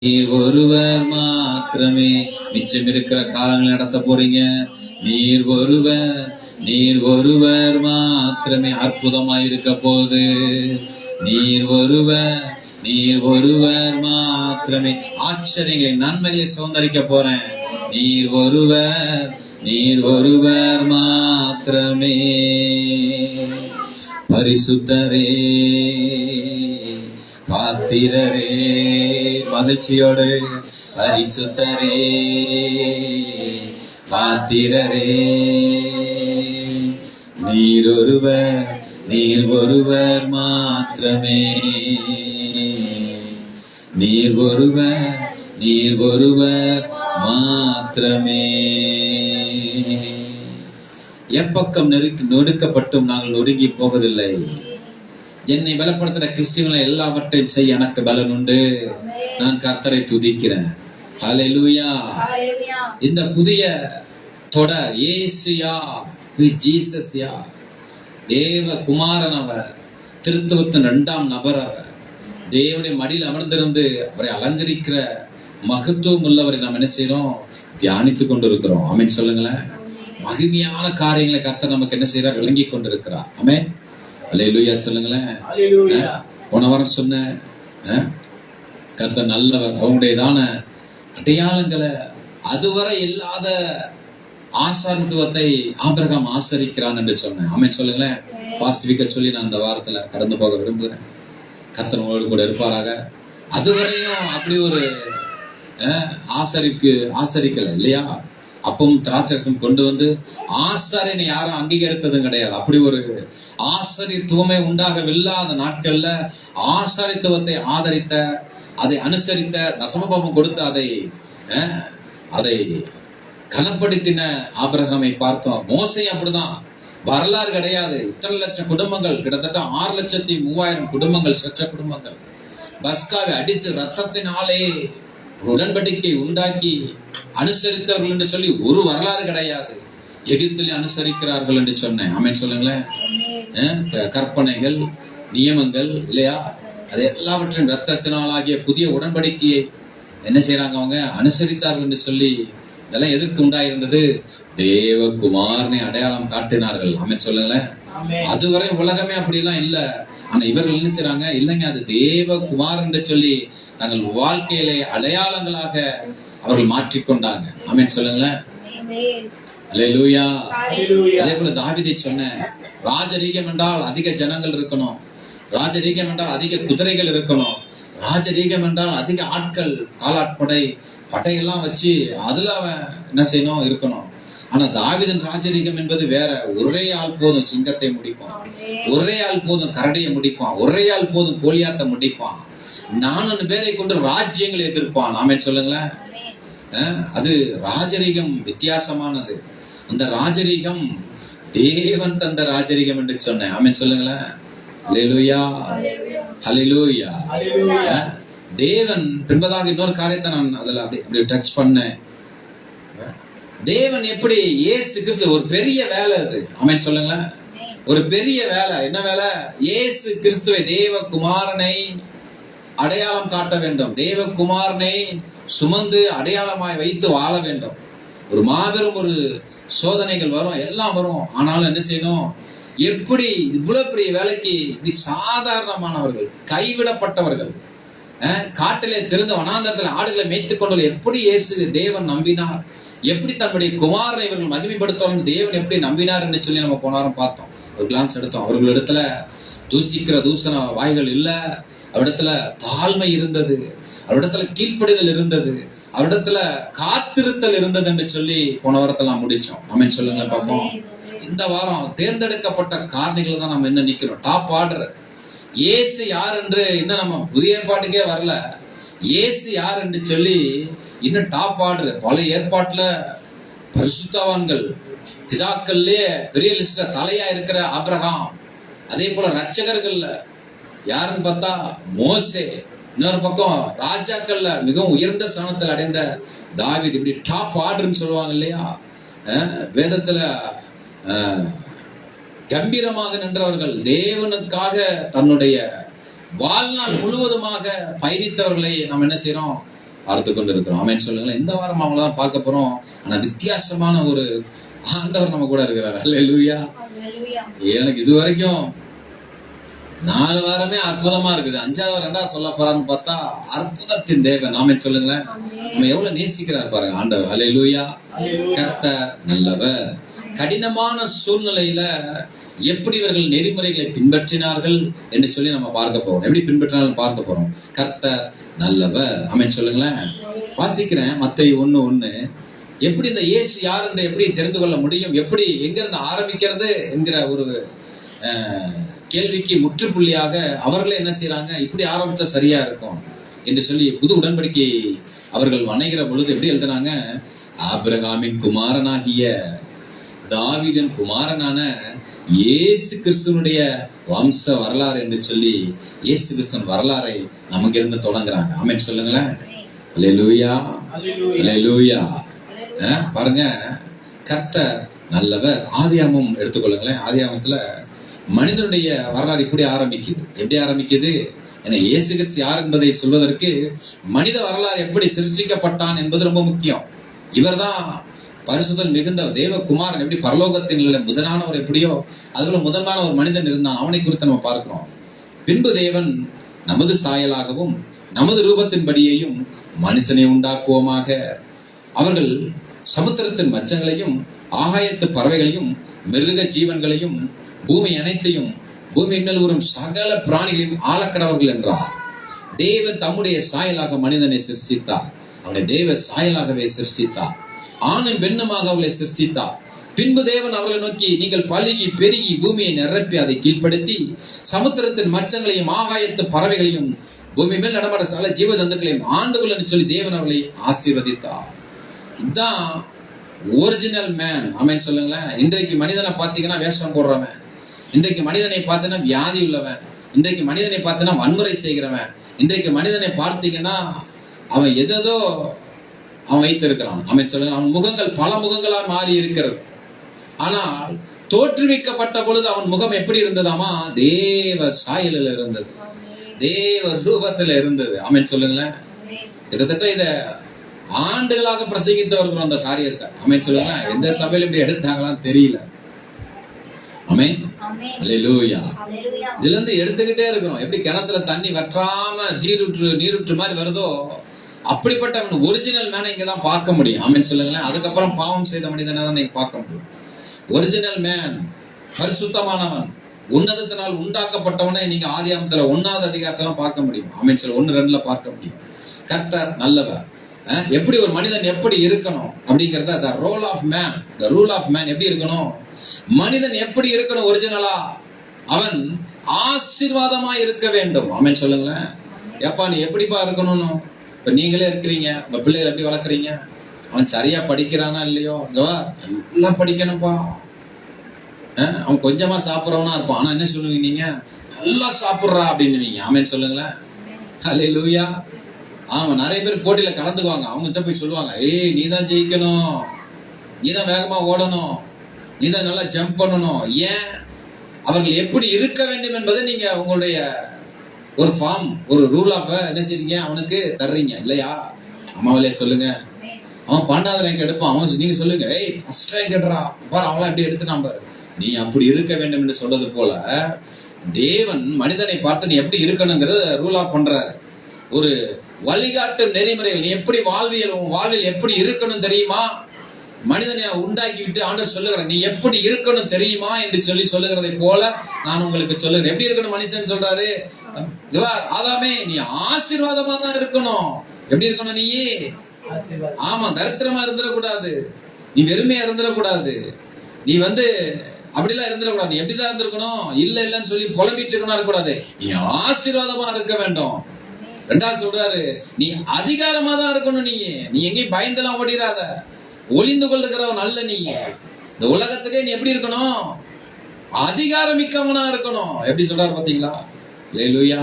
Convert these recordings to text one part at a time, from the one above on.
நீர் ஒருவர் மாத்திரமே மிச்சம் இருக்கிற காலங்கள் நடத்த போறீங்க. நீர் ஒருவர் மாத்திரமே அற்புதமாய் இருக்க போகுது. நீர் ஒருவர் மாத்திரமே ஆச்சரியங்களை நன்மைகளை சுதந்திரிக்க போறேன். நீர் ஒருவர் மாத்திரமே. பரிசுத்தரே பாத்திரரே மகிழ்ச்சியோடு, பரிசுத்தரே பாத்திரரே. நீர் ஒருவர் மாத்திரமே. நீர் ஒருவர் மாத்திரமே. எப்பக்கம் நொடுக்கப்பட்டும் நாங்கள் நொடுங்கி போவதில்லை. என்னை பலப்படுத்துற கிறிஸ்துவனை எல்லாவற்றையும் செய்ய எனக்கு பலன் உண்டு. நான் கர்த்தரை துதிக்கிறேன். ஹல்லேலூயா. இந்த புதிய தொடர் இயேசு யார், ஜீசஸ் யார், தேவ குமாரன் அவர், திருத்துவத்தின் 2ஆம் நபர் அவர், தேவனுடைய மடியில் அமர்ந்திருந்து அவரை அலங்கரிக்கிற மகத்துவம் உள்ளவரை நாம் என்ன செய்யறோம், தியானித்துக் கொண்டிருக்கிறோம். ஆமென் சொல்லுங்களேன். மகிமையான காரியங்களை கர்த்தர் நமக்கு என்ன செய்யறார், விளங்கி கொண்டிருக்கிறார். ஆமென். அல்லேலூயா சொல்லுங்களேன். போன வாரம் சொன்ன கர்த்தர் நல்லவர், அவங்களுடையதான அடையாளங்களை அதுவரை இல்லாத ஆசாரித்துவத்தை ஆபிரகாம் ஆசரிக்கிறான் என்று சொன்னேன். ஆமென் சொல்லுங்களேன். பாஸ்ட் வீக்க சொல்லி நான் இந்த வாரத்துல கடந்து போக விரும்புகிறேன். கர்த்தர் உங்களோடு கூட இருப்பாராக. அதுவரையும் அப்படி ஒரு ஆசரிக்கல இல்லையா. அப்பவும் திராட்சரசம் கொண்டு வந்து ஆசாரியனை யாரும் அங்கீகரித்ததும் கிடையாது. அப்படி ஒரு ஆசாரித்துவமே உண்டாகவில்லாத நாட்கள்ல ஆசாரித்துவத்தை ஆதரித்த, அதை அனுசரித்த, தசமபாவம் கொடுத்து அதை கனப்படுத்தின ஆபிரகாமை பார்த்தோம். மோசே அப்படிதான். வரலாறு கிடையாது. இத்தனை லட்சம் குடும்பங்கள், கிட்டத்தட்ட 6,03,000 குடும்பங்கள், சொச்ச குடும்பங்கள் பஸ்காவை அடித்து ரத்தத்தினாலே உடன்படிக்கை உண்டாக்கி அனுசரித்தவர்கள் என்று சொல்லி ஒரு வரலாறு கிடையாது. எகிப்திலே அனுசரிக்கிறார்கள் என்று சொன்னேன். ஆமென் சொல்லுங்களேன். கற்பனைகள், நியமங்கள் இல்லையா, அது எல்லாவற்றையும் ரத்தத்தினால் ஆகிய புதிய உடன்படிக்கையை என்ன செய்யறாங்க, அவங்க அனுசரித்தார்கள் என்று சொல்லி இதெல்லாம் எதற்கு உண்டாயிருந்தது, தேவகுமாரனை அடையாளம் காட்டினார்கள். ஆமென் சொல்லுங்களேன். அதுவரை உலகமே அப்படிலாம் இல்ல. ஆனா இவர்கள் என்ன செய்யறாங்க, இல்லைங்க அது தேவகுமார் என்று சொல்லி தங்கள் வாழ்க்கையிலே அடையாளங்களாக அவர்கள் மாற்றிக்கொண்டாங்க. ஆமென் சொல்லுங்களேன். அல்லேலூயா. அதே போல தாவீதை சொன்ன, ராஜரீகம் என்றால் அதிக ஜனங்கள் இருக்கணும், ராஜரீகம் என்றால் அதிக குதிரைகள் இருக்கணும், ராஜரீகம் என்றால் அதிக ஆட்கள், காலாட்படை படையெல்லாம் வச்சு அதுல அவன் என்ன செய்யணும், இருக்கணும். ஆனா தாவீதின் ராஜரீகம் என்பது வேற. ஒரே ஆள் போதும் சிங்கத்தை முடிப்பான், ஒரே ஆள் போதும் கரடியை முடிப்பான், ஒரே ஆள் போதும் கோலியாத்தை முடிப்பான், 400 பேரை கொண்டு ராஜ்யங்களை எதிர்ப்பான். ஆமென் சொல்லுங்களேன். அது ராஜரீகம் வித்தியாசமானது. அந்த ராஜரீகம் தேவன் தந்த ராஜரீகம் என்று சொன்னேன். ஆமென் சொல்லுங்களேன். ஹல்லேலூயா, ஹல்லேலூயா. தேவன் பின்பதாக இன்னொரு காரியத்தை நான் அதுல அப்படி டச் பண்ணேன். தேவன் எப்படி இயேசு கிறிஸ்து, ஒரு பெரிய வேலை அது. ஆமென் சொல்லுங்களேன். ஒரு பெரிய வேலை. என்ன வேலை? இயேசு கிறிஸ்துவை, தேவகுமாரனை அடையாளம் காட்ட வேண்டும். தேவகுமாரனை சுமந்து அடையாளமாய் வைத்து வாழ வேண்டும். ஒரு மாபெரும் ஒரு சோதனைகள் வரும், எல்லாம் வரும். ஆனாலும் என்ன செய்யணும், எப்படி இவ்வளவு பெரிய வேலைக்கு, இப்படி சாதாரணமானவர்கள், கைவிடப்பட்டவர்கள், காட்டிலே திறந்த வனாந்தரத்தில் ஆடுகளை மேய்த்துக் கொண்டு எப்படி இயேசு தேவன் நம்பினார், எப்படி தன்னுடைய குமாரனை இவர்கள் மகிமைப்படுத்துவாங்க, தேவன் எப்படி நம்பினார் என்று சொல்லி நம்ம போன வாரம் பார்த்தோம். ஒரு கிளான்ஸ் எடுத்தோம். அவர்களிடத்துல தூசிக்கிற தூசண வாய்கள் இல்ல, அவரிடத்துல தாழ்மை இருந்தது, அவரிடத்துல கீழ்ப்படிதல் இருந்தது, அவரிடத்துல காத்திருத்தல் இருந்தது என்று சொல்லி போன வாரத்துல நாம் முடிச்சோம். ஆமென் சொல்லுங்க பாப்போம். இந்த வாரம் தேர்ந்தெடுக்கப்பட்ட காரணிகள் தான் நம்ம என்ன நிக்கிறோம், டாப் ஆர்டர். இயேசு யார் என்று இன்னும் நம்ம புதிய ஏற்பாட்டுக்கே வரல. இயேசு யார் என்று சொல்லி இன்னும் டாப் ஆர்டர். பழைய ஏற்பாட்டுல பரிசுத்தவான்கள், பிதாக்கள்லயே பெரிய லிஸ்ட்ல தலையா இருக்கிற ஆபிரகாம், அதே போல ரட்சகர்கள்ல யாருன்னு பார்த்தா மோசே, இன்னொரு பக்கம் ராஜாக்கள்ல மிகவும் உயர்ந்த ஸ்தானத்தில் அடைந்த தாவீது. இப்படி டாப் ஆர்டர்ன்னு சொல்லுவாங்க இல்லையா. வேதத்துல கம்பீரமாக நின்றவர்கள், தேவனுக்காக தன்னுடைய வாழ்நாள் முழுவதுமாக பயணித்தவர்களை நாம் என்ன செய்யறோம், பார்த்து கொண்டு இருக்கிறோம். ஆமென் சொல்லுங்களேன். இந்த வாரம் அவங்களதான் பார்க்க போறோம். ஆனா வித்தியாசமான ஒரு ஆண்டவர் நம்ம கூட இருக்கிறார். அல்லேலூயா. எனக்கு இது வரைக்கும் 4 வாரமே அற்புதமா இருக்குது. 5வது வாரம் என்ன சொல்ல போறான்னு பார்த்தா அற்புதத்தின் தேவன். ஆமென் சொல்லுங்களேன். நம்ம எவ்வளவு நேசிக்கிறார் பாருங்க ஆண்டவர். அல்லேலூயா. கர்த்தர் நல்லவர். கடினமான சூழ்நிலையில எப்படி இவர்கள் நெறிமுறைகளை பின்பற்றினார்கள் என்று சொல்லி நம்ம பார்க்க போறோம். எப்படி பின்பற்றினாலும் பார்க்க போறோம். கர்த்தர் நல்லவர். ஆமென் சொல்லுங்களேன். வாசிக்கிறேன் மத்தேயு 1:1. எப்படி இந்த இயேசு யார் என்று எப்படி தெரிந்து கொள்ள முடியும், எப்படி எங்கிருந்து ஆரம்பிக்கிறது என்கிற ஒரு கேள்விக்கு முற்றுப்புள்ளியாக அவர்களே என்ன செய்யறாங்க, இப்படி ஆரம்பிச்சா சரியா இருக்கும் என்று சொல்லி புது உடன்படிக்கை அவர்கள் வணைகிற பொழுது எப்படி எழுதுனாங்க, ஆபிரகாமின் குமாரனாகிய தாவீதின் குமாரனான இயேசு கிறிஸ்துவனுடைய வம்ச வரலாறு என்று சொல்லி இயேசு கிறிஸ்துவின் வரலாறை நமக்கு இருந்து தொடங்குறாங்க. ஆமென் சொல்லுங்களேன். அல்லேலூயா. அல்லேலூயா. பாருங்க, கர்த்தர் நல்லவர். ஆதியாகமம் எடுத்துக்கொள்ளுங்களேன். ஆதியாகமத்துல மனிதனுடைய வரலாறு இப்படி ஆரம்பிக்குது. எப்படி ஆரம்பிக்குது? ஏன்னா இயேசு கிறிஸ்து யார் என்பதை சொல்வதற்கு மனித வரலாறு எப்படி சிருஷ்டிக்கப்பட்டான் என்பது ரொம்ப முக்கியம். இவர்தான் பரிசுத்தம் மிகுந்த தேவகுமாரன். எப்படி பரலோகத்தின் முதலானவர் எப்படியோ அதுல முதன்மான ஒரு மனிதன் இருந்தான். அவனை குறித்து நம்ம பார்க்கிறோம். பின்பு தேவன் நமது சாயலாகவும் நமது ரூபத்தின்படியையும் மனுஷனை உண்டாக்குவோமாக. அவர்கள் சமுத்திரத்தின் மச்சங்களையும் ஆகாயத்து பறவைகளையும் மிருக ஜீவன்களையும் பூமி அனைத்தையும் பூமியின் மேல் வரும் சகல பிராணிகளையும் ஆளக்கடவர்கள் என்றார். தேவன் தம்முடைய சாயலாக மனிதனை சிருஷ்டித்தார். அவனை தேவ சாயலாகவே சிருஷ்டித்தார். ஆணும் பெண்ணுமாக அவளை சிருஷ்டித்தார். பின்பு தேவன் அவர்களை நோக்கி, நீங்கள் பலுகி பெருகி பூமியை நிரப்பி அதை கீழ்ப்படுத்தி சமுத்திரத்தின் மச்சங்களையும் ஆகாயத்து பறவைகளையும் பூமி மேல் நடமாட சகல ஜீவ ஜந்துக்களையும் ஆண்டுகள் என்று சொல்லி தேவன் அவர்களை ஆசீர்வதித்தார். இதுதான் ஒரிஜினல் மேன். ஆமென் சொல்லுங்களேன். இன்றைக்கு மனிதனை பார்த்தீங்கன்னா வேஷம் போடுறவன், இன்றைக்கு மனிதனை பார்த்தீங்கன்னா வியாதி உள்ளவன், இன்றைக்கு மனிதனை பார்த்தீங்கன்னா வன்முறை செய்கிறவன், இன்றைக்கு மனிதனை பார்த்தீங்கன்னா அவன் எதோ அவன் வைத்திருக்கிறான். ஆமென் சொல்லுங்க. அவன் முகங்கள் பல முகங்களா மாறி இருக்கிறது. ஆனால் தோற்றுவிக்கப்பட்ட பொழுது அவன் முகம் எப்படி இருந்ததாமா? தேவ சாயலில் இருந்தது, தேவ ரூபத்தில் இருந்தது. ஆமென் சொல்லுங்களேன். கிட்டத்தட்ட இத ஆண்டுகளாக பிரசங்கித்து வருகிறோம் அந்த காரியத்தை. ஆமென் சொல்லுங்க. எந்த சபையில இப்படி எடுத்தாங்களான்னு தெரியல. ஆமென். அல்லேலூயா. இதுல இருந்து எடுத்துக்கிட்டே இருக்கிறோம். எப்படி கிணத்துல தண்ணி வற்றாம நீரூற்று மாதிரி வருதோ அப்படிப்பட்ட ஒரிஜினல் மேனை இங்கதான் பார்க்க முடியும். ஆமென் சொல்லுங்களேன். அதுக்கப்புறம் பாவம் செய்த மனிதனை தான் நீங்க பார்க்க முடியும். ஒரிஜினல் மேன், பரிசுத்தமானவன், உன்னதத்தினால் உண்டாக்கப்பட்டவனை நீங்க ஆதியாகமத்துல 1வது அதிகாரத்துல பார்க்க முடியும். ஆமென் சொல்ல 1:2 பார்க்க முடியும். கர்த்தர் நல்லவர். எப்படி ஒரு மனிதன் எப்படி இருக்கணும் அப்படிங்கறத, the role of man, the rule of man எப்படி இருக்கணும், மனிதன் எப்படி இருக்கணும் ஒரிஜினலா, அவன் ஆசீர்வாதமா இருக்க வேண்டும். ஆமென் சொல்லுங்களேன். எப்பா நீ எப்படிப்பா இருக்கணும்னு இப்ப நீங்களே இருக்கிறீங்க, உங்க பிள்ளைகளை எப்படி வளர்க்குறீங்க, அவன் சரியா படிக்கிறானா இல்லையோ, நல்லா படிக்கணும்ப்பா. அவன் கொஞ்சமா சாப்பிட்றவனா இருப்பான், ஆனா என்ன சொல்லுவீங்க நீங்க, நல்லா சாப்பிட்றா அப்படின்னு. ஆமென் சொல்லுங்களேன். அல்லேலூயா. ஆமா, நிறைய பேர் போட்டியில கலந்துக்குவாங்க. அவங்ககிட்ட போய் சொல்லுவாங்க, ஏய் நீ தான் ஜெயிக்கணும், நீ தான் வேகமா ஓடணும், நீ தான் நல்லா ஜம்ப் பண்ணணும். ஏன்? அவர்கள் எப்படி இருக்க வேண்டும் என்பதை நீங்க உங்களுடைய ஒரு ஃபார்ம், ஒரு ரூல் ஆஃப் என்ன செய்றீங்க, அவனுக்கு தர்றீங்க இல்லையா? அம்மாவிலே சொல்லுங்க. அவன் 12வது ரேங்க் எடுப்பான், அவன் நீங்க சொல்லுங்க, ஏய் ஃபர்ஸ்ட் ரேங்க் எடுறா பாரு, அவங்களாம் எப்படி எடுத்துட்டான் பாரு. நீ அப்படி இருக்க வேண்டும் என்று சொல்றது போல தேவன் மனிதனை பார்த்து நீ எப்படி இருக்கணுங்கிறத ரூல் ஆஃப் பண்றாரு. ஒரு வழிகாட்டு நெறிமுறைகள், நீ எப்படி வாழ்வில் எப்படி இருக்கணும் தெரியுமா, மனிதனை உண்டாக்கி விட்டு ஆண்டவர் சொல்லுகிறேன், நீ எப்படி இருக்கணும் தெரியுமா என்று சொல்லி சொல்லுகிறதை போல நான் உங்களுக்கு சொல்லுகிறேன். எப்படி இருக்கணும் மனுஷன் சொல்றாரு, ஆதாமே நீ ஆசீர்வாதமா தான் இருக்கணும். எப்படி இருக்கணும் நீ? ஆமா, தரித்திரமா இருந்துடக்கூடாது, நீ வெறுமையா இருந்துடக்கூடாது, நீ அப்படிலாம் இருந்துடக்கூடாது. நீ எப்படிதான் இருந்திருக்கணும், இல்லன்னு சொல்லி புலம்பிட்டு இருக்கக்கூடாது, நீ ஆசீர்வாதமா இருக்க வேண்டும். 2வது சொல்றாரு, நீ அதிகாரமா தான் இருக்கணும். நீ எங்கேயும் பயந்தெல்லாம் ஓடிடாத, ஒளிந்து கொள்ளுகிறவன் அல்ல. நீ இந்த உலகத்திலே நீ எப்படி இருக்கணும், அதிகாரமிக்கவனா இருக்கணும். எப்படி சொல்றாரு பாத்தீங்களா? அல்லேலூயா.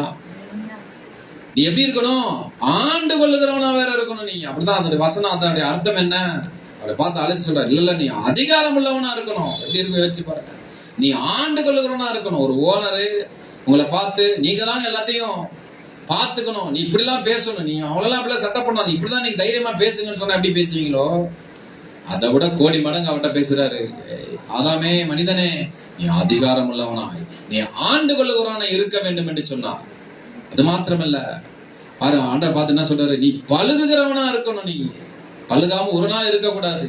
நீ எப்படி இருக்கணும், ஆண்டு கொள்ளுகிறவனா வேற இருக்கணும். நீ அப்படிதான் அதோட வசனம், அதோட அர்த்தம் என்ன அவரை பார்த்து அழைச்சு சொல்றாரு, இல்ல நீ அதிகாரம் உள்ளவனா இருக்கணும். எப்படி இருக்கு யோசிச்சு பாருங்க. நீ ஆண்டு கொள்ளுகிறவனா இருக்கணும். ஒரு ஓனரு உங்களை பார்த்து, நீங்க தான் எல்லாத்தையும் பாத்துக்கணும், நீ இப்படிலாம் பேசணும், நீ அவ்வளவு அப்படிலாம் சட்டம் பண்ணாது, இப்படிதான் நீங்க தைரியமா பேசுங்கன்னு சொன்னா எப்படி பேசுவீங்களோ அதை விட கோடி மடங்கு அவட்ட பேசுறாரு. ஆதாமே, மனிதனே, நீ அதிகாரம் உள்ளவனாய் நீ ஆண்டு கொள்ளுகிறவனாய் இருக்க வேண்டும் என்று சொன்னார். அது மாத்திரமல்ல, பாரு ஆண்டை பார்த்து என்ன சொல்றாரு, நீ பழுகுகிறவனா இருக்கணும், நீ பழுகாம ஒரு நாள் இருக்கக்கூடாது,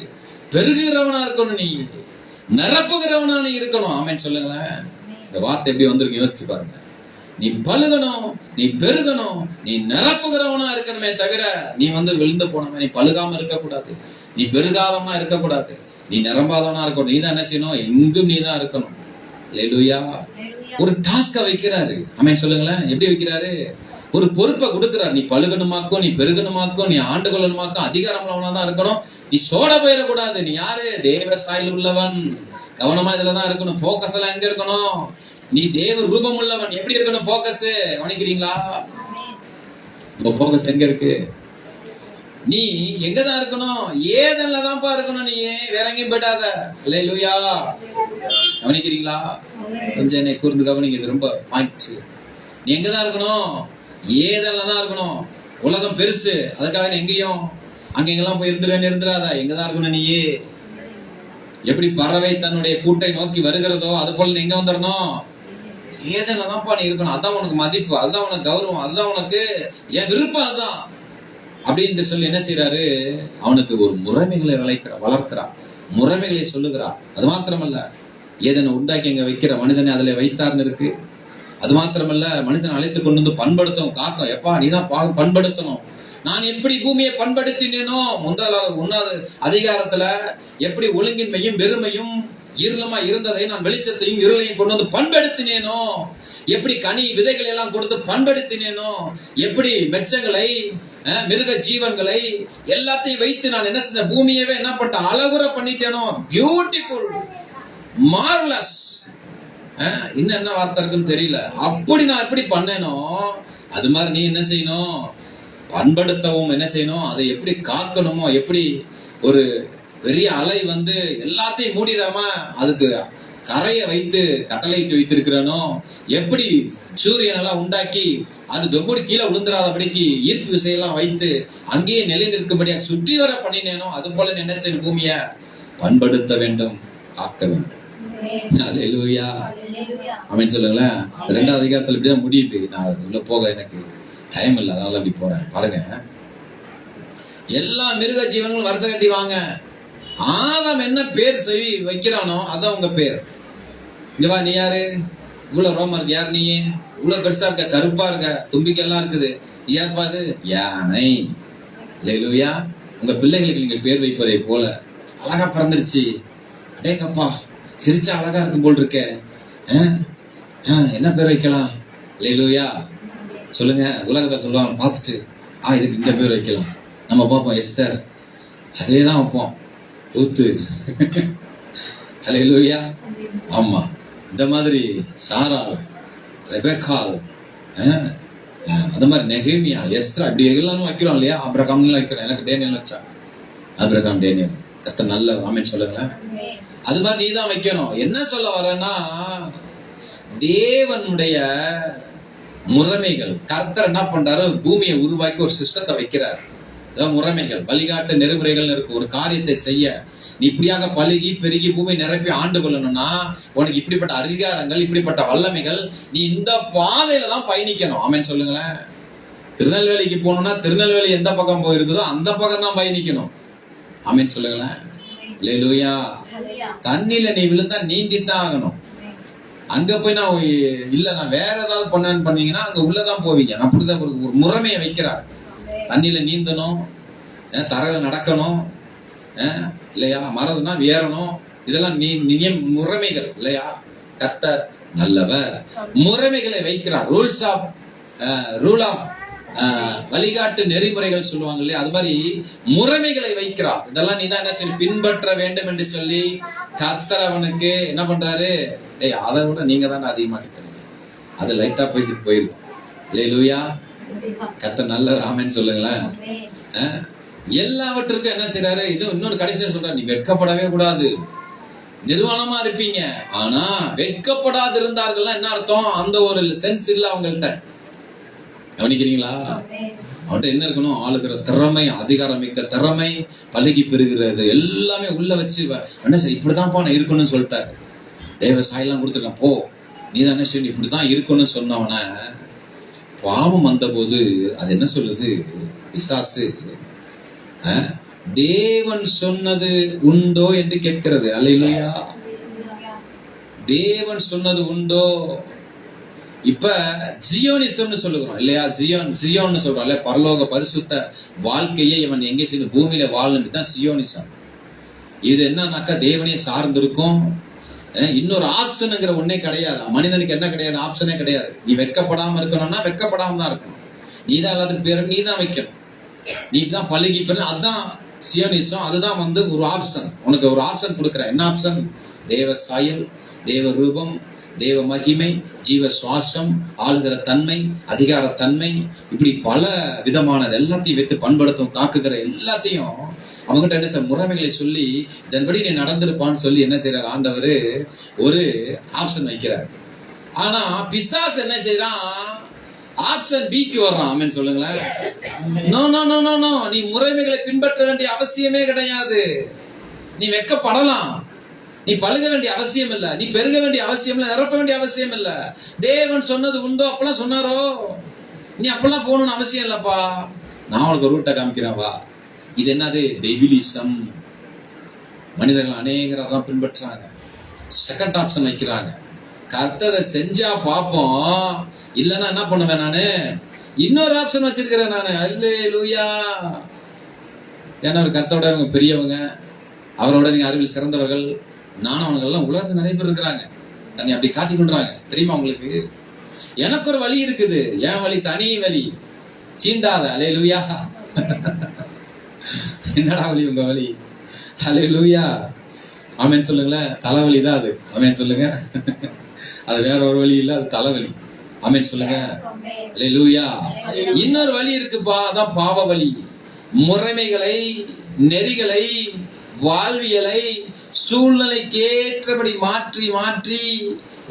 பெருகுகிறவனா இருக்கணும், நீ நிரப்புகிறவனா நீ இருக்கணும். ஆமென் சொல்லுங்களேன். இந்த வார்த்தை எப்படி வந்திருக்கு யோசிச்சு பாருங்க. நீ பழுகணும், நீ பெருகணும், நீ நிரப்புகிறவனா இருக்கணுமே தவிர நீ விழுந்து போனவன், நீ பழுகாம இருக்கக்கூடாது, நீ பெருகாதவனா இருக்கக்கூடாது, நீ நிரம்பாதவனா இருக்கணும். நீ தான் என்ன செய்யணும், எங்கும் நீ தான் இருக்கணும். அல்லேலூயா. ஒரு டாஸ்க வைக்கிறாரு. ஆமென் சொல்லுங்களேன். எப்படி வைக்கிறாரு? ஒரு பொறுப்பை கொடுக்கிறார். நீ பழுகணுமாக்கும், நீ பெருகணுமாக்கும், நீ ஆண்டு கொள்ளணுமாக்கும் அதிகாரம் உள்ளவனா தான் இருக்கணும். நீ சோட போயிடக்கூடாது. நீ யாரு? தேவ சாயல் உள்ளவன். கவனமா இதுலதான் இருக்கணும். போக்கஸ் எல்லாம் எங்க இருக்கணும்? நீ தேவ ரூபம் உள்ளவன். எப்படி இருக்கணும் போக்கஸ்? கவனிக்கிறீங்களா? உங்க போக்கஸ் எங்க இருக்கு? நீ எங்கதான் இருக்கணும்? ஏதன்லதான்ப்பா இருக்கணும். நீ வேற எங்கேயும் போயிட்டாத. அல்லேலூயா. கவனிக்கிறீங்களா? கொஞ்சம் என்னை கூர்ந்து கவனிங்க, இது ரொம்ப பாயிண்ட். நீ எங்கதான் இருக்கணும்? ஏதன்லதான் இருக்கணும். உலகம் பெருசு, அதுக்காக எங்கேயும் அங்கெங்கெல்லாம் போய் இருந்துடாத. எங்கதான் இருக்கணும்? நீ எப்படி பறவை தன்னுடைய கூட்டை நோக்கி வருகிறதோ அது போல நீ எங்க வந்துடணும்? ஏதன்லதான்ப்பா நீ இருக்கணும். அதான் உனக்கு மதிப்பு, அதுதான் உனக்கு கௌரவம், அதுதான் உனக்கு என் விருப்பம், அதுதான் அப்படின்னு சொல்லி என்ன செய்யறாரு? அவனுக்கு ஒரு முறைமைகளை வளர்க்கிறார், முறைமைகளை சொல்லுகிறார். அது மாத்திரமல்ல, ஏதனை உண்டாக்கி அங்க வைக்கிற மனிதனை அதுல வைத்தார்னு இருக்கு. அது மாத்திரமல்ல, மனிதனை அழைத்து கொண்டு வந்து பண்படுத்தும், காக்கும். எப்பா நீதான் பண்படுத்தணும். நான் எப்படி பூமியை பண்படுத்தினேனோ, ஒன்னாவது அதிகாரத்துல எப்படி ஒழுங்கின்மையும் வெறுமையும் இருளமா இருந்ததை நான் வெளிச்சத்தையும் இருளையும் கொண்டு வந்து பண்படுத்தினேனோ, எப்படி கனி விதைகளை எல்லாம் கொடுத்து பண்படுத்தினேனோ, எப்படி மெச்சங்களை மிருக ஜீவன்களை எல்லாத்தையும் வைத்து நான் என்ன செஞ்ச பூமியவே என்ன பண்ண அழகுற பண்ணிட்டேனோ. பியூட்டிஃபுல், மார்வலஸ், இன்னும் என்ன வார்த்தை இருக்குன்னு தெரியல. அப்படி நான் எப்படி பண்ணேனோ அது மாதிரி நீ என்ன செய்யணும்? பண்படுத்தவும் என்ன செய்யணும்? அதை எப்படி காக்கணுமோ, எப்படி ஒரு பெரிய அலை எல்லாத்தையும் மூடிடாம அதுக்கு கரையை வைத்து கட்டளையிட்டு வைத்திருக்கிறனோ, எப்படி சூரியன் எல்லாம் உண்டாக்கி அது தொகுடி கீழே விழுந்துடாதபடிக்கு ஈர்ப்பு விசையெல்லாம் வைத்து அங்கேயே நிலை நிற்கும்படியாக சுற்றி வர பண்ணினேனோ, அது போல என்ன செய்யணும்? பூமிய பண்படுத்த வேண்டும், காக்க வேண்டும். அல்லேலூயா. ஆமென் சொல்லுங்களேன். 2வது அதிகாரத்துல இப்படிதான் முடியுது. நான் உள்ள போக எனக்கு டைம் இல்லை, அதனால அப்படி போறேன். பாருங்க, எல்லா மிருக ஜீவன்களும் வருஷம் கட்டி வாங்க. ஆதாம் என்ன பேர் செவி வைக்கிறானோ அதான் உங்க பேர். இங்க வா, நீ யாரு? இவ்வளவு ரோமா இருக்கு, யார் நீ? இவ்வளவு பெருசா இருக்க, கருப்பா இருக்க, தும்பிக்கெல்லாம் இருக்குது, யார் பாது? யானை. அல்லேலூயா. உங்க பிள்ளைகளுக்கு நீங்கள் பேர் வைப்பதை போல அழகா பிறந்துருச்சு, அடேங்கப்பா சிரிச்சா அழகா இருக்கும் போல் இருக்க, என்ன பேர் வைக்கலாம்? அல்லேலூயா. சொல்லுங்க. உலகத்தை சொல்லுவாங்க பார்த்துட்டு, இதுக்கு இந்த பேர் வைக்கலாம். நம்ம பார்ப்போம், எஸ்தர், அதே தான் வைப்போம், ரூத்து. அல்லேலூயா. ஆமா, இந்த மாதிரி சாராள், ரெபெக்காள், அந்த மாதிரி நெகேமியா, எஸ்ரா, இப்படி எல்லாரும் வைக்கிறோம் இல்லையா? ஆபிரகாம்லாம் வைக்கிறோம். எனக்கு டேனியல் வச்சா, ஆபிரகாம் டேனியல். கர்த்தர் நல்ல. ஆமென் சொல்லுங்களேன். அது மாதிரி நீ தான் வைக்கணும். என்ன சொல்ல வரேன்னா, தேவனுடைய முறைமைகள். கர்த்தர் என்ன பண்றாரு? பூமியை உருவாக்கி ஒரு சிஸ்டத்தை வைக்கிறார். முறைமைகள், வழிகாட்டு நெறிமுறைகள் இருக்கு. ஒரு காரியத்தை செய்ய நீ இப்படியாக பழுகி பெருகி பூமி நிரப்பி ஆண்டு கொள்ளணும்னா உனக்கு இப்படிப்பட்ட அதிகாரங்கள், இப்படிப்பட்ட வல்லமைகள், நீ இந்த பாதையில தான் பயணிக்கணும். ஆமென் சொல்லுங்களேன். திருநெல்வேலிக்கு போகணும்னா திருநெல்வேலி எந்த பக்கம் போயிருக்குதோ அந்த பக்கம் தான் பயணிக்கணும். ஆமென் சொல்லுங்களேன். அல்லேலூயா. தண்ணியில நீ விழுந்தா நீந்தித்தான் ஆகணும். அங்க போய் நான் இல்ல நான் வேற ஏதாவது பண்ணேன்னு பண்ணீங்கன்னா அங்க உள்ளதான் போவீங்க. அப்படிதான் ஒரு முறைமையை வைக்கிறார். தண்ணியில நீந்தணும், தரையில நடக்கணும், இல்லையா? மறந்துனா ஏறணும். இதெல்லாம் முறைமைகள் இல்லையா? கர்த்தர் நல்லவர். முறைமைகளை வைக்கிறார். ரூல் ஆஃப் வழிகாட்டு நெறிமுறைகள் சொல்லுவாங்க இல்லையா? அது மாதிரி முறைமைகளை வைக்கிறார். இதெல்லாம் நீதான் என்ன சொல்லி பின்பற்ற வேண்டும் என்று சொல்லி கர்த்தர் அவனுக்கு என்ன பண்றாரு? அதை விட நீங்க தானே அதிகமா கிட்டீங்க, அது லைட்டா பேசிட்டு போயிருக்கும். அல்லேலூயா. கர்த்தர் நல்லவர். ஆமென் சொல்லுங்களேன். எல்லாவற்றுக்கும் என்ன செய்யறாரு? இது இன்னொரு கடைசியா சொல்றாரு, நீ வெட்கப்படவே கூடாது. நிர்வாணமா இருப்பீங்க, ஆனா வெட்கப்படாது இருந்தார்கள் என்ன அர்த்தம்? அந்த ஒரு சென்ஸ் இல்ல அவங்கள்ட்ட. கவனிக்கிறீங்களா? அவன்கிட்ட என்ன இருக்கணும்? ஆளுகிற திறமை, அதிகாரமிக்க திறமை, பழகி பெறுகிறது எல்லாமே உள்ள வச்சு என்ன சார் இப்படிதான்ப்பா நான் இருக்கணும்னு சொல்லிட்டாரு. தேவ சாயெல்லாம் கொடுத்துருக்கான், போ நீ தான் என்ன செய்யணும், இப்படிதான் இருக்கணும்னு சொன்னவன பாவம் வந்த போது அது என்ன சொல்லுது? பிசாசு தேவன் சொன்னது உண்டோ என்று கேட்கிறது. அல்லேலூயா. தேவன் சொன்னது உண்டோ? இப்ப ஜியோனிசம்னு சொல்லுகிறோம் இல்லையா? ஜியோன்னு சொல்றோம் இல்லையா? பரலோக பரிசுத்த வாழ்க்கையை இவன் எங்கே செய்யணும்? பூமியில வாழணும் தான் சியோனிசம். இது என்னன்னாக்கா தேவனே சார்ந்திருக்கும். இன்னொரு ஆப்ஷனுங்கிற ஒன்னே கிடையாது. மனிதனுக்கு என்ன கிடையாது? ஆப்ஷனே கிடையாது. நீ வெட்கப்படாம இருக்கணும்னா வெட்கப்படாம தான் இருக்கணும். நீ தான் எல்லாத்துக்கும் பேரும் நீ தான் வைக்கணும். நீ தான் பழகி பெறணும். அதுதான் சியோனிசம். அதுதான் ஒரு ஆப்ஷன். உனக்கு ஒரு ஆப்ஷன் கொடுக்குறேன். என்ன ஆப்ஷன்? தேவ சாயல், தேவ ரூபம், தேவ மகிமை, ஜீவ சுவாசம், ஆளுகிற தன்மை, அதிகார தன்மை, இப்படி பல விதமானது எல்லாத்தையும் வைத்து பண்படுத்தும் காக்குகிற எல்லாத்தையும் அவங்ககிட்ட என்ன சார் முறைமைகளை சொல்லி இதன்படி நீ நடந்திருப்பான்னு சொல்லி என்ன செய்யறாரு? ஆண்டவர் ஒரு ஆப்ஷன் வைக்கிறார். ஆனா பிசாசு என்ன செய்யறான்? ஆப்ஷன் பிக்கு வர்றான். ஆமென் சொல்லுங்களேன். No no no no no, நீ முறைமைகளை பின்பற்ற வேண்டிய அவசியமே கிடையாது. நீ வெட்கப்படலாம். நீ பழுக வேண்டிய அவசியம் இல்ல. நீ பெருக வேண்டிய அவசியம் இல்ல. நிரப்ப வேண்டிய அவசியம் இல்ல. தேவன் சொன்னது உண்டோ அப்பெல்லாம் சொன்னாரோ, நீ அப்பெல்லாம் போகணும்னு அவசியம் இல்லப்பா. நான் உனக்கு ரூட்டை காமிக்கிறேன் வா. இது என்னது? டெவிலிசம். மனிதர்கள் அநேகர் அதான் பின்பற்றாங்க. செகண்ட் ஆப்ஷன் வைக்கிறாங்க. கர்த்தரை செஞ்சா பாப்போம், இல்லன்னா என்ன பண்ணுவேன் நானு? இன்னொரு ஆப்ஷன் வச்சிருக்கிறேன் நானு. அல்லேலூயா. ஏன்னா ஒரு கர்த்தரோட இவங்க பெரியவங்க, அவரோட நீங்க அறிவில் சிறந்தவர்கள், நானும் அவங்க எல்லாம் உலகத்துல நிறைய பேர் இருக்கிறாங்க. தன்னை அப்படி காட்டி கொள்றாங்க. தெரியுமா உங்களுக்கு? எனக்கு ஒரு வழி இருக்குது. என் வழி தனி வழி, சீண்டாத. அல்லேலூயா. என்னடா வழி உங்க வழி? அல்லேலூயா. ஆமென் சொல்லுங்களேன். தலைவலி தான் அது. ஆமென் சொல்லுங்க. அது வேற ஒரு வழி இல்ல, அது தலைவலி. ஆமென் சொல்லுங்க. அல்லேலூயா. இன்னொரு வழி இருக்குப்பா, அதான் பாவ வழி. முறைமைகளை, நெறிகளை, வாழ்வியலை சூழ்நிலைக்கு ஏற்றபடி மாற்றி மாற்றி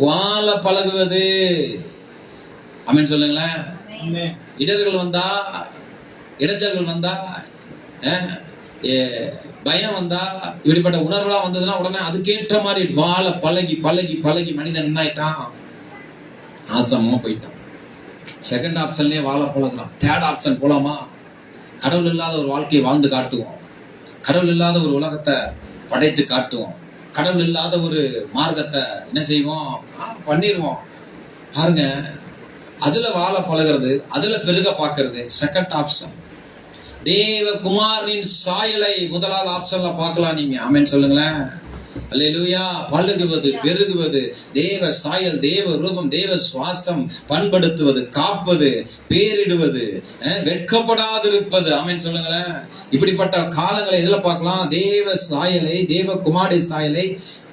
வாழ பழகுவது. ஆமென் சொல்லுங்களேன். இடர்கள் வந்தா, இடைஞ்சல்கள் வந்தா, பயம் வந்தா, இப்படிப்பட்ட உணர்வுலாம் வந்ததுன்னா உடனே அதுக்கேற்ற மாதிரி வாழ பழகி பழகி பழகி மனிதன் என்ன ஆயிட்டான்? நாசமா போயிட்டான். செகண்ட் ஆப்ஷன்லயே வாழ பழகுறான். தேர்ட் ஆப்ஷன் போலாமா? கடவுள் இல்லாத ஒரு வாழ்க்கையை வாழ்ந்து காட்டுவோம். கடவுள் இல்லாத ஒரு உலகத்தை படைத்து காட்டுவோம். கடவுள் இல்லாத ஒரு மார்க்கத்தை என்ன செய்வோம்? பண்ணிடுவோம். பாருங்க, அதுல வாழ பழகிறது, அதுல பெருக பார்க்கறது செகண்ட் ஆப்ஷன். தேவ குமாரின் சாயலை முதலாவது ஆப்ஷன்ல பார்க்கலாம் நீங்க. ஆமென் சொல்லுங்களேன். அல்லேலூயா. பழுகுவது, பெருகுவது, தேவ சாயல், தேவ ரூபம், தேவ சுவாசம், பண்படுத்துவது, காப்பது, பேரிடுவது, வெட்கப்படாதிருப்பது. ஆமென் சொல்லுங்களேன். இப்படிப்பட்ட காலங்களை எதுல பார்க்கலாம்? தேவ சாயலை, தேவ குமாரி சாயலை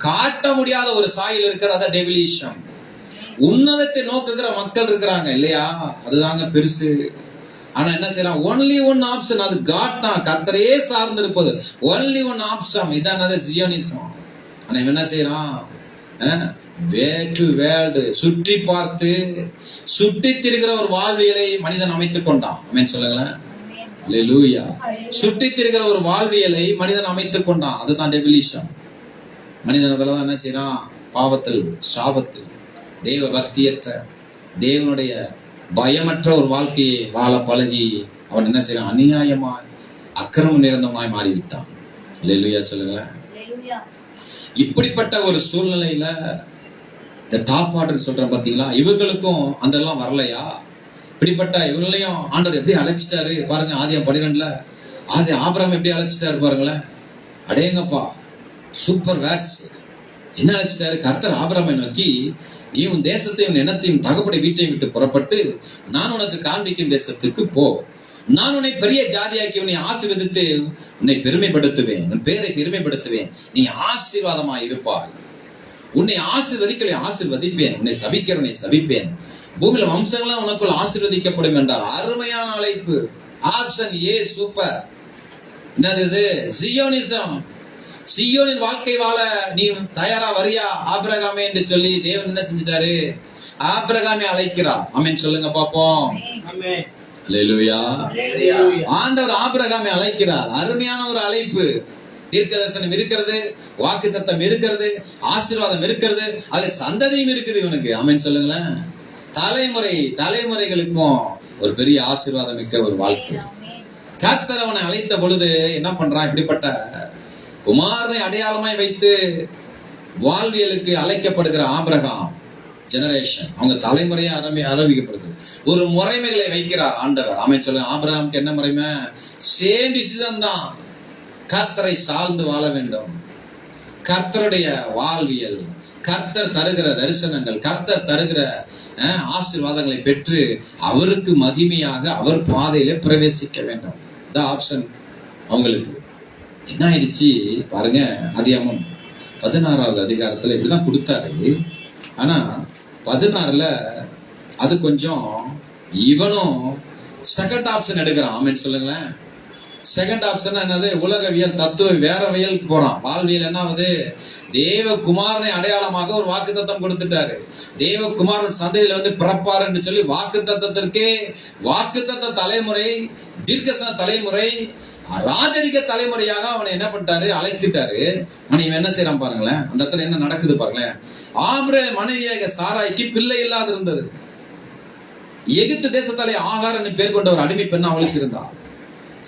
காட்ட முடியாத ஒரு சாயல் இருக்கிறது. அதான் டெவிலிஷம். உன்னதத்தை நோக்குகிற மக்கள் இருக்கிறாங்க இல்லையா? அதுதாங்க பெருசு. ஆனா என்ன செய்யலாம்? Only one option. அது காட் தான், கர்த்தரையே சார்ந்து இருப்பது. Only one option. இதான் ஜியோனிசம். ஆனா இவன் என்ன செய்யறான்? வே டு வேர்ல்டு, சுற்றி பார்த்து சுற்றி திரிகிற ஒரு வாழ்வியலை மனிதன் அமைத்துக் கொண்டான். ஆமென் சொல்லுங்களேன். அல்லேலூயா. சுற்றி திரிகிற ஒரு வாழ்வியலை மனிதன் அமைத்துக் கொண்டான். அதுதான் டெவிலிஷம். மனிதன் அதெல்லாம் என்ன செய்யறான்? பாவத்தில், சாபத்தில், தேவ பக்தியற்ற, தேவனுடைய பயமற்ற ஒரு வாழ்க்கையை வாழ பழகி அவன் என்ன செய்யறான்? அநியாயமாய், அக்கிரம நிறைந்தமாய் மாறிவிட்டான். அல்லேலூயா சொல்லுங்களேன். இப்படிப்பட்ட ஒரு சூழ்நிலையில இந்த டாப் ஆர்டர் சொல்றேன் பாத்தீங்களா, இவர்களுக்கும் அதெல்லாம் வரலையா? இப்படிப்பட்ட இவர்களையும் ஆண்டவர் எப்படி அழைச்சிட்டாரு பாருங்க. ஆதியாகமம் 12 ஆதி ஆபிரகாம் எப்படி அழைச்சிட்டாரு பாருங்களேன். அடேங்கப்பா, சூப்பர் வேர்ட்ஸ். என்ன அழைச்சிட்டாரு? கர்த்தர் ஆபிரகாமை நோக்கி, நீ உன் தேசத்தையும் உன் இனத்தையும் தகப்படை வீட்டையும் விட்டு புறப்பட்டு நான் உனக்கு காண்பிக்கும் தேசத்துக்கு போ. நான் உன்னை பெரிய ஜாதியாக்கி உன்னை ஆசீர்வதித்து உன்னை பெருமைப்படுத்துவேன், உன் பேரை பெருமைப்படுத்துவேன், நீ ஆசீர்வாதமா இருப்பாய். உன்னை ஆசீர்வதிக்கலை ஆசீர்வதிப்பேன், உன்னை சபிக்கிறவனை சபிப்பேன், பூமியில வம்சங்களாம் உனக்குள் ஆசீர்வதிக்கப்படும் என்றார். அருமையான அழைப்பு. Option A super. என்னது? சியோனிசம். சியோனின் வாழ்க்கை வாழ நீ தயாரா வரியா ஆபிரகாமே என்று சொல்லி தேவன் என்ன செஞ்சிட்டாரு? ஆபிரகாமை அழைக்கிறார். ஆமென் சொல்லுங்க பாப்போம். அல்லேலூயா. ஆண்டவர் ஆபிரகாமை அழைக்கிறார். அருமையான ஒரு அழைப்பு. தீர்க்க தரிசனம் இருக்கிறது, வாக்குத்தத்தம் இருக்கிறது, ஆசீர்வாதம் இருக்கிறது, அது சந்ததியும் இருக்குது இவனுக்கு. ஆமென் சொல்லுங்களேன். தலைமுறைகளுக்கும் ஒரு பெரிய ஆசீர்வாதம் மிக்க ஒரு வாழ்க்கை. கர்த்தர் அவனை அழைத்த பொழுது என்ன பண்றான்? இப்படிப்பட்ட குமாரனை அடையாளமாய் வைத்து வாழ்வியலுக்கு அழைக்கப்படுகிற ஆபிரகாம் ஜெனரேஷன், அவங்க தலைமுறையை ஆரம்பிக்கப்படுது. ஒரு முறைமைகளை வைக்கிறார் ஆண்டவர். ஆமென் சொல்லுங்க. ஆபிரகாமுக்கு என்ன முறைமை? சேம் டிசிஷன் தான். கர்த்தரை சார்ந்து வாழ வேண்டும். கர்த்தருடைய வாழ்வியல், கர்த்தர் தருகிற தரிசனங்கள், கர்த்தர் தருகிற ஆசீர்வாதங்களை பெற்று அவருக்கு மகிமையாக அவர் பாதையில பிரவேசிக்க வேண்டும். இந்த ஆப்ஷன் அவங்களுக்கு என்ன ஆயிடுச்சு பாருங்க. ஆதியாகமம் 16வது அதிகாரத்துல இப்படிதான் கொடுத்தாரு. ஆனா 16ல அது கொஞ்சம் இவனும் செகண்ட் ஆப்ஷன் எடுக்கிறான். ஆமென் சொல்லுங்களேன். செகண்ட் ஆப்ஷன் என்னது? உலகவியல், தத்துவ வேறவியல் போறான். வாழ்வியல் என்ன ஆகுது? தேவகுமாரனை அடையாளமாக ஒரு வாக்குத்தத்தம் கொடுத்துட்டாரு. தேவகுமாரன் சந்தையில பிறப்பார் என்று சொல்லி வாக்குத்தத்தத்திற்கே வாக்குத்தத்த தலைமுறை, தீர்க்கசன தலைமுறை, ராஜரிக தலைமுறையாக அவனை என்ன பண்ணிட்டாரு? அழைத்துட்டாரு. ஆனா இவன் என்ன செய்யறான் பாருங்களேன். அந்த இடத்துல என்ன நடக்குது பாருங்களேன். ஆபிரகாம் மனைவியாக சாராய்க்கு பிள்ளை இல்லாது இருந்தது. எகிப்து தேசத்தாலே ஆகாரன்னு பேர் கொண்ட ஒரு அடிமை பெண் அவளுக்கு இருந்தா.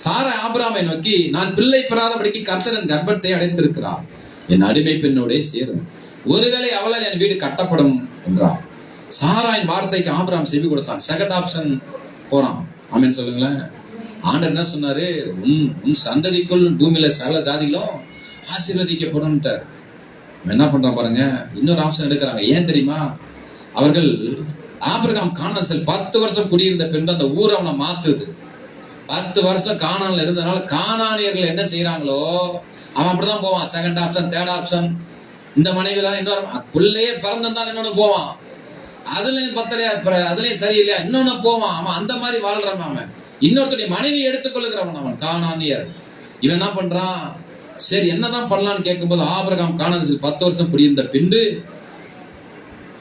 சாரா ஆபிரகாமை நோக்கி, நான் பிள்ளை பெறாதபடிக்கு கர்த்தரின் கர்ப்பத்தை அடைத்திருக்கிறார், என் அடிமை பெண்ணோட சேரும், ஒருவேளை அவளால் என் வீடு கட்டப்படும் என்றார். சாராயின் வார்த்தைக்கு ஆபிரகாம் செவி கொடுத்தான். செகண்ட் ஆப்ஷன் போறான். ஆமென் சொல்லுங்களேன். ஆண்டவர் என்ன சொன்னாரு? உன் சந்ததிக்குள் பூமியில சகல ஜாதிகளும் ஆசீர்வதிக்கப்படும். என்ன பண்றான் பாருங்க. இன்னொரு ஆப்ஷன் எடுக்கிறாங்க. ஏன் தெரியுமா? அவர்கள் ஆபிரகாம் கானான் 10 வருஷம் குடியிருந்த பெண் அந்த ஊர் அவனை மாத்துது. 10 வருஷம் கானான்ல இருந்ததுனால கானானியர்கள் என்ன செய்யறாங்களோ அவன் அப்படிதான் போவான். Second option, third option. இந்த மனைவிலாம் இன்னொரு பிள்ளையே பிறந்தான் இன்னொன்னு போவான். அதுலயும் பத்தலையா, அதுலயும் சரியில்லையா இன்னொன்னு போவான். அவன் அந்த மாதிரி வாழ்றான். அவன் இன்னொருத்தருடைய மனைவி எடுத்துக்கொள்ளுகிறவன் அவன் கானானியர். இவன் என்ன பண்றான்? சரி என்னதான் பண்ணலான்னு கேட்கும்போது ஆபிரகாம் கானானில் 10 வருஷம் குடியிருந்த பின்பு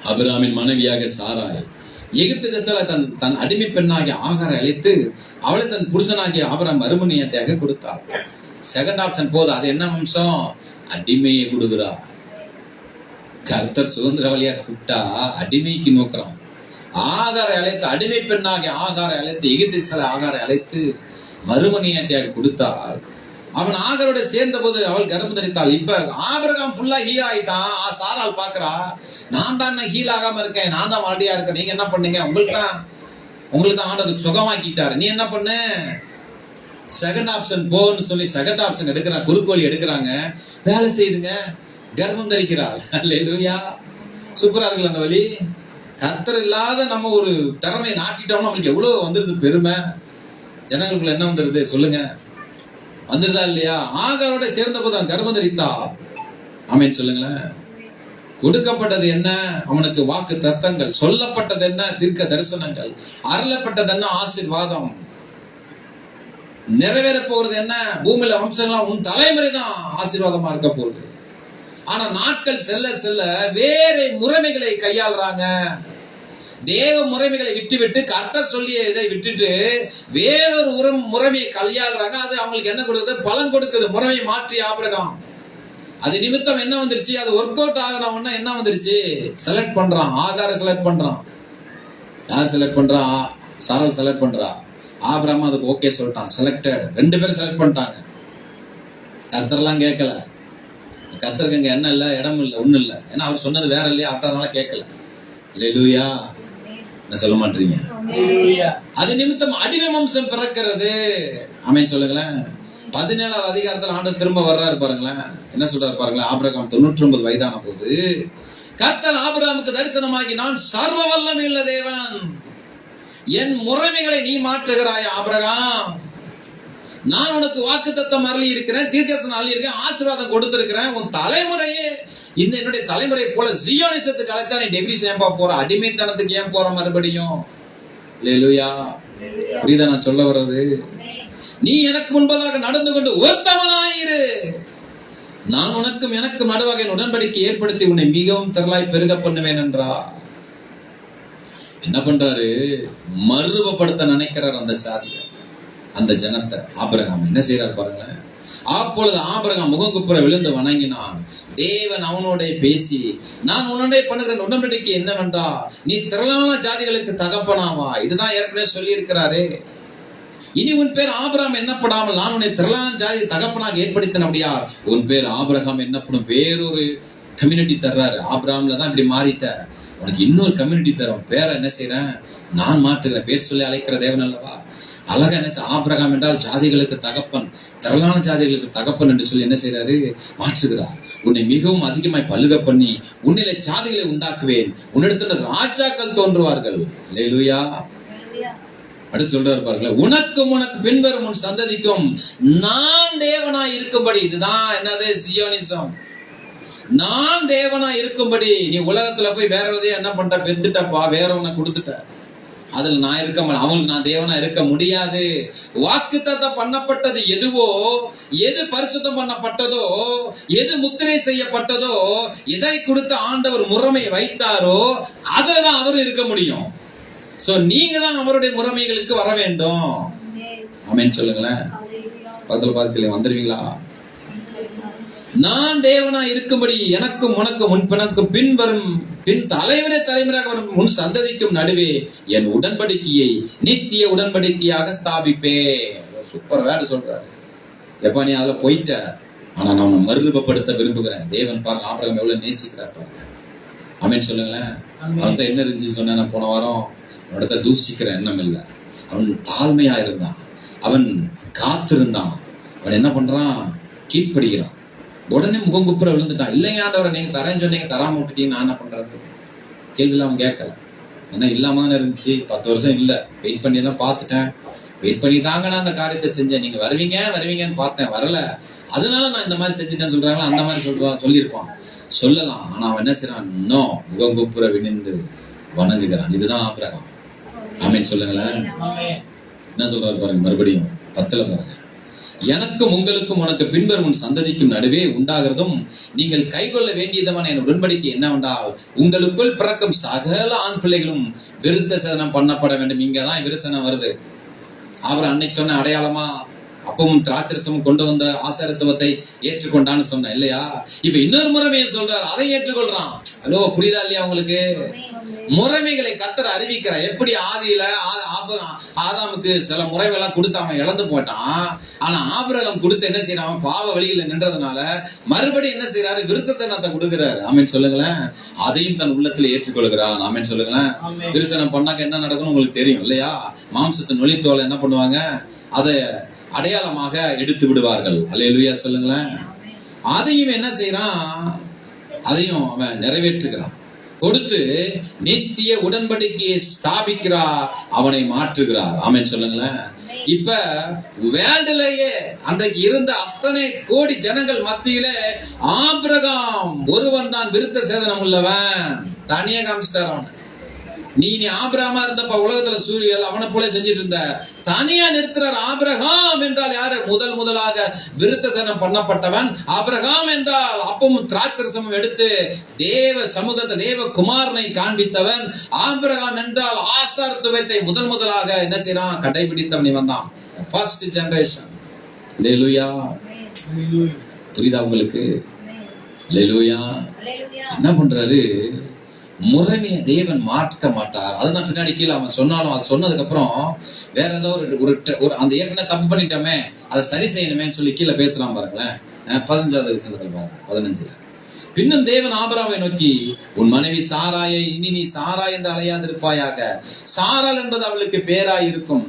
ஆபிரகாமின் மனைவியாக சாராய் எகிப்து தேசத்தில் தன் அடிமை பெண்ணாகிய ஆகாரை அழைத்து அவளை தன் புருஷனாகிய ஆபிரகாம் மறுமனையாட்டியாக கொடுத்தார். செகண்ட் ஆப்ஷன் போது. அது என்ன வம்சம்? அடிமையை கொடுக்கிறார். கர்த்தர் சுதந்திர வழியா கூப்பிட்டா அடிமைக்கு நோக்கிறான். ஆகாரை அழைத்து, அடிமை பெண்ணாகிய ஆகாரை அழைத்து, எகிப்து தேசத்தில் ஆகாரை அழைத்து மறுமனையாட்டியாக கொடுத்தார். அவன் ஆகாரோட சேர்ந்த போது அவள் கர்ப்பம் தரித்தாள். இப்ப ஆபிரகாம் ஃபுல்லா ஹீல் ஆயிட்டான். சாரால் பாக்குறா, நான் தான் ஹீல் ஆகாம இருக்கேன், நான் தான் வாடியா இருக்கேன், நீங்க என்ன பண்ணீங்க? உங்களுக்கு தான் ஆண்டவர் சுகமாக்கிட்டாரு, நீ என்ன பண்ண? செகண்ட் ஆப்ஷன் போன்னு சொல்லி செகண்ட் ஆப்ஷன் எடுக்கிறாங்க. குறுக்கோழி எடுக்கிறாங்க. வேலை செய்துங்க, கர்ப்பம் தரிக்கிறாள். அல்லேலூயா. சூப்பரா இருக்குல்ல அந்த வழி. கர்த்தர் இல்லாத நம்ம ஒரு திறமையை நாட்டிட்டோம்னா நம்மளுக்கு எவ்வளவு வந்துருது பெருமை. ஜனங்களுக்குள்ள என்ன வந்துருது சொல்லுங்க? வந்துருதா இல்லையா? ஆகாரோட சேர்ந்த போது அவன் கர்ப்பம் தரித்தா. ஆமென் சொல்லுங்களேன். கொடுக்கப்பட்டது என்ன? அவனுக்கு வாக்கு தத்தங்கள். சொல்லப்பட்டது என்ன? தீர்க்க தரிசனங்கள். அருளப்பட்டது என்ன? ஆசீர்வாதம். நிறைவேற போகிறது என்ன? பூமியில வம்சங்களாம் உன் தலைமுறை தான் ஆசீர்வாதமா இருக்க போகுது. ஆனா நாட்கள் செல்ல செல்ல வேற முறைமைகளை கையாளுறாங்க. தேவ முறைமைகளை விட்டு கர்த்தர் சொல்லிய இதை விட்டுட்டு வேறொரு முறைமையை கையாளுறாங்க. அது அவங்களுக்கு என்ன கொடுக்குது? பலன் கொடுக்குது. முறைமையை மாற்றி ஆபிரகாம் அது நிமித்தம் என்ன வந்துருச்சு? அது ஒர்க் அவுட் ஆகணும்னா என்ன வந்துருச்சு? செலக்ட் பண்றான். ஆகார செலக்ட் பண்றான். யார் செலக்ட் பண்றா? சாரால் செலக்ட் பண்றா. ஆபிரகாம் அதுக்கு ஓகே சொல்லிட்டான். செலக்டட். 2 பேரும் செலக்ட் பண்ணிட்டாங்க. கர்த்தர்லாம் கேட்கல. கர்த்தருக்கு அங்க என்ன இல்ல, இடம் இல்ல, ஒண்ணு இல்ல. ஏன்னா அவர் சொன்னது வேற இல்லையா, அதனால கேட்கல. அல்லேலூயா. என்ன சொல்ல மாட்டீங்க? அது நிமித்தம் அடிமை வம்சம் பிறக்கிறது. ஆமென் சொல்லுங்களேன். 17வது அதிகாரத்தில் ஆண்டவர் திரும்ப வர்றாரு பாருங்களேன். என்ன சொல்றாரு பாருங்களேன். ஆபிரகாம் 99 வயதான போது கர்த்தர் ஆபிரகாமுக்கு தரிசனமாகி, நான் சர்வ வல்லமையுள்ள தேவன், என் முறைமைகளை நீ மாற்றுகிறாய் ஆபிரகாம், நான் உனக்கு வாக்குத்தத்தம் அருளி இருக்கிறேன், தீர்க்கதரிசனம் அருளி இருக்கேன், ஆசீர்வாதம் கொடுத்திருக்கிறேன். உன் தலைமுறையே என்னுடைய தலைமுறை போல ஜியோனிசத்துக்கு அழைத்தா நீ டெபிரி சேம்பா போற, அடிமைத்தனத்துக்கு ஏன் போற மறுபடியும்? அல்லேலூயா. புரியுதா நான் சொல்ல வர்றது? நீ எனக்கு முன்பதாக நடந்து கொண்டு உத்தமனாயிரு, நான் உனக்கும் எனக்கும் நடுவகையின் உடன்படிக்கை ஏற்படுத்தி உன்னை மிகவும் திரளாய் பெருக பண்ணுவேன் என்றார். என்ன பண்றாரு? மறுரூபப்படுத்த நினைக்கிறார் அந்த சாதியை, அந்த ஜனத்தை. ஆபிரகாம் என்ன செய்யறாரு பாருங்க. அப்பொழுது ஆபிரகாம் முகங்குப்புற விழுந்து வணங்கினான். தேவன் அவனோட பேசி, நான் உன்னோட பண்ணுகிற உடன்படிக்கை என்னவென்றா, நீ திரளான ஜாதிகளுக்கு தகப்பனாவா. இதுதான் ஏற்கனவே சொல்லி இருக்கிறாரு. இனி உன் பேர் ஆபிரகாம் என்னப்படாமல் நான் உன்னை திரளான ஜாதி தகப்பனாக ஏற்படுத்தின அப்படியா, உன் பேர் ஆபிரகாம் என்னப்படும். வேறொரு கம்யூனிட்டி தர்றாரு. ஆபிரகாம்ல தான் இப்படி மாறிட்ட, உனக்கு இன்னொரு கம்யூனிட்டி தரும். பேரை என்ன செய்யறேன், நான் மாற்றுகிறேன். பேர் சொல்லி அழைக்கிற தேவன் அல்லவா. அழகா என்ன ஆபிரகாம் என்றால் ஜாதிகளுக்கு தகப்பன், திரளான ஜாதிகளுக்கு தகப்பன் என்று சொல்லி என்ன செய்யறாரு, மாற்றுகிறார். உன்னை மிகவும் அதிகமாய் பல்லுக பண்ணி உன்னிலே ஜாதிகளை உண்டாக்குவேன், உன்னிடத்துல ராஜாக்கள் தோன்றுவார்கள். அல்லேலூயா. அடுத்து சொல்றாரு பாருங்கள, உனக்கும் உனக்கு பின்வரும் உன் சந்ததிக்கும் நான் தேவனாய் இருக்கும்படி. இதுதான் என்னது சியோனிசம். நான் தேவனாய் இருக்கும்படி. நீ உலகத்துல போய் வேற எதையும் என்ன பண்ணிட்ட, பெத்துட்டப்பா, வேற உன்னை கொடுத்துட்ட, அதுல நான் இருக்க மாட்டேன், அவங்களுக்கு நான் தேவனா இருக்க முடியாது. வாக்குத்தத்தம் பண்ணப்பட்டது எதுவோ, எது பரிசுத்தம் பண்ணப்பட்டதோ, எது முத்திரை செய்யப்பட்டதோ, எதை கொடுத்த ஆண்டவர் முறைமை வைத்தாரோ அதுலதான் அவர் இருக்க முடியும். சோ நீங்க தான் அவருடைய முறைமைகளுக்கு வர வேண்டும். ஆமென் சொல்லுங்களேன். பக்கத்துல பார்க்கல வந்துருவீங்களா? நான் தேவனா இருக்கும்படி எனக்கும் உனக்கும் முன்பினக்கும் பின் தலைமுறையாக வரும் முன் சந்ததிக்கும் நடுவே என் உடன்படிக்கையை நித்திய உடன்படிக்கையாக ஸ்தாபிப்பே. சூப்பர் வேர்டு சொல்றாரு. எப்ப நீ அதுல போயிட்ட, ஆனா நான் உன்னை மறுரூபப்படுத்த விரும்புகிறேன். தேவன் பாருங்க ஆபிரகாம் எவ்வளவு நேசிக்கிறார் பாருங்க. ஆமென் சொல்லுங்களேன். அவன்கிட்ட என்ன இருந்துச்சுன்னு சொன்ன, நான் போன வாரம் அவனிடத்த தூசிக்கிற எண்ணம் இல்லை. அவன் தாழ்மையா இருந்தான், அவன் காத்திருந்தான், அவன் என்ன பண்றான், கீழ்ப்படுகிறான். உடனே முகங்குப்புற விழுந்துட்டான். இல்லைங்க ஆண்டவரை, நீங்க தரேன்னு சொன்னீங்க, தராம விட்டுட்டீங்க, நான் என்ன பண்றது? கேள்வியில அவன் கேட்கல. ஏன்னா இல்லாம தானே இருந்துச்சு. 10 வருஷம் இல்ல, வெயிட் பண்ணி தான் பார்த்துட்டேன், வெயிட் பண்ணி தாங்க நான் அந்த காரியத்தை செஞ்சேன். நீங்க வருவீங்கன்னு பார்த்தேன், வரல, அதனால நான் இந்த மாதிரி செஞ்சுட்டேன்னு சொல்றாங்களா, அந்த மாதிரி சொல்லியிருப்பான், சொல்லலாம். ஆனா அவன் என்ன செய்யறான், இன்னும் முகங்குப்புற விழுந்து வணங்குகிறான். இதுதான் ஆபிரகாம். ஆமென் சொல்லுங்களேன். என்ன சொல்றாரு பாருங்க மறுபடியும் 10 பாருங்க. எனக்கும் உங்களுக்கும் உனக்கு பின்வரும் உன் சந்ததிக்கும் நடுவே உண்டாகிறதும் நீங்கள் கைகொள்ள வேண்டியதுமான என் உடன்படிக்கை என்னவென்றால், உங்களுக்குள் பிறக்கும் சகல ஆண் பிள்ளைகளும் விருத்த சேதனம் பண்ணப்பட வேண்டும். இங்கதான் விருசனம் வருது. அவர் அன்னைக்கு சொன்ன அடையாளமா அப்பவும் திராட்சரசமும் கொண்டு வந்த ஆசாரத்துவத்தை ஏற்றுக்கொண்டான்னு சொன்ன இல்லையா. இப்ப இன்னொரு முறைமையை சொல்றாரு, அதை ஏற்றுக்கொள்றான். ஹலோ, புரியுதா இல்லையா உங்களுக்கு? முறைமைகளை கர்த்தர் அறிவிக்கிறார். எப்படி ஆதியில ஆதாமுக்கு சில முறைகளை கொடுத்து அவன் இழந்து போட்டான். ஆனா ஆபிரகாம் கொடுத்து என்ன செய்யறான், பாவ வழியில நின்றதுனால மறுபடியும் என்ன செய்யறாரு, விருத்த சேதனத்தை கொடுக்கிறாரு. ஆமென் சொல்லுங்களேன். அதையும் தன் உள்ளத்துல ஏற்றுக்கொள்கிறான். ஆமென் சொல்லுங்களேன். விருசனம் பண்ணாக்க என்ன நடக்கும்னு உங்களுக்கு தெரியும் இல்லையா. மாம்சத்தின் நொழித்தோலை என்ன பண்ணுவாங்க, அதை அடையாளமாக எடுத்து விடுவார்கள். அல்லேலூயா சொல்லுங்களேன். அதையும் என்ன செய்யறான், அதையும் அவன் நிறைவேற்றுகிறான். கொடுத்து நித்திய உடன்படிக்கையை ஸ்தாபிக்கிறார், அவனை மாற்றுகிறார். ஆமென் சொல்லுங்களேன். இப்ப வேர்ல்டுலயே அன்றைக்கு இருந்த அத்தனை கோடி ஜனங்கள் மத்தியில ஆபிரகாம் ஒருவன் தான் விருத்த சேதனம் உள்ளவன். தனியா காமிச்சிட்டார் அவன். நீ ஆபிரகாமா இருந்தப்ப உலகத்துல சூரியல் அவனை போல செஞ்சிட்டு இருந்த, தனியா நிறுத்துறார். ஆபிரகாம் என்றால் யாரு? முதலாக விருத்தசனம் பண்ணப்பட்டவன் ஆபிரகாம் என்றால் அப்பமும் திராட்சரசமும் எடுத்து தேவ சமூகத்தை தேவ குமாரனை காண்பித்தவன். ஆபிரகாம் என்றால் ஆசாரத்துவத்தை முதலாக என்ன செய்யறான், கடைபிடித்தவன் இவன் தான். First generation. அல்லேலூயா. புரியுதா உங்களுக்கு? அல்லேலூயா. என்ன பண்றாரு, முறைமையை தேவன் மாற்ற மாட்டார். அதுதான் பின்னாடி கீழே அவன் சொன்னாலும், அது சொன்னதுக்கு அப்புறம் வேற ஏதோ ஒரு அந்த ஏற்கனவே தப்பு பண்ணிட்டோமே அதை சரி செய்யணுமே சொல்லி கீழே பேசலாம் பாருங்களேன். 15வது வசனத்துல பாருங்க, 15ல. பின்னும் தேவன் ஆபிரகாமை நோக்கி, உன் மனைவி சாராயை இனி நீ சாரா என்று அலையாதிருப்பாயாக. சாராள் என்பது அவளுக்கு பேராய் இருக்கும்.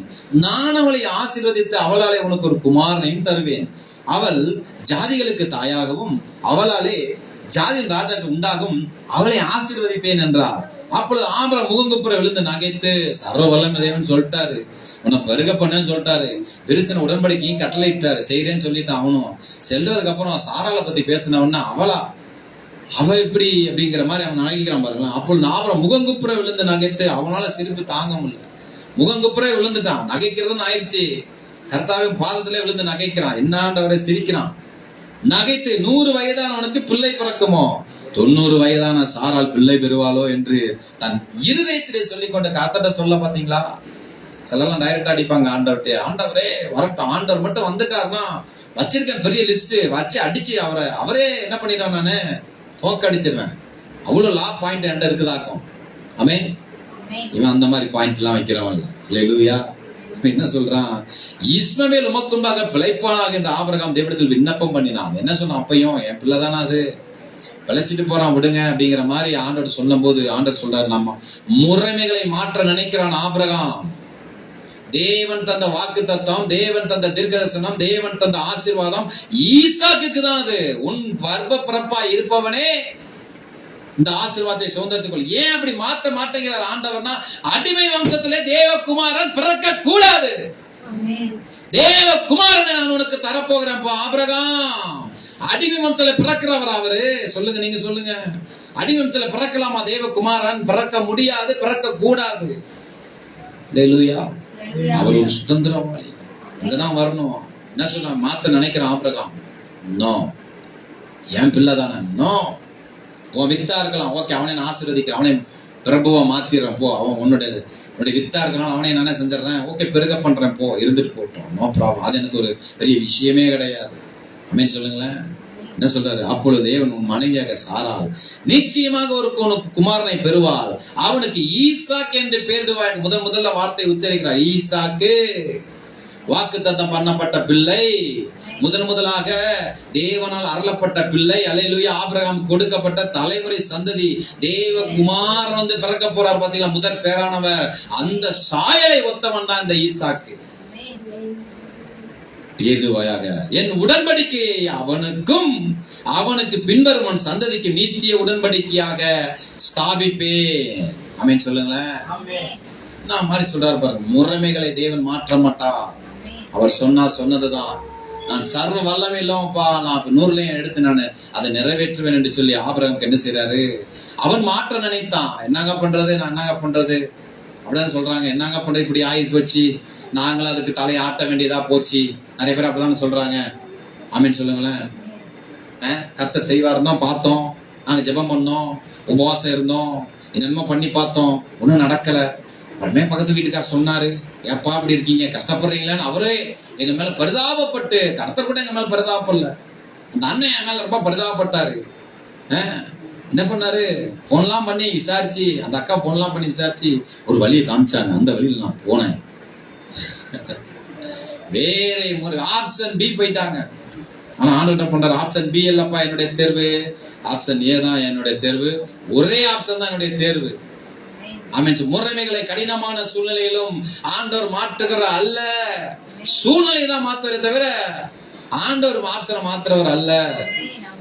நான் அவளை ஆசீர்வதித்து அவளாலே உனக்கு ஒரு குமாரனையும் தருவேன். அவள் ஜாதிகளுக்கு தாயாகவும் அவளாலே ஜாதியின் ராஜாக்கு உண்டாகும், அவளை ஆசீர்வதிப்பேன் என்றார். அப்பொழுது ஆபிரகாம் முகங்குப்புற விழுந்து நகைத்து, சர்வ வல்லமை தேவன் சொல்லிட்டாரு, உன்னை பெருக பண்ணேன்னு சொல்லிட்டாரு, விருசன உடன்படிக்கையும் கட்டளையிட்டாரு, செய்யறேன்னு சொல்லிட்டு அவனும் செல்றதுக்கு அப்புறம் சாராளை பத்தி பேசினவன்னா அவளா, அவ எப்படி அப்படிங்கிற மாதிரி அவன் நகைக்கிறான் பாருங்களா. அப்பொழுது ஆபிரகாம் முகங்குப்புற விழுந்து நகைத்து, அவனால சிரிப்பு தாங்க முடியல, முகங்குப்புற விழுந்துட்டான். நகைக்கிறதுன்னு ஆயிடுச்சு. கர்த்தாவின் பாதத்திலே விழுந்து நகைக்கிறான். என்னாண்டவரை சிரிக்கிறான். நகைத்து 100 வயதானவனுக்கு பிள்ளை பிறக்குமோ, 90 வயதான சாரால் பிள்ளை பெறுவாளோ என்று தன் இருதயத்திலே சொல்லிக் கொண்டு கர்த்தர்ட்ட சொல்ல பாத்தீங்களா? சிலர்லாம் டைரக்டா அடிப்பாங்க ஆண்டவர்கிட்ட, ஆண்டவரே வரட்டும், ஆண்டவர் மட்டும் வந்துட்டாருன்னா வச்சிருக்கேன் பெரிய லிஸ்ட் வச்சு அடிச்சு அவரே என்ன பண்ணிடுவேன், நானு தோக்கடிச்சிருவேன். அவ்வளவு லா பாயிண்ட் என்கிட்ட இருக்குதாக்கும். ஆமே, இவன் அந்த மாதிரி பாயிண்ட் எல்லாம் வைக்கிறவன் இல்ல. அல்லேலூயா. என்ன சொல்றான், இஸ்மவேல் உமக்குன்பாக பிழைப்பானாக என்று ஆபிரகாம் தேவனிடத்தில் விண்ணப்பம் பண்ணினான். என்ன சொன்னான், அப்பையும் என் பிள்ளை தானே அது, பிழைச்சிட்டு போறான் விடுங்க அப்படிங்கிற மாதிரி ஆண்டவர் சொல்லும் போது ஆண்டவர் சொல்றாரு, நம்ம முறைமைகளை மாற்ற நினைக்கிறான் ஆபிரகாம். தேவன் தந்த வாக்கு தத்துவம், தேவன் தந்த தீர்க்கதரிசனம், தேவன் தந்த ஆசீர்வாதம் ஈசாக்குக்கு தான். அது உன் கர்ப்ப பிறப்பா இருப்பவனே இந்த ஆசீர்வாதத்தை சுதந்திரத்துக்குள். ஏன் அப்படி மாற்ற மாட்டேங்கிறார் ஆண்டவர்னா, அடிமை வம்சத்திலே தேவகுமாரன் பிறக்க கூடாது. தேவகுமாரனை நான் உனக்கு தரப்போகிறேன் ஆபிரகாம். அடிமை வம்சத்துல பிறக்கிறவர் அவரு. சொல்லுங்க, நீங்க சொல்லுங்க, அடிமை வம்சத்துல பிறக்கலாமா? தேவகுமாரன் பிறக்க முடியாது, பிறக்க கூடாது. அல்லேலூயா. அவர் ஒரு சுதந்திரவாளி, அங்கதான் வரணும். என்ன சொல்ல மாத்த நினைக்கிறான் ஆபிரகாம், நோ, என் பிள்ளை தானே, நோ, உன் வித்தா இருக்கலாம், ஓகே, அவனை நான் ஆசீர்வதிக்கிறேன், அவனை பிரபுவா மாத்திடுறேன், போ, அவன் உன்னுடைய வித்தா இருக்கலாம், அவனை நானே செஞ்சிடறேன், ஓகே, பெருக பண்றேன், போ, இருந்துட்டு போட்டோம், நோ ப்ராப்ளம், அது எனக்கு ஒரு பெரிய விஷயமே கிடையாது. அமேன் சொல்லுங்களேன். என்ன சொல்றாரு, அப்பொழுது தேவன் உன் மனைவியாக சாராள் நிச்சயமாக ஒரு குமாரனை பெறுவாள், அவனுக்கு ஈசாக்கு என்று பெயரிடுவாய். முதல்ல வார்த்தை உச்சரிக்கிறார், ஈசாக்கு. வாக்குத்தத்தம் பண்ணப்பட்ட பிள்ளை, முதலாக தேவனால் அருளப்பட்ட பிள்ளை. அல்லேலூயா. ஆபிரகாம் கொடுக்கப்பட்ட தலைமுறை சந்ததி, தேவகுமாரன் வந்து பிறக்க போறார் பாத்தீங்களா, முதற் பேரானவர். அந்த சாயலை ஒத்தவன் தான் இந்த ஈசாக்கு. பேதுவாயாக என் உடன்படிக்கையை அவனுக்கும் அவனுக்கு பின்வரும் சந்ததிக்கு நீத்திய உடன்படிக்கையாக ஸ்தாபிப்பேன். ஆமென் சொல்லுங்களேன். நான் மாதிரி சொல்றாரு பாருங்க, முறைமைகளை தேவன் மாற்ற மாட்டார். அவர் சொன்னதுதான். நான் சர்வ வல்லமை இல்லாமப்பா, நான் 100 எடுத்து நான் அதை நிறைவேற்றுவேன் என்று சொல்லி ஆபிரகாமுக்கு என்ன செய்யறாரு, அவன் மாற்ற நினைத்தான். என்னங்க பண்றது, நான் என்னங்க பண்றது அப்படின்னு சொல்றாங்க. என்னங்க பண்றது, இப்படி ஆகி போச்சு, நாங்களும் அதுக்கு தலையை ஆட்ட வேண்டியதா போச்சு. நிறைய பேர் அப்படிதான் சொல்றாங்க. ஆமீன் சொல்லுங்களேன். கர்த்தர் செய்வாருன்னு தான் பார்த்தோம், நாங்க ஜெபம் பண்ணோம், உபவாசம் இருந்தோம், என்னென்னமோ பண்ணி பார்த்தோம், ஒன்னும் நடக்கல. உடனே பக்கத்து வீட்டுக்கார் சொன்னாரு, ஏப்பா அப்படி இருக்கீங்க, கஷ்டப்படுறீங்களான்னு அவரே எங்க மேல பரிதாபப்பட்டு, கர்த்தர் கூட எங்க மேல பரிதாபப்படல, அந்த அண்ணன் என் மேல ரொம்ப பரிதாபப்பட்டாரு. என்ன பண்ணாரு, போன்லாம் பண்ணி விசாரிச்சு, அந்த அக்கா போன்லாம் பண்ணி விசாரிச்சு ஒரு வழியை காமிச்சாங்க. அந்த வழியில் நான் போனேன். வேற ஒரு ஆப்ஷன் பி போயிட்டாங்க. ஆனா ஆண்டு என்ன பண்றாரு, ஆப்ஷன் பி இல்லப்பா என்னுடைய தேர்வு, ஆப்ஷன் ஏ தான் என்னுடைய தேர்வு, ஒரே ஆப்ஷன் தான் என்னுடைய தேர்வு. ஆமென். முறைமைகளை கடினமான சூழ்நிலையிலும் ஆண்டவர் மாற்றுகிற அல்ல, சூழ்நிலை தான் மாத்துவதை தவிர ஆண்டவர் ஆப்ஷனை மாத்துறவர் அல்ல.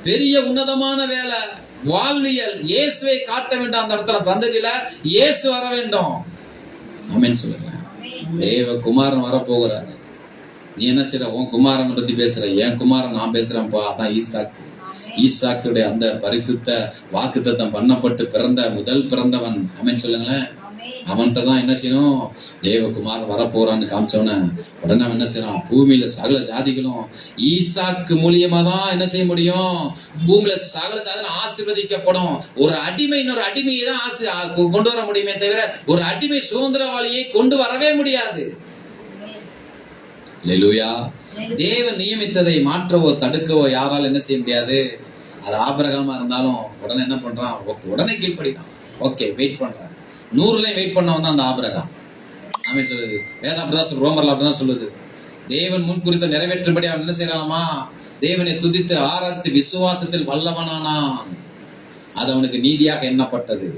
பெரிய உன்னதமான வேலை, வாழ்வியல், இயேசுவை காட்ட வேண்டும். அந்த இடத்துல சந்ததியில இயேசு வர வேண்டும். ஆமென் சொல்லுங்க. தேவகுமாரன் வரப்போகிறாரு. நீ என்ன செய்யற, உன் குமாரன் பத்தி பேசுற, என் குமாரன் நான் பேசுறேன்ப்பா. அதான் ஈசாக்கு. ஈசாக்குடைய அந்த பரிசுத்த வாக்குத்தத்தம் பண்ணப்பட்டு பிறந்த முதல் பிறந்தவன். ஆமென் சொல்லுங்களேன். அவன்கிட்ட தான் என்ன செய்யணும், தேவகுமாரன் வரப்போறான்னு காமிச்சவன உடனே அவன் என்ன செய்யறான், பூமியில சகல ஜாதிகளும் ஈசாக்கு மூலியமா தான் என்ன செய்ய முடியும், பூமியில சகல ஜாதிகளும் ஆசீர்வதிக்கப்படும். ஒரு அடிமை இன்னொரு அடிமையை தான் கொண்டு வர முடியுமே தவிர ஒரு அடிமை சுதந்திரவாளியை கொண்டு வரவே முடியாது. அல்லேலூயா. தேவன் நியமித்ததை மாற்றவோ தடுக்கவோ யாரால் என்ன செய்ய முடியாது. அது ஆபிரகாமா இருந்தாலும் உடனே என்ன பண்றான், உடனே கீழ்படிக்கிறான். ஓகே, வெயிட் பண்றான். 100 வெயிட் பண்ணவன் தான் அந்த ஆபிரகாம். ஆமென் சொல்லுது. வேதம் அப்படிதான் சொல்லுது, ரோமர்ல அப்படிதான் சொல்லுது. தேவன் முன் குறித்த நிறைவேற்றும்படி அவன் என்ன செய்யலாமா, தேவனை துதித்து ஆராதித்து விசுவாசத்தில் வல்லவனானான். அது அவனுக்கு நீதியாக எண்ணப்பட்டது.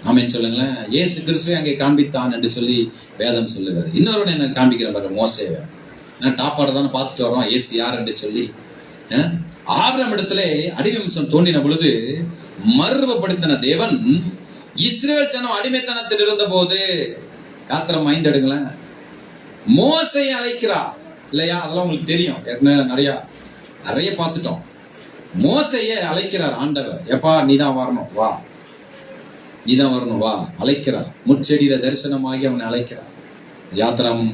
ஆமென் சொல்லுங்களேன். இயேசு கிறிஸ்துவை அங்கே காண்பித்தான் என்று சொல்லி வேதம் சொல்லுகிறது. இன்னொரு என்ன காண்பிக்கிற பாரு, மோசேவை டாப்பாட தானே பார்த்துட்டு வரோம், இயேசு யார் என்று சொல்லி. ஆபிரகாம் இடத்துல அடிமைவம்சம் தோன்றின பொழுது மறுரூபப்படுத்தின தேவன் இஸ்ரவேல் ஜனம் அடிமைத்தனத்தில் இருந்த போது, யாத்திரம் 5 எடுங்களேன், மோசையை அழைக்கிறார் இல்லையா, அதெல்லாம் உங்களுக்கு தெரியும், நிறைய பார்த்துட்டோம். மோசையை அழைக்கிறார் ஆண்டவர், எப்பா நீதான் வரணும் வா, நீதான் வரணும் வா, அழைக்கிறார். முச்செடியில தரிசனமாகி அவனை அழைக்கிறார். யாத்திரம்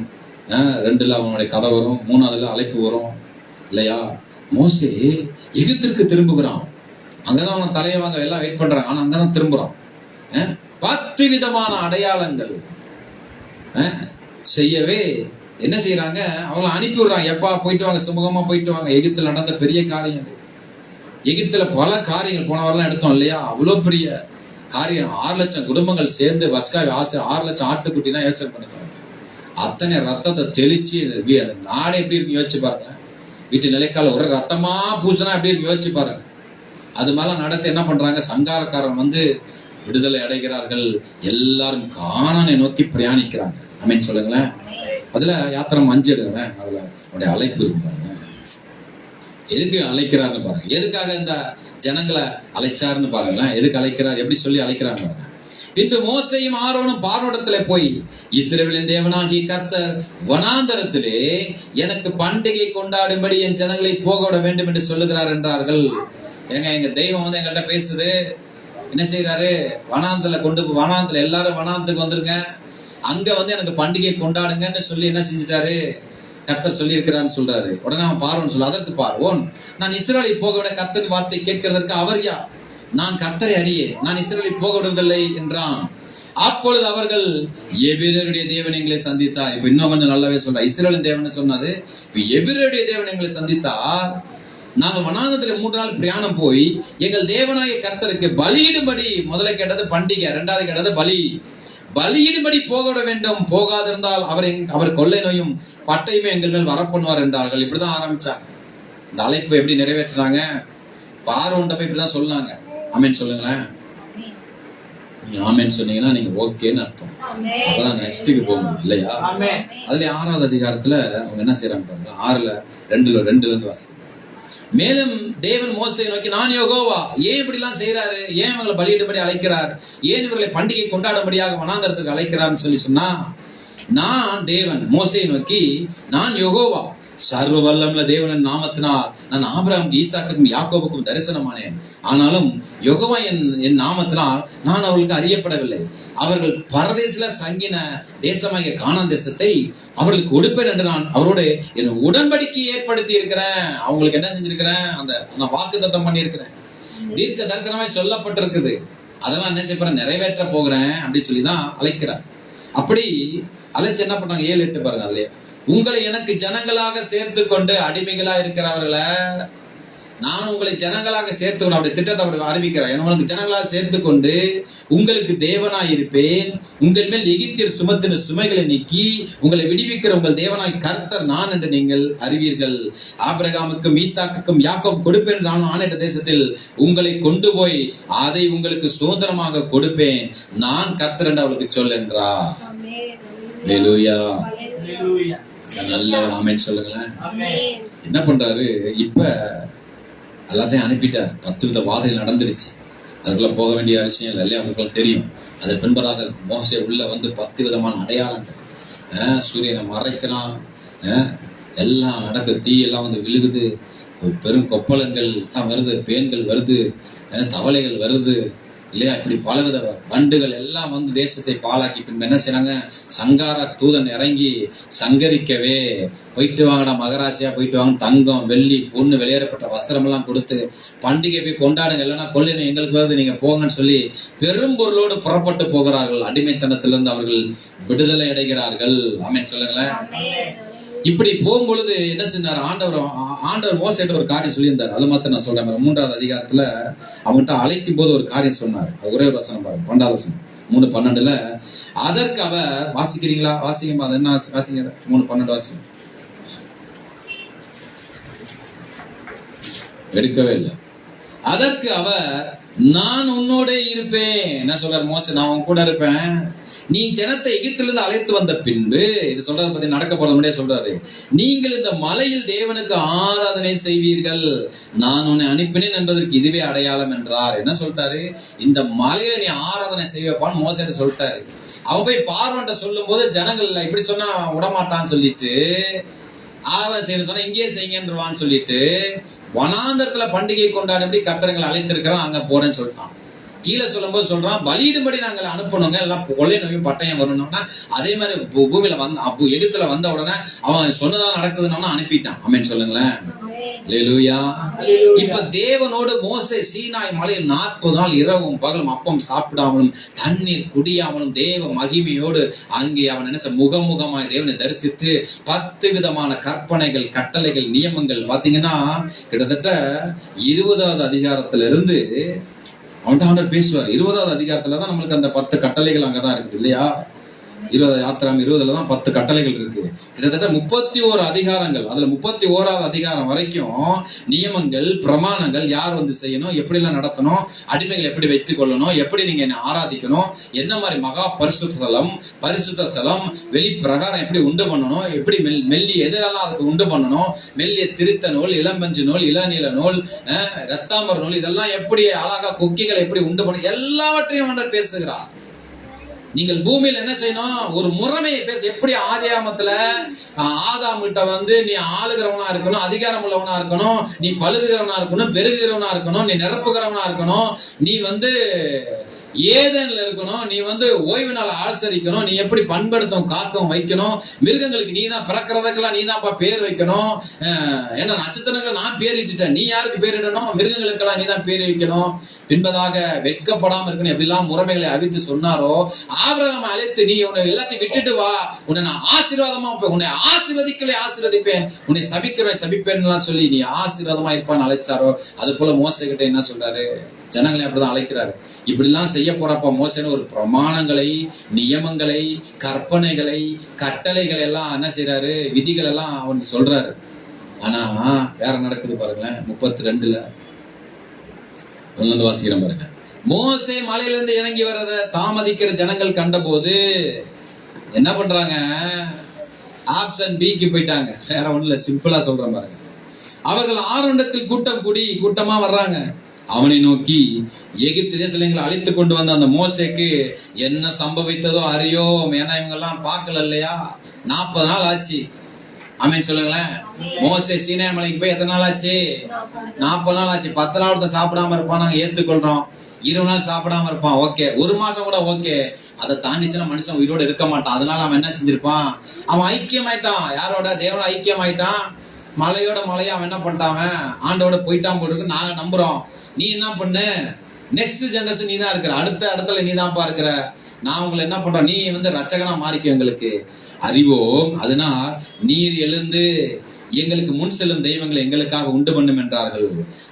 2 அவனுடைய கதை வரும், 3வது அழைப்பு வரும் இல்லையா. மோசே எகிப்திற்கு திரும்புகிறான். அங்கதான் அவன் தலையை வாங்க எல்லாம் வெயிட் பண்றாங்க. ஆனா அங்கதான் திரும்புறான். 10 விதமான அடையாளங்கள் செய்யவே என்ன செய்யறாங்க, அவங்கள அனுப்பி விடுறாங்க. எப்பா போயிட்டு வாங்க, சுமூகமா போயிட்டு வாங்க. எகிப்துல நடந்த பெரிய காரியம். எகிப்துல பல காரியங்கள் போன வாரம் எடுத்தோம் இல்லையா? அவ்வளவு பெரிய காரியம். 6 லட்சம் குடும்பங்கள் சேர்ந்து பஸ்கா 6 லட்சம் ஆட்டுக்குட்டி தான் யோசனை பண்ணிக்கிறாங்க. அத்தனை ரத்தத்தை தெளிச்சு நாடே எப்படி இருக்கு யோசிச்சு பாருங்க. வீட்டு நிலைக்கால ஒரு ரத்தமா பூசினா எப்படி இருக்கு யோசிச்சு பாருங்க. அது மேல நடத்தி என்ன பண்றாங்க, சங்காரக்காரன் வந்து விடுதலை அடைகிறார்கள். எல்லாரும் கானானை நோக்கி பிரயாணிக்கிறாங்க. ஆமென் சொல்லுங்களேன். அதுல யாத்திரம் 5 எடுங்களேன். அதுல அவருடைய அழைப்பு இருக்கு பாருங்க. எதுக்கு அழைக்கிறாருன்னு பாருங்க. எதுக்காக இந்த ஜனங்களை அழைச்சாருன்னு பாருங்களேன். எதுக்கு அழைக்கிறார், எப்படி சொல்லி அழைக்கிறாங்க பாருங்க. பின்பு மோசேயும் ஆரோனும் பார்வோனிடத்திலே போய், இஸ்ரவேலின் தேவனாகிய கர்த்தர் வனாந்தரத்திலே எனக்கு பண்டிகை கொண்டாடும்படி என் ஜனங்களை போக விட வேண்டும் என்று சொல்லுகிறார் என்றார்கள். எங்க தெய்வம் வந்து எங்கள்கிட்ட பேசுது. என்ன செய்யறாரு, வனாந்தத்துல எல்லாரும் வனாந்தத்துக்கு வந்துருங்க, அங்க வந்து எனக்கு பண்டிகை கொண்டாடுங்கன்னு சொல்லி என்ன செஞ்சுட்டாரு, கர்த்தர் சொல்லி இருக்கிறான்னு சொல்றாரு. உடனே அவன் பார்வோன் சொல்ல, அதற்கு பார்வோன், நான் இஸ்ரவேலை போக விட கர்த்தரின் வார்த்தை கேட்கிறதற்கு அவர் யார்? நான் கர்த்தரை அறியேன், நான் இஸ்ரவேலை போக விடுவதில்லை என்றான். அப்பொழுது அவர்கள், எபிரேயருடைய தேவன் எங்களை சந்தித்தார். இப்ப இன்னும் கொஞ்சம் நல்லாவே சொல்ற, இஸ்ரவேலின் தேவன் சொன்னது, இப்ப எபிரேயருடைய தேவன் எங்களை சந்தித்தார். நாங்கள் வனாந்தரத்தில் 3 நாள் பிரயாணம் போய் எங்கள் தேவனாகிய கர்த்தருக்கு பலியிடும்படி, முதல்ல கேட்டது பண்டிகை, 2வது கேட்டது பலியிடும்படி போக விட வேண்டும், போகாதிருந்தால் அவர் கொள்ளை நோயும் பட்டையுமே எங்கள் மேல் வரப்பண்ணுவார் என்றார்கள். இப்படிதான் ஆரம்பிச்சாங்க. இந்த அழைப்பு எப்படி நிறைவேற்றினாங்க, பார்வோன்ட்ட போய் இப்படிதான் சொன்னாங்க. ஆமென் சொல்லுங்களேன். நீங்க ஆமென் சொன்னீங்கன்னா நீங்க ஓகேன்னு அர்த்தம். அப்பதான் நெக்ஸ்ட்டுக்கு போக முடியும் இல்லையா? அதுல 6வது அதிகாரத்துல அவங்க என்ன செய்யறாங்க, 6:2 இருந்து வாசிக்கும். மேலும் தேவன் மோசேயை நோக்கி, நான் யெகோவா, ஏன் இப்படி எல்லாம் செய்யறாரு, ஏன் இவங்களை பலியிடும்படி அழைக்கிறார், ஏன் இவர்களை பண்டிகை கொண்டாடும்படியாக வனாந்தரத்துக்கு அழைக்கிறார்னு சொல்லி நான் தேவன் மோசேயை நோக்கி, நான் யெகோவா, சர்வ வல்லமுள்ள தேவனின் நாமத்தினால் நான் ஆபிரகாமுக்கும் ஈசாக்குக்கும் யாக்கோபுக்கும் தரிசனமானேன். ஆனாலும் யெகோவா என் நாமத்தினால் நான் அவர்களுக்கு அறியப்படவில்லை. அவர்கள் பரதேசில தங்கின தேசமாகிய கானான் தேசத்தை அவர்களுக்கு கொடுப்பேன் என்று நான் அவரோடு என் உடன்படிக்கை ஏற்படுத்தி இருக்கிறேன். அவங்களுக்கு என்ன செஞ்சிருக்கிறேன், அந்த வாக்குத்தத்தம் பண்ணி இருக்கிறேன். தீர்க்க தரிசனமாய் சொல்லப்பட்டிருக்குது. அதெல்லாம் என்ன செய்ய நிறைவேற்ற போகிறேன் அப்படின்னு சொல்லிதான் அழைக்கிறார். அப்படி அழைச்சு என்ன பண்றாங்க, 7-8 பாருங்க. அதுலயே, உங்களை எனக்கு ஜனங்களாக சேர்த்து கொண்டு அடிமைகளா இருக்கிறவர்களை நான் உங்களை ஜனங்களாக சேர்த்து கொண்டு, அப்படி திட்டத்தை அவர் அறிவிக்கிறார். உங்களுக்கு ஜனங்களாக சேர்த்து கொண்டு உங்களுக்கு தேவனாய் இருப்பேன். உங்கள் மேல் எகிப்தியர் சுமத்தின சுமைகளை நீக்கி உங்களை விடுவிக்கிற உங்கள் தேவனாய் கர்த்தர் நான் என்று நீங்கள் அறிவீர்கள். ஆபிரகாமுக்கும் ஈசாக்குக்கும் யாக்கோபு கொடுப்பேன் நானும் ஆணையிட்ட தேசத்தில் உங்களை கொண்டு போய் அதை உங்களுக்கு சுதந்திரமாக கொடுப்பேன். நான் கர்த்தர் என்று அவளுக்கு சொல் என்றார். ஹல்லேலூயா. நல்ல ஆமென் சொல்லுங்களேன். என்ன பண்றாரு, இப்ப எல்லாத்தையும் அனுப்பிட்டார். 10 வித வாதைகள் நடந்துருச்சு. அதுக்குள்ள போக வேண்டிய அவசியம் இல்லை இல்லையா? அவங்களுக்கு தெரியும். அது பின்பதாக மோசே உள்ள வந்து 10 விதமான அடையாளங்கள், சூரியனை மறைக்கலாம், எல்லாம் நடக்கு, தீ எல்லாம் வந்து விழுகுது, பெரும் கொப்பளங்கள் எல்லாம் வருது, பேன்கள் வருது, தவளைகள் வருது இல்லையா? இப்படி பலவித வண்டுகள் எல்லாம் வந்து தேசத்தை பாழாக்கி பின்பு என்ன செய்யறாங்க, சங்கார தூதன் இறங்கி சங்கரிக்கவே, போயிட்டு வாங்கடா மகராசியா, போயிட்டு வாங்க, தங்கம் வெள்ளி பொண்ணு வெளியேறப்பட்ட வஸ்திரம் எல்லாம் கொடுத்து பண்டிகை போய் கொண்டாடுங்க, இல்லைன்னா கொள்ளின எங்களுக்கு வருது, நீங்க போங்கன்னு சொல்லி பெரும் பொருளோடு புறப்பட்டு போகிறார்கள். அடிமைத்தனத்திலிருந்து அவர்கள் விடுதலை அடைகிறார்கள். ஆமென் சொல்லுங்களேன். இப்படி போகும்பொழுது என்ன சொன்னார், ஆண்டவர் மோசேட்ட ஒரு காரியம் சொல்லியிருந்தார். அது மாத்திரம் நான் சொல்றேன். 3வது அதிகாரத்துல அவங்ககிட்ட அழைக்கும் போது ஒரு காரியம் சொன்னார். ஒரே ஒரு வசனம் பாருங்க, 12வது வசனம், 3:12. அதற்கு அவர், வாசிக்கிறீங்களா? வாசிங்க, அது என்ன வாசிங்க, 3:12 வாசிங்க. எடுக்கவே இல்லை. அதற்கு அவர், நான் உன்னோட இருப்பேன். என்ன சொல்றாரு மோசே, நான் உன் கூட இருப்பேன். நீ ஜனத்தை எகிப்திலிருந்து அழைத்து வந்த பின்பு, இது சொல்றாரு பத்தி நடக்க போறது முன்னாடியே சொல்றாரு, நீங்கள் இந்த மலையில் தேவனுக்கு ஆராதனை செய்வீர்கள், நான் உன்னை அனுப்பினேன் என்பதற்கு இதுவே அடையாளம் என்றார். என்ன சொல்லிட்டாரு, இந்த மலையில நீ ஆராதனை செய்வான்னு மோசேட்ட சொல்லிட்டாரு. அவன் போய் பார்வோன்ட்ட சொல்லும் போது ஜனங்கள் இப்படி சொன்னா விடமாட்டான்னு சொல்லிட்டு, ஆராதனை செய்ய சொன்னா இங்கேயே செய்யுங்கன்றவான்னு சொல்லிட்டு, வனாந்தரத்துல பண்டிகை கொண்டாடும்படி கர்த்தர் எங்களை அழைத்திருக்கிறான், அங்க போறேன்னு சொல்லிட்டான். கீழே சொல்லும்போது சொல்றான், பலியிடும்படி நாங்கள் அனுப்பணுங்க, எல்லாம் கொள்ளை நோயும் பட்டயம் வரணும்னா. அதே மாதிரி பூமியில வந்த எகிப்துல வந்த உடனே அவன் சொன்னதான் நடக்குதுன்னு அனுப்பிட்டான். ஆமென் சொல்லுங்களேன். அல்லேலூயா. இப்ப தேவனோடு மோசே சீனாய் மலையில் 40 நாள் இரவும் பகலும் அப்பம் சாப்பிடாமலும் தண்ணீர் குடியாமலும் தேவ மகிமையோடு அங்கே அவன் என்ன முகமுகமாய் தேவனை தரிசித்து 10 விதமான கற்பனைகள், கட்டளைகள், நியமங்கள் பாத்தீங்கன்னா கிட்டத்தட்ட 20வது அதிகாரத்திலிருந்து அவன்கிட்ட ஆண்டவர் பேசுவார். 20வது அதிகாரத்துலதான் நம்மளுக்கு அந்த 10 கட்டளைகள் அங்கதான் இருக்கு இல்லையா? 20 யாத்திராம் 20ல தான் 10 கட்டளைகள் இருக்கு. கிட்டத்தட்ட 31 அதிகாரங்கள். அதுல 31வது அதிகாரம் வரைக்கும் நியமங்கள், பிரமாணங்கள், யார் வந்து செய்யணும், எப்படி எல்லாம் நடத்தணும், அடிமைகள் எப்படி வச்சு கொள்ளணும், எப்படி நீங்க என்ன ஆராதிக்கணும், என்ன மாதிரி மகா பரிசுத்த ஸ்தலம் வெளி பிரகாரம் எப்படி உண்டு பண்ணணும், எப்படி மெல்லி எதெல்லாம் அதுக்கு உண்டு பண்ணணும், மெல்லிய திருத்த நூல், இளம்பஞ்சு நூல், இளநீல நூல், ரத்தாம்பர நூல், இதெல்லாம் எப்படி அழகா கொக்கிகளை எப்படி உண்டு பண்ணணும், எல்லாவற்றையும் ஆண்டவர் பேசுகிறார். நீங்கள் பூமியில என்ன செய்யணும், ஒரு முறைமையை பேச. எப்படி ஆதியாமத்துல ஆதாம் கிட்ட வந்து நீ ஆளுகிறவனா இருக்கணும், அதிகாரம் உள்ளவனா இருக்கணும், நீ பழுகுகிறவனா இருக்கணும், பெருகுகிறவனா இருக்கணும், நீ நிரப்புகிறவனா இருக்கணும், நீ வந்து ஏதேன்ல இருக்கணும், நீ வந்து ஓய்வு நாள் ஆசரிக்கணும், நீ எப்படி பண்படுத்தும் காக்கவும் வைக்கணும், மிருகங்களுக்கு நீ தான் பிறக்கிறதுக்கெல்லாம் நீ தான் பேர் வைக்கணும், ஏன்னா நட்சத்திரங்களை நான் பேரிட்டுட்டேன், நீ யாருக்கு பேரிடணும், மிருகங்களுக்கெல்லாம் நீ தான் பேர் வைக்கணும், பின்பதாக வெட்கப்படாம இருக்கணும், எப்படிலாம் முறைமைகளை அறிவித்து சொன்னாரோ ஆபிரகாமை அழைத்து நீ உன்னை எல்லாத்தையும் விட்டுட்டு வா, உன்னை நான் ஆசீர்வாதமா உன்னை ஆசீர்வதிப்பேன், உன்னை சபிப்பேன் சொல்லி நீ ஆசீர்வாதமா இருப்பான்னு அழைச்சாரோ அது போல மோசே கிட்ட என்ன சொல்றாரு, ஜனங்களை அப்படிதான் அழைக்கிறாரு. இப்படிலாம் செய்ய போறப்ப மோசேன்னு ஒரு பிரமாணங்களை, நியமங்களை, கற்பனைகளை, கட்டளைகள் எல்லாம் என்ன செய்யறாரு, விதிகள் எல்லாம் அவனுக்கு சொல்றாரு. ஆனா வேற நடக்குது பாருங்களேன். 32ல வாசிக்கிறேன் பாருங்க. மோசே மலையிலிருந்து இறங்கி வர்றத தாமதிக்கிற ஜனங்கள் கண்ட போது என்ன பண்றாங்க, ஆப்ஷன் பிக்கு போயிட்டாங்க. வேற ஒண்ணுல சிம்பிளா சொல்றேன் பாருங்க. அவர்கள் ஆரண்டத்தில் கூட்டமா வர்றாங்க. அவனை நோக்கி, எகிப்து தேசங்களை அழைத்து கொண்டு வந்த அந்த மோசேக்கு என்ன சம்பவித்ததோ அறியோ, ஏன்னா இவங்க எல்லாம் பார்க்கல இல்லையா, 40 நாள் ஆச்சு. ஆமென் சொல்லுங்களேன். மோசே சீனாய் மலைக்கு போய் எத்தனை நாள் ஆச்சு, 40 நாள் ஆச்சு. 10 நாள் ஒருத்தன் சாப்பிடாம இருப்பான், நாங்க ஏத்துக்கொள்றோம். 20 நாள் சாப்பிடாம இருப்பான், ஓகே. 1 மாசம் கூட ஓகே. அதை தாண்டிச்சுன்னா மனுஷன் உயிரோடு இருக்க மாட்டான். அதனால அவன் என்ன செஞ்சிருப்பான், அவன் ஐக்கியமாயிட்டான். யாரோட, தேவனோட ஐக்கியமாயிட்டான். மலையோட மலையா அவன் என்ன பண்ணிட்டான், ஆண்டோட போயிட்டான் போட்டு நாங்க நம்புறோம். நீ என்ன பண்ணு, நெக்ஸ்ட் ஜெனரேஷன் நீ தான் இருக்கிற, அடுத்த இடத்துல நீ தான் இருக்கிற. நான் உங்களை என்ன பண்றோம், நீ வந்து ரட்சகனா மாறிக்க எங்களுக்கு அறிவோம். அதனால் நீர் எழுந்து எங்களுக்கு முன் செல்லும் தெய்வங்களை எங்களுக்காக உண்டு பண்ணும் என்றார்கள்.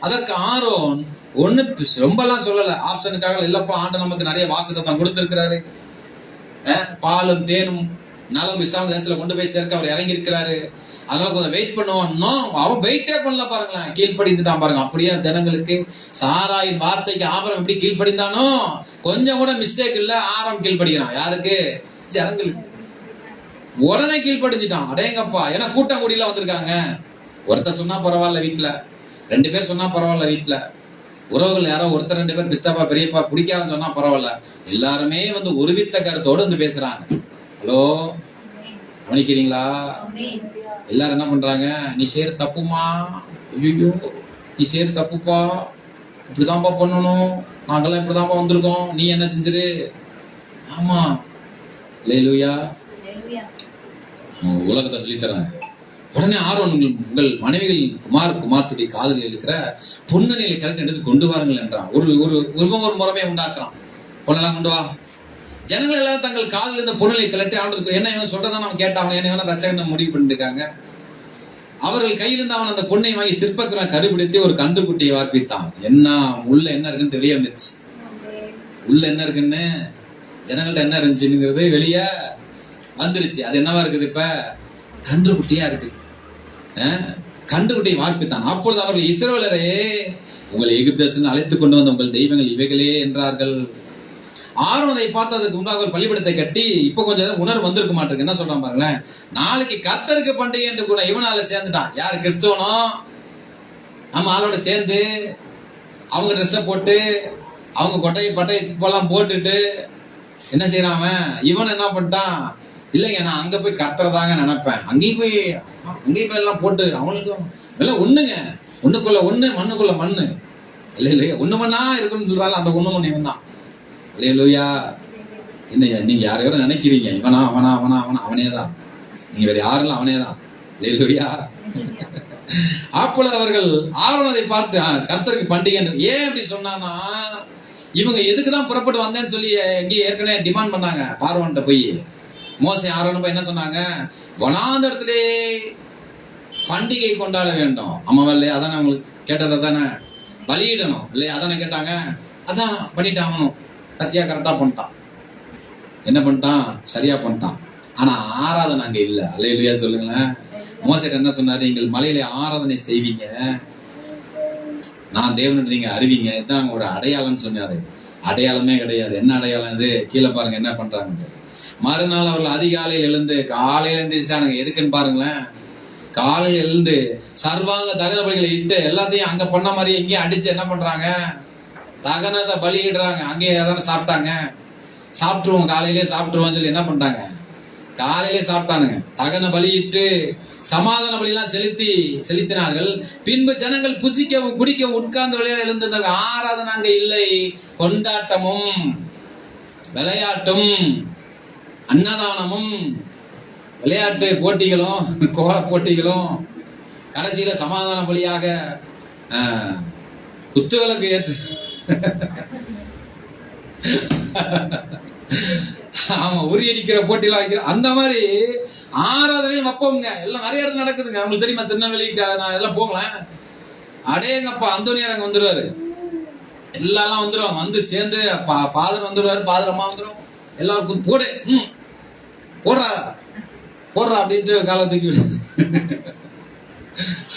அதற்கு ஆரோன் ஒண்ணு ரொம்பலாம் சொல்லல, ஆப்ஷனுக்காக இல்லப்பா, ஆண்டு நமக்கு நிறைய வாக்குத்தத்தம் கொடுத்திருக்கிறாரு, பாலும் தேனும் நலம் விசாலம் தேசத்துல கொண்டு போய் சேர்க்க அவர் இறங்கி இருக்கிறாரு, அதனால கொஞ்சம் வெயிட் பண்ணுவோம். அவன் வெயிட்டே பண்ணல பாருங்களேன், கீழ்ப்படிந்துட்டான் பாருங்க. அப்படியே ஜனங்களுக்கு சாராயின் வார்த்தைக்கு ஆபரம் எப்படி கீழ்ப்படிந்தானோ, கொஞ்சம் கூட மிஸ்டேக் இல்ல, ஆரம் கீழ்படிக்கிறான். யாருக்கு, ஜனங்களுக்கு. உடனே கீழ்படிஞ்சிட்டான். அடேங்கப்பா, ஏன்னா கூட்டம் கூடியில வந்திருக்காங்க. ஒருத்தர் சொன்னா பரவாயில்ல வீட்டுல, 2 பேர் சொன்னா பரவாயில்ல வீட்டுல, உறவுகள் யாரோ ஒருத்தர் 2 பேர் பித்தப்பா பெரியப்பா பிடிக்காதுன்னு சொன்னா பரவாயில்ல, எல்லாருமே வந்து ஒரு வித்த கருத்தோடு வந்து பேசுறாங்க. ஹலோ, கவனிக்கிறீங்களா? எல்லாரும் என்ன பண்றாங்க, நீ செய்யற தப்புமா, ஐயோ நீ செய்யற தப்புப்பா, இப்படிதான்ப்பா பண்ணணும், நாங்கெல்லாம் இப்படிதான்ப்பா வந்திருக்கோம், நீ என்ன செஞ்சிரு. ஆமா, அல்லேலூயா. உலகத்தை சொல்லித்தராங்க. உடனே ஆரோன், உங்கள் மனைவிகள் குமாரத்துடைய காதலில் இருக்கிற பொன்னணியை கலந்து எடுத்து கொண்டு வாருங்கள் என்றான். ஒரு முறைமையை உண்டாக்குறான். பொண்ணெல்லாம் கொண்டு வா. ஜனங்கள் எல்லாரும் தங்கள் காலில் இருந்த பொருளை கலட்டி ஆண்டதுக்கு என்ன இவன் சொல்றதான் அவன் கேட்டான். என்ன ரச்சகன் முடிவு பண்ணிட்டு இருக்காங்க. அவர்கள் கையிலிருந்து அவன் அந்த பொண்ணை வாங்கி சிற்பக்கிற கருபிடித்து ஒரு கண்டுக்குட்டியை வார்ப்பித்தான். என்ன உள்ள என்ன இருக்குன்னு தெரிய வந்துருச்சு. உள்ள என்ன இருக்குன்னு, ஜனங்கள்ட்ட என்ன இருந்துச்சுங்கிறது வெளியே வந்துருச்சு. அது என்னவா இருக்குது, இப்ப கன்றுக்குட்டியா இருக்குது. கன்றுக்குட்டியை வார்ப்பித்தான். அப்பொழுது அவர்கள், இஸ்ரவேலரே, உங்களை எகிப்து தேசத்திலிருந்து அழைத்துக் கொண்டு வந்த உங்கள் தெய்வங்கள் இவைகளே என்றார்கள். ஆரோன் அதை பார்த்ததுக்கு முன்பாக ஒரு பலிபீடத்தை கட்டி, இப்ப கொஞ்சம் உணர்வு வந்திருக்க மாட்டிருக்கு. என்ன சொல்றான் பாருங்களேன், நாளைக்கு கர்த்தருக்கு பண்டிகை என்று கூட இவனால சேர்ந்துட்டான். யாரு, கிறிஸ்துவனோ, நம்ம ஆளோட சேர்ந்து அவங்க ட்ரெஸ்ஸை போட்டு அவங்க பட்டை இப்பெல்லாம் போட்டுட்டு என்ன செய்யறான் இவன் என்ன பண்ணிட்டான், இல்லைங்க நான் அங்க போய் கர்த்தரதாங்க நினைப்பேன், அங்கேயும் போய் எல்லாம் போட்டு அவனுக்கும் எல்லாம் ஒண்ணுங்க, ஒண்ணுக்குள்ள ஒண்ணு மண்ணுக்குள்ள மண்ணு. அல்லேலூயா. ஒண்ணுமண்ணா இருக்குன்னு சொல்றாள், அந்த ஒண்ணுமண்ண இவன் தான். அல்லேலூயா. என்ன நீங்க யாரும் நினைக்கிறீங்க இவனா அவனா அவனா அவனா? அவனேதான். நீங்க வேற யாரும் அவனேதான். அல்லேலூயா. அப்பொழுது அவர்கள் ஆரோனை பார்த்து கர்த்தருக்கு பண்டிகை. ஏன் அப்படி சொன்னான்னா, இவங்க எதுக்குதான் புறப்பட்டு வந்தேன்னு சொல்லி எங்கேயும் ஏற்கனவே டிமாண்ட் பண்ணாங்க. பார்வோன்ட்ட போய் மோசே ஆரோனும் போய் என்ன சொன்னாங்க, வனாந்தரத்திலே பண்டிகை கொண்டாட வேண்டும். ஆமாவா இல்லையா? அதானே அவங்களுக்கு கேட்டதை தானே, பலியிடணும் இல்லையா? அதானே கேட்டாங்க. அதான் பண்ணிட்டு ஆகணும். கத்தியா கரெக்டா பண்ணிட்டான். என்ன பண்ணிட்டான்? சரியா பண்ணிட்டான். ஆனா ஆராதனை அங்க இல்ல. அல்லேலூயா சொல்லுங்களேன். மோசே என்ன சொன்னாரு, நீங்கள் மலையில ஆராதனை செய்வீங்க, நான் தேவன் நீங்க அறிவீங்க, இதுதான் ஒரு அடையாளம்னு சொன்னாரு. அடையாளமே கிடையாது. என்ன அடையாளம் இது? கீழே பாருங்க என்ன பண்றாங்க. மறுநாள் அவர்கள் அதிகாலையில் எழுந்து, காலையில எழுந்திருச்சானுங்க. எதுக்குன்னு பாருங்களேன். காலையில எழுந்து சர்வாங்க தகன பலிகளை இட்டு எல்லாத்தையும் அங்க பண்ண மாதிரி எங்கேயும் அடிச்சு என்ன பண்றாங்க, தகனத்தை பலியிடுறாங்க. அங்கேயே எதான சாப்பிட்டாங்க, சாப்பிட்டுருவோம் காலையிலே சாப்பிட்டுருவோம் சொல்லி என்ன பண்ணிட்டாங்க, காலையிலே சாப்பிட்டானுங்க. தகன பலியிட்டு சமாதான பலியெல்லாம் செலுத்தினார்கள். பின்பு ஜனங்கள் புசிக்கவும் குடிக்கவும் உட்கார்ந்து விளையாட எழுந்தார்கள். ஆராதனை அங்க இல்லை. கொண்டாட்டமும் விளையாட்டும் அன்னதானமும் விளையாட்டு போட்டிகளும் கோல போட்டிகளும், கடைசியில சமாதான பலியாக குத்துவிளக்கு ஏற்று ஆமா உரியடிக்கிற போட்டியெல்லாம் வைக்கிற அந்த மாதிரி ஆராதனையும் வைப்போங்க. எல்லாம் நிறைய இடத்துல நடக்குதுங்க. அவங்களுக்கு தெரியுமா? திருநெல்வேலிக்கு நான் இதெல்லாம் போகலாம். அடேங்கப்பா, அந்தோனியார் அங்க வந்துருவாரு, எல்லாம் வந்துருவாங்க. வந்து சேர்ந்து பாதர் வந்துருவாரு, பாதர் அம்மா வந்துடும். எல்லாருக்கும் போடு போடுறா போடுறா அப்படின்ட்டு காலத்துக்கு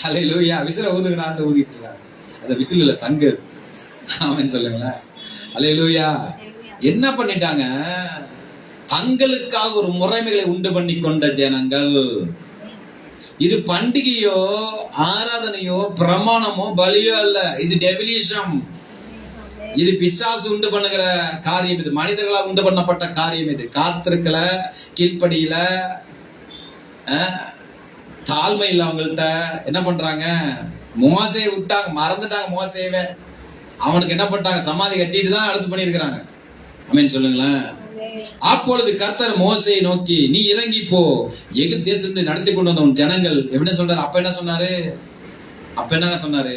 அல்லேலூயா. விசில ஊதுகிறான்னு ஊதிட்டு இருக்காங்க. அந்த விசில் இல்ல, சங்கு. அவன் சொல்லுங்களேன். அல்லேலூயா. என்ன பண்ணிட்டாங்க, தங்களுக்காக ஒரு முறைமைகளை உண்டு பண்ணி கொண்ட ஜனங்கள். இது பண்டிகையோ ஆராதனையோ பிரமாணமோ பலியோ அல்ல. இது டெபிலிஷம். இது பிசாசு உண்டு பண்ணுகிற காரியம். இது மனிதர்களால் உண்டு பண்ணப்பட்ட காரியம். இது காத்திருக்கல, கீழ்ப்படியில, தாழ்மை இல்ல. அவங்கள்ட்ட என்ன பண்றாங்க, மோசையை விட்டாங்க, மறந்துட்டாங்க மோசையவே. அவனுக்கு என்ன பண்ணிட்டாங்க, சமாதி கட்டிட்டு தான் அடுத்து பண்ணிருக்கிறாங்க. ஆமென் சொல்லுங்களேன். அப்பொழுது கர்த்தர் மோசையை நோக்கி, நீ இறங்கி போ, எகிப்து தேசத்தை நடத்தி கொண்டு வந்த உன் ஜனங்கள் எப்படி சொல்றாரு. அப்ப என்ன சொன்னாரு,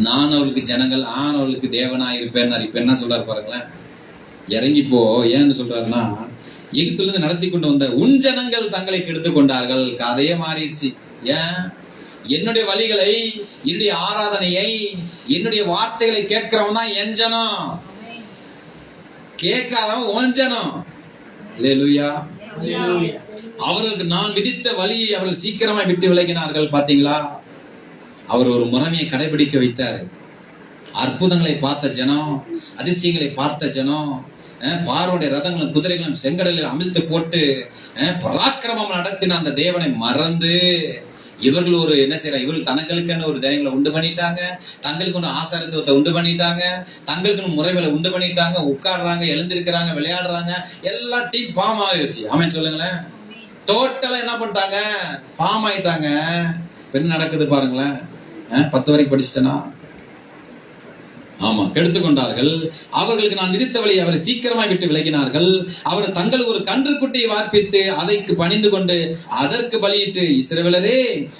நான் அவர்களுக்கு ஜனங்கள், அவர்களுக்கு தேவனாய் இருப்பேன். இப்ப என்ன சொல்றாரு பாருங்களேன். இறங்கி போ. ஏன்னு சொல்றாருன்னா, எகிப்துல இருந்து நடத்தி கொண்டு வந்த உன் ஜனங்கள் தங்களை கெடுத்துக் கொண்டார்கள். கதையே மாறிடுச்சு. ஏன்? என்னுடைய வழிகளை, என்னுடைய ஆராதனையை, என்னுடைய வார்த்தைகளை கேட்கிறவன் தான் என் ஜனம், கேட்காதவன் உன் ஜனம். அல்லேலூயா. அவர்களுக்கு நான் விதித்த வழியை அவர்கள் சீக்கிரமா விட்டு விலகினார்கள். பாத்தீங்களா? அவர் ஒரு முறைமையை கடைபிடிக்க வைத்தார். அற்புதங்களை பார்த்த ஜனம், அதிசயங்களை பார்த்த ஜனம், பார்வோடைய ரதங்களும் குதிரைகளும் செங்கடலில் அமிழ்த்து போட்டு பராக்கிரமம் நடத்தின அந்த தேவனை மறந்து இவர்கள் ஒரு என்ன செய்யறாங்க, இவர்கள் தனங்களுக்கான ஒரு தெய்வங்களை உண்டு பண்ணிட்டாங்க, தங்களுக்கு ஒன்று ஆசாரத்துவத்தை உண்டு பண்ணிட்டாங்க, தங்களுக்கு முறைகளை உண்டு பண்ணிட்டாங்க. உட்காடுறாங்க, எழுந்திருக்கிறாங்க, விளையாடுறாங்க, எல்லா டீம் ஃபார்ம் ஆகிடுச்சு. ஆமென் சொல்லுங்களேன். டோட்டலா என்ன பண்ணிட்டாங்க, ஃபார்ம் ஆயிட்டாங்க. என்ன நடக்குது பாருங்களேன். 10 வரைக்கும் படிச்சுட்டேனா? ஆமா, கெடுத்துக்கொண்டார்கள். அவர்களுக்கு நான் விதித்த வழி அவரை சீக்கிரமாக விட்டு விலகினார்கள். அவர் தங்கள் ஒரு கன்றுக்குட்டியை வார்ப்பித்து அதைக்கு பணிந்து கொண்டு அதற்கு பலியிட்டு, இஸ்ரவேலரே,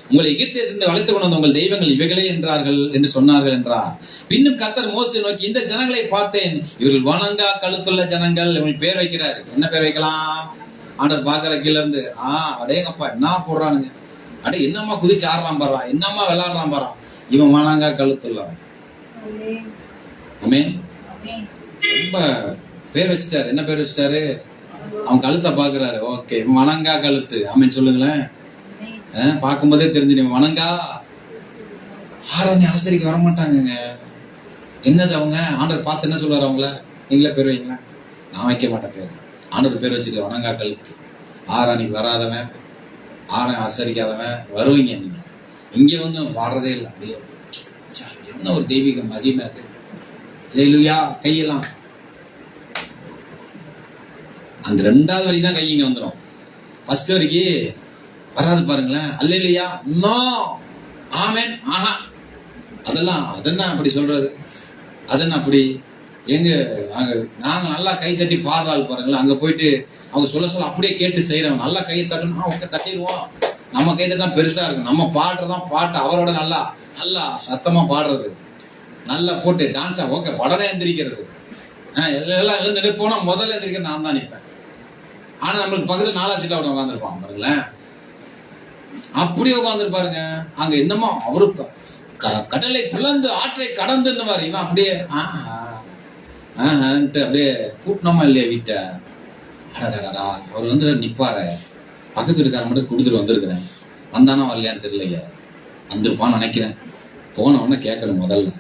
உங்களை எகிப்திலிருந்து வளைத்துக் கொண்டு வந்த உங்கள் தெய்வங்கள் இவைகளே என்றார்கள் என்று சொன்னார்கள் என்றார். பின்னும் கர்த்தர் மோசேயை நோக்கி, இந்த ஜனங்களை பார்த்தேன், இவர்கள் வணங்கா கழுத்துள்ள ஜனங்கள். இவங்க பேர் வைக்கிறார். என்ன பேர் வைக்கலாம்? ஆண்டவர் பாக்குற கீழ இருந்து, அடேங்கப்பா என்ன போடுறானுங்க, அடே என்னம்மா குதிச்சு ஆடுறான் பாடுறான், என்னம்மா விளையாடுறான் பாடுறான், இவன் வணங்கா கழுத்துள்ளவன். ஆமென். ரொம்ப பேர் வச்சுட்டாரு. என்ன பேர் வச்சுட்டாரு? அவன் கழுத்தை பாக்குறாரு. ஓகே, வணங்கா கழுத்து. ஆமென் சொல்லுங்களேன். பார்க்கும்போதே தெரிஞ்சு வணங்கா ஆராதனை ஆசிரிக்கு வரமாட்டாங்க. என்னது அவங்க? ஆண்டவர் பார்த்து என்ன சொல்லுவார் அவங்கள? நீங்களே பேர் வைங்களா? நான் வைக்க மாட்டேன் பேர். ஆண்டவர் பேர் வச்சுட்டு வணங்கா கழுத்து. ஆராதனைக்கு வராதவன், ஆராதனை ஆசரிக்காதவன் வருவீங்க. நீங்க இங்க வந்து வாடுறதே இல்லை. அப்படியே என்ன ஒரு தெய்வீக மகிமை அது. அல்லேலூயா. கையெல்லாம் அந்த 2வது வரி தான் கை இங்க வந்துடும். ஃபர்ஸ்ட் வரைக்கு வராது பாருங்களேன். அல்லேலூயா, நோ, ஆமென், ஆஹா, அதென்ன அப்படி சொல்றது? அதென்ன அப்படி? எங்க நாங்க நல்லா கை தட்டி பாடுறாள் பாருங்களேன், அங்க போயிட்டு அவங்க சொல்ல அப்படியே கேட்டு செய்யறவங்க நல்லா கையை தட்டணும், தட்டிடுவோம். நம்ம கை தான் பெருசா இருக்கும். நம்ம பாடுறதான் பாட்டு அவரோட நல்லா நல்லா சத்தமா பாடுறது, நல்லா போட்டு டான்ஸா ஓகே உடனே எந்திரிக்கிறது. எல்லாம் எழுந்து நிற்போனா முதல்ல எந்திரிக்க நான் தான் நிற்பேன். ஆனா நம்மளுக்கு பக்கத்துல 4 சீட்டா அவட உட்காந்துருப்பான் பாருங்களேன், அப்படியே உட்காந்துருப்பாருங்க. அங்க என்னமோ அவருக்கு கடலை பிளந்து ஆற்றை கடந்துன்னு வாரு, இவன் அப்படியே அப்படியே கூட்டணுமா இல்லையா வீட்டை. அடடா அவர் வந்து நிப்பாரு, பக்கத்து வீட்டுக்கார மட்டும் கொடுத்துட்டு வந்திருக்கிறேன், வந்தானா வரலையான்னு தெரியலையே, வந்திருப்பான்னு நினைக்கிறேன். போன உடனே கேட்கணும் முதல்ல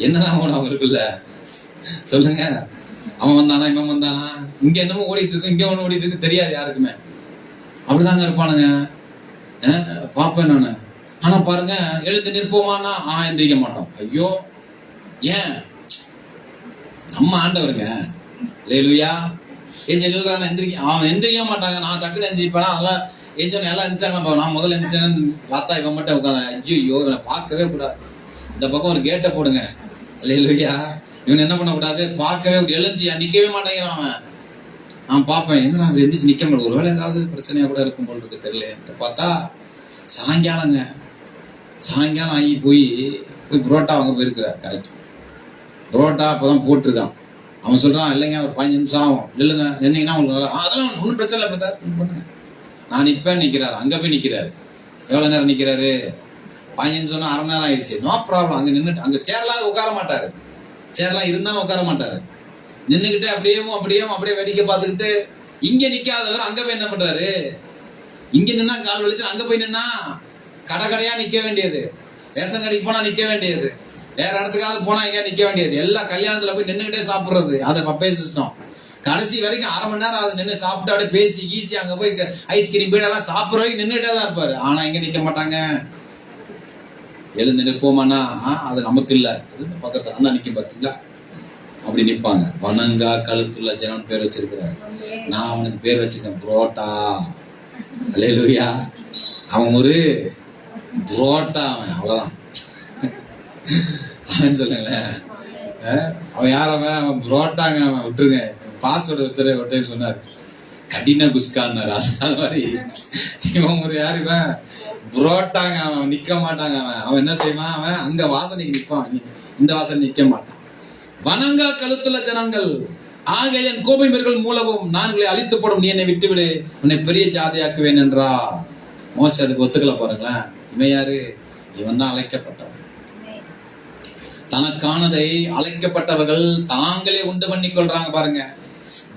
என்னதான் போன அவங்களுக்குள்ள சொல்லுங்க. அவன் வந்தானா இவன் வந்தானா, இங்க என்னமோ ஓடிட்டு இருக்கு, இங்க ஒண்ணு ஓடிட்டு இருக்கு, தெரியாது யாருக்குமே. அப்படிதாங்க இருப்பானுங்க. பாப்பேன் நானு. ஆனா பாருங்க, எழுந்து நிற்போமானா எந்திரிக்க மாட்டோம். ஐயோ ஏன்? நம்ம ஆண்டவருங்க. லேலுயா எழுதுறான் எந்திரிக்க, அவன் எந்திரிக்க மாட்டாங்க. நான் டக்குன்னு எந்திரிப்பேனா, அதெல்லாம் எஞ்சோன்னு எல்லாம் எந்திரிச்சாங்க. நான் முதல்ல எந்திரிச்சேன்னு பார்த்தா இவன் மட்டும் உட்காந்து, ஐயோ பார்க்கவே கூடாது. இந்த பக்கம் ஒரு கேட்டை போடுங்க. லேலுயா இவன் என்ன பண்ணக்கூடாது, பார்க்கவே எழுந்துச்சு நிக்கவே மாட்டேங்கிறான் அவன். நான் பார்ப்பேன், என்னடா அவர் எந்திரிச்சு நிக்க முடியாது, ஒருவேளை ஏதாவது பிரச்சனையா கூட இருக்கும் போல் இருக்கு தெரியல. பார்த்தா சாயங்காலம் ஆகி போய் புரோட்டா வாங்க போயிருக்கிறார் கடைக்கு. புரோட்டா அப்பதான் போட்டிருக்கான். அவன் சொல்றான், இல்லைங்க ஒரு 15 நிமிஷம் ஆகும், இல்லைங்க நின்னீங்கன்னா உங்களுக்கு அதெல்லாம் ஒன்றும் பிரச்சனை இல்லை பண்ணுங்க. நான் நிற்பேன் நிக்கிறாரு, அங்க போய் நிக்கிறாரு. எவ்வளவு நேரம் நிக்கிறாரு? 15 நிமிஷம், அரை நேரம் ஆயிடுச்சு. No problem. அங்க நின்றுட்டு, அங்க சேர்லாம் உட்கார மாட்டாரு, சேர்லாம் இருந்தாலும் உட்கார மாட்டாரு. நின்றுகிட்டு அப்படியே வேடிக்கை பார்த்துக்கிட்டு, இங்க நிக்காதவர் அங்க போய் என்ன பண்றாரு? இங்க நின்னா கால் வலிச்சு, அங்க போய் நின்னா கடையா நிக்க வேண்டியது, ரேஷன் கடைக்கு போனா நிக்க வேண்டியது, வேற இடத்துக்காவது போனா எங்க நிக்க வேண்டியது, எல்லா கல்யாணத்துல போய் நின்றுகிட்டே சாப்பிடுறது. அது பப்பே சிஸ்டம். கடைசி வரைக்கும் அரை மணி நேரம் அது நின்று சாப்பிட்டு அப்படியே பேசி கீசி அங்க போய் ஐஸ்கிரீம் பீடெல்லாம் சாப்பிட்ற வரைக்கும் நின்றுட்டே தான் இருப்பாரு. ஆனா எங்க நிக்க மாட்டாங்க. எழுந்து நிற்போமானா அது நமக்கு இல்ல, அது பக்கத்துல அண்ணா நிக்க பார்த்தீங்களா, அப்படி நிப்பாங்க. வணங்கா கழுத்துள்ள ஜனன் பேர் வச்சிருக்கிறாரு. நான் அவனுக்கு பேர் வச்சிருக்கேன் புரோட்டா. அல்லேலூயா. அவன் ஒரு புரோட்டா, அவன் அவ்வளவுதான். அவன் சொல்லுங்களேன், அவன் யாரவன்? அவன் புரோட்டாங்க. அவன் விட்டுருங்க. பாஸ்வேர்டு ஒருத்தர் சொன்னாரு, கடின குஸ்கான்னாரு. அது மாதிரி இவன் ஒரு யாரு, இவன் புரோட்டாங்க. அவன் நிக்க மாட்டாங்க. அவன் என்ன செய்வான், அவன் அங்க வாசனைக்கு நிற்பான், இந்த வாசனை நிக்க மாட்டான். வணங்கா கழுத்துள்ள ஜனங்கள் ஆகிய என் கோபைமர்கள் மூலமும் நான்களை அழித்து போடும், நீ என்னை விட்டுவிடு, உன்னை பெரிய ஜாதியாக்குவேன் என்றா. மோசே அதுக்கு ஒத்துக்கல பாருங்களேன். இவன் யாரு? இவன் தான் அழைக்கப்பட்டவன். தனக்கானதை அழைக்கப்பட்டவர்கள் தாங்களே உண்டு பண்ணி கொள்றாங்க பாருங்க.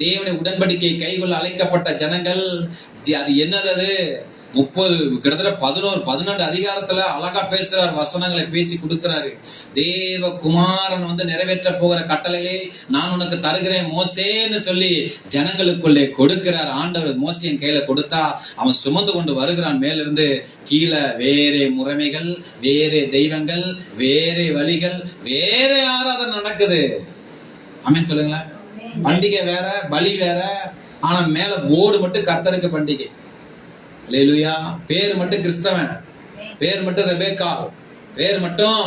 தேவனுடைய உடன்படிக்கை கைகொள்ள அழைக்கப்பட்ட ஜனங்கள், அது என்னது? அது 30 கிட்டத்தட்ட 12 அதிகாரத்துல அழகா பேசுறாரு, வசனங்களை பேசி கொடுக்கிறாரு. தேவ குமாரன் வந்து நிறைவேற்ற போகிற கட்டளையை நான் உனக்கு தருகிறேன் மோசேன்னு சொல்லி ஜனங்களுக்குள்ளே கொடுக்கிறார். ஆண்டவர் மோசேயின் கையில கொடுத்தா அவன் சுமந்து கொண்டு வருகிறான். மேலிருந்து கீழே வேறே முறைமைகள், வேறே தெய்வங்கள், வேறே வழிகள், வேறே ஆராதனை நடக்குது. ஆமென் சொல்லுங்களேன். பண்டிகை வேற, பலி வேற, ஆனா மேல போர்டு மட்டும் கர்த்தருக்கு பண்டிகை. அல்லேலூயா. பேர் மட்டும் கிறிஸ்தவன், பேர் மட்டும் ரெபேக்கா, பேர் மட்டும்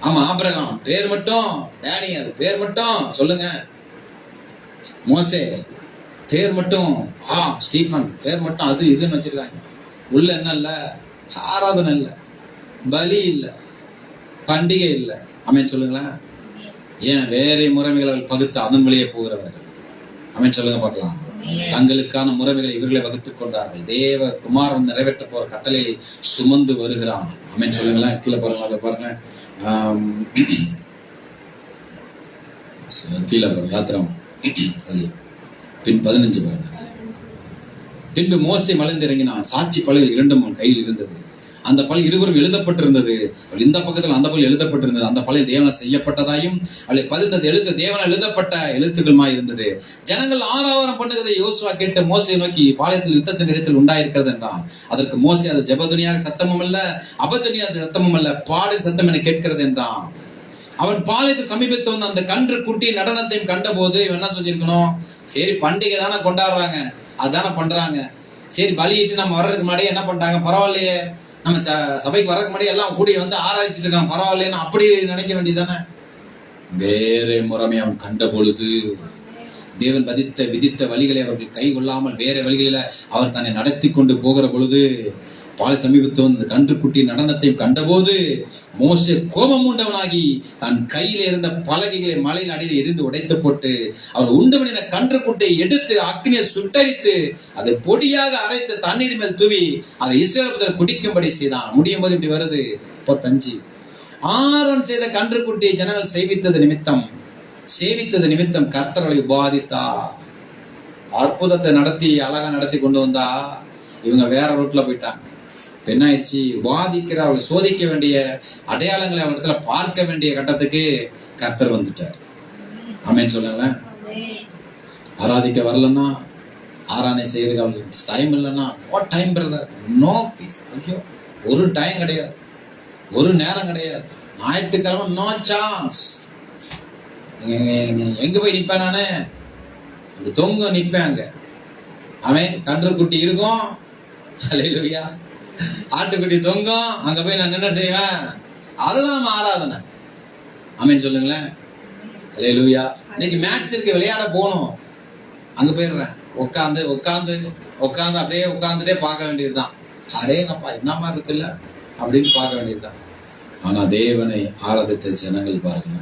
ஆமா ஆபிரகாம், பேர் மட்டும் டேனியல், பேர் மட்டும் சொல்லுங்க மோசே, பேர் மட்டும் ஸ்டீஃபன், பேர் மட்டும் அது இதுன்னு வச்சிருக்காங்க. உள்ள என்ன இல்ல? ஆராதனை இல்ல, பலி இல்ல, பண்டிகை இல்ல. ஆமென் சொல்லுங்களேன். ஏன்? வேற முறைமைகளை பகுத்து அதன் வழியே போகிறவர்கள். ஆமென் சொல்லுங்க பார்க்கலாம். தங்களுக்கான முறைமைகளை இவர்களை வகுத்துக் கொண்டார்கள். தேவ குமாரன் நிறைவேற்ற போற கட்டளையை சுமந்து வருகிறான். ஆமென் சொல்லுங்களேன். கீழே பாருங்க, அதை பாருங்க, கீழே பாருங்க, யாத்திரம் பின் 15 பாருங்க. பின்பு மோசே மலைந்து இறங்கினான். சாட்சி பலகை 2 கையில் இருந்தது. அந்த பலகை இருவரும் எழுதப்பட்டிருந்தது. இந்த பக்கத்தில் அந்த பலகை எழுதப்பட்டிருந்தது. அந்த பலகை தேவனால் செய்யப்பட்டதாயும் அவளை பதிந்தது எழுத்து தேவனால் எழுதப்பட்ட எழுத்துக்களுமாய் இருந்தது. ஜனங்கள் ஆராதனம் பண்ணுகிறதை யோசுவா கேட்டு மோசையை நோக்கி, பாளையத்தில் யுத்தத்தின் இடத்தில் உண்டாயிருக்கிறது என்றான். அதற்கு மோசே, அது ஜெபதுனியாக சத்தமும் அல்ல, அபதுனியாக சத்தமும் அல்ல, பாடல் சத்தம் என கேட்கிறது என்றான். அவன் பாளையத்தை சமீபத்து வந்து அந்த கன்று குட்டி நடனத்தையும் கண்ட போது இவன் என்ன சொல்லியிருக்கணும்? சரி பண்டிகை தானே கொண்டாடுறாங்க, அதுதானே பண்றாங்க, சரி பலியிட்டு நம்ம வர்றதுக்கு முன்னாடியே என்ன பண்றாங்க, பரவாயில்லையே நம்ம சபைக்கு வரக்கு முன்னாடி எல்லாம் கூடி வந்து ஆராய்ச்சிட்டு இருக்கான், பரவாயில்லைன்னு அப்படி நினைக்க வேண்டியதானே. வேற முறைமை அவன் கண்ட பொழுது தேவன் விதித்த வழிகளை அவர்கள் கை கொள்ளாமல் வேற வழிகளில அவர் தன்னை நடத்தி கொண்டு போகிற பொழுது, பால் சமீபத்து வந்து கன்றுக்குட்டி நடனத்தையும் கண்டபோது மோசே கோபம் உண்டவனாகி தன் கையில இருந்த பலகைகளை மலையில் அடியில் எரிந்து உடைத்து போட்டு அவர் உண்டு பண்ணின கன்றுக்குட்டியை எடுத்து அக்னியை சுட்டரித்து அதை பொடியாக அரைத்து தண்ணீர் மேல் தூவி அதை இஸ்ரவேல் குடிக்கும்படி செய்தான். முடியும் போது இப்படி வருது 35. ஆரோன் செய்த கன்றுக்குட்டியை ஜனங்கள் சேவித்தது நிமித்தம் கர்த்தர்களை உபாதித்தார். அற்புதத்தை நடத்தி அழகா நடத்தி கொண்டு வந்தா இவங்க வேற ரோட்ல போயிட்டாங்க. என்ன ஆயிடுச்சு, வாதிக்கிற அவளை சோதிக்க வேண்டிய அடையாளங்களை அவள் இடத்துல பார்க்க வேண்டிய கட்டத்துக்கு கர்த்தர் வந்துட்டார். ஆமேன்னு சொல்லுங்களேன். ஆராதிக்க வரலன்னா, ஆராதனை செய்யறதுக்கு அவளுக்கு டைம் இல்லைன்னா, what time brother, no peace. ஐயோ, ஒரு டைம் கிடையாது, ஒரு நேரம் கிடையாது. ஞாயிற்றுக்கிழமை நோ சான்ஸ். எங்க போய் நிப்பேன் நானு, அந்த தொங்க நிப்பேன் அங்க. அவன் கன்றுக்குட்டி இருக்கும், அல்லேலூயா, ஆட்டுக்குட்டி தொங்கும், அங்க போய் நான் என்ன செய்வேன், அதுதான் ஆராதனை. ஆமென் சொல்லுங்களேன். அல்லேலூயா. இன்னைக்கு மேட்ச் இருக்கு, விளையாட போகணும், அங்க போயிடுறேன். உட்காந்து அப்படியே உட்காந்துட்டே பார்க்க வேண்டியதுதான். அரேங்கப்பா என்ன மாதிரி இருக்குல்ல அப்படின்னு பார்க்க வேண்டியதுதான். ஆனா தேவனை ஆராதித்த ஜனங்கள் பாருங்க,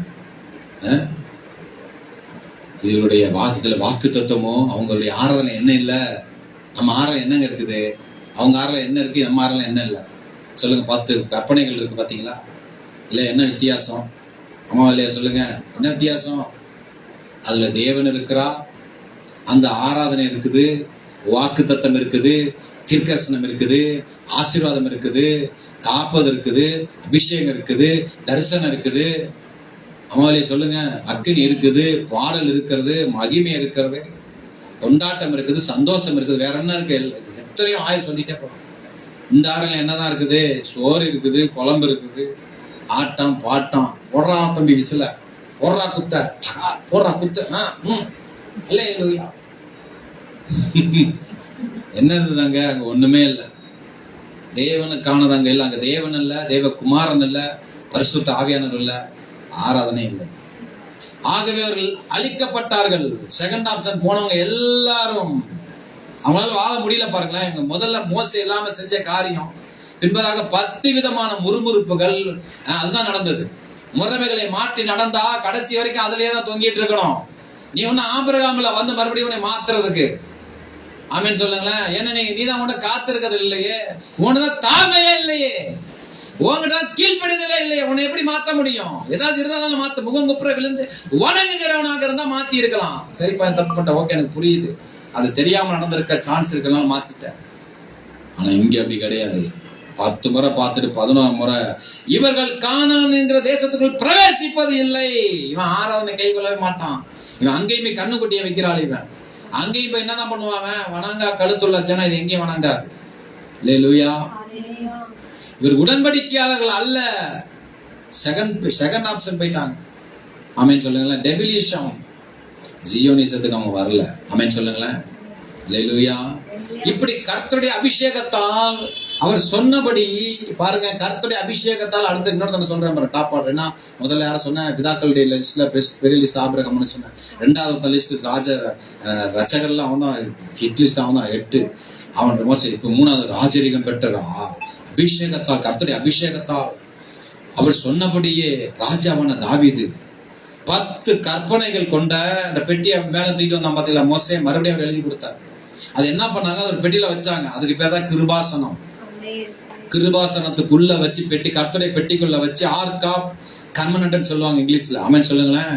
இதனுடைய வாக்கு தத்துவமோ அவங்களுடைய ஆராதனை என்ன இல்லை, நம்ம ஆராதனை என்னங்க இருக்குது, அவங்க ஆராதனை என்ன இருக்கு, நம்ம ஆராதனை என்ன இல்லை சொல்லுங்க. 10 கற்பனைகள் இருக்கு பாத்தீங்களா, இல்ல என்ன வித்தியாசம்? அம்மா இல்லையா சொல்லுங்க, என்ன வித்தியாசம்? அதுல தேவன் இருக்கிறா, அந்த ஆராதனை இருக்குது, வாக்கு தத்தம் இருக்குது, தீர்க்கதரிசனம் இருக்குது, ஆசீர்வாதம் இருக்குது, காப்பது இருக்குது, அபிஷேகம் இருக்குது, தரிசனம் இருக்குது. அம்மாவிலே சொல்லுங்க, அக்கினி இருக்குது, பாடல் இருக்கிறது, மகிமை இருக்கிறது, கொண்டாட்டம் இருக்குது, சந்தோஷம் இருக்குது. வேற என்ன இருக்கு? எத்தனையோ ஆயிரம் சொல்லிட்டே போகலாம். இந்த ஆறுல என்னதான் இருக்குது? சோறு இருக்குது, குழம்பு இருக்குது, ஆட்டம் பாட்டம், போடுறா தம்பி விசில, போடுறா குத்த, போடுறா குத்து, இல்லையா? என்ன இருந்ததாங்க அங்க? ஒண்ணுமே இல்லை. தேவனுக்கானதாங்க இல்லை அங்க. தேவன் இல்ல, தேவகுமாரன் இல்ல, பரிசுத்த ஆவியானவர் இல்ல, ஆராதனை இல்லை. ஆகவே அவர்கள் அழிக்கப்பட்டார்கள். செகண்ட் ஆப்ஷன் போனவங்க எல்லாரும் அவங்களால வாழ முடியல. பாருங்களேன், இவங்க முதல்ல மோசே இல்லாம செஞ்ச காரியம், பின்பதாக 10 விதமான முறுமுறுப்புகள், அதுதான் நடந்தது. முறைமைகளை மாற்றி நடந்தா கடைசி வரைக்கும் அதுலயே தான் தொங்கிட்டு இருக்கணும். நீ ஒண்ணு ஆபிரகாம்ல வந்து மறுபடியும் உன்னை மாத்துறதுக்கு, ஆமேன்னு சொல்லுங்களேன். ஏன்னா நீதான் உன்னை காத்திருக்கிறது இல்லையே, உனதான் தாழ்மையே இல்லையே, உங்ககிட்ட கீழ்ப்படிதலே இல்லையே, உன்னை எப்படி மாத்த முடியும்? ஏதாவது இருந்தாலும் மாத்த, முகம் குப்புற விழுந்து வணங்குகிறவனாக இருந்தா மாத்தி இருக்கலாம். சரிப்பா தப்பு பண்ணிட்ட, ஓகே எனக்கு புரியுது, அது தெரியாம நடந்திருக்க சான்ஸ் இருக்கனால மாத்திட்டேன். ஆனா இங்க அப்படி கிடையாது. 10 முறை பார்த்துட்டு 11 முறை இவர்கள் கானான் என்கிற தேசத்துக்குள் பிரவேசிப்பது இல்லை. இவன் ஆராதனை கை கொள்ளவே மாட்டான். இவன் அங்கேயுமே கண்ணுக்குட்டியை வைக்கிறாள். இவன் அங்கேயும் போய் என்னதான் பண்ணுவாங்க? வணங்கா கழுத்துள்ள ஜனம் இது எங்கேயும் வணங்காது. அல்லேலூயா. இவர் உடன்படிக்கையாளர்கள் அல்ல. செகண்ட் ஆப்ஷன் போயிட்டாங்க. ஆமென் சொல்லுங்களேன். டெபிலிஷம், ஜியோனிசத்துக்கு அவங்க வரல. ஆமென் சொல்லுங்களேன். அல்லேலூயா. இப்படி கர்த்தருடைய அபிஷேகத்தால் அவர் சொன்னபடி பாருங்க, கர்த்தருடைய அபிஷேகத்தால் அடுத்த இன்னொரு சொல்றேன் பாருங்க, டாப் ஆர்டர். ஏன்னா முதல்ல யாரும் சொன்ன பிதாக்களுடைய லிஸ்ட்ல பெரிய லிஸ்ட் ஆபிரகாம்னு சொன்னேன். 2வது லிஸ்ட் ரச்சகர்லாம் அவன் தான், ஹிட் லிஸ்ட் அவன் தான் 8. அவன் மோசே. இப்ப 3வது ராஜரீகம் பெற்ற அபிஷேகத்தால், கர்த்தருடைய அபிஷேகத்தால் அவர் சொன்னபடியே ராஜாவான தாவீது 10 கற்பனைகள் கொண்ட அந்த பெட்டியை மேல தூக்கிட்டு வந்தான் பாத்தீங்களா மோசே. மறுபடியும் அவர் எழுதி கொடுத்தார். அது என்ன பண்ணாங்க? ஒரு பெட்டியில வச்சாங்க. அதுக்கு பேர் தான் கிருபாசனம். கிருபாசனத்துக்குள்ள வச்சு பெட்டி, கர்த்தருடைய பெட்டிக்குள்ள வச்சு ஆர்க் ஆஃப் கன்வெனன்ட் சொல்லுவாங்க இங்கிலீஷ்ல. ஆமென் சொல்லுங்களேன்.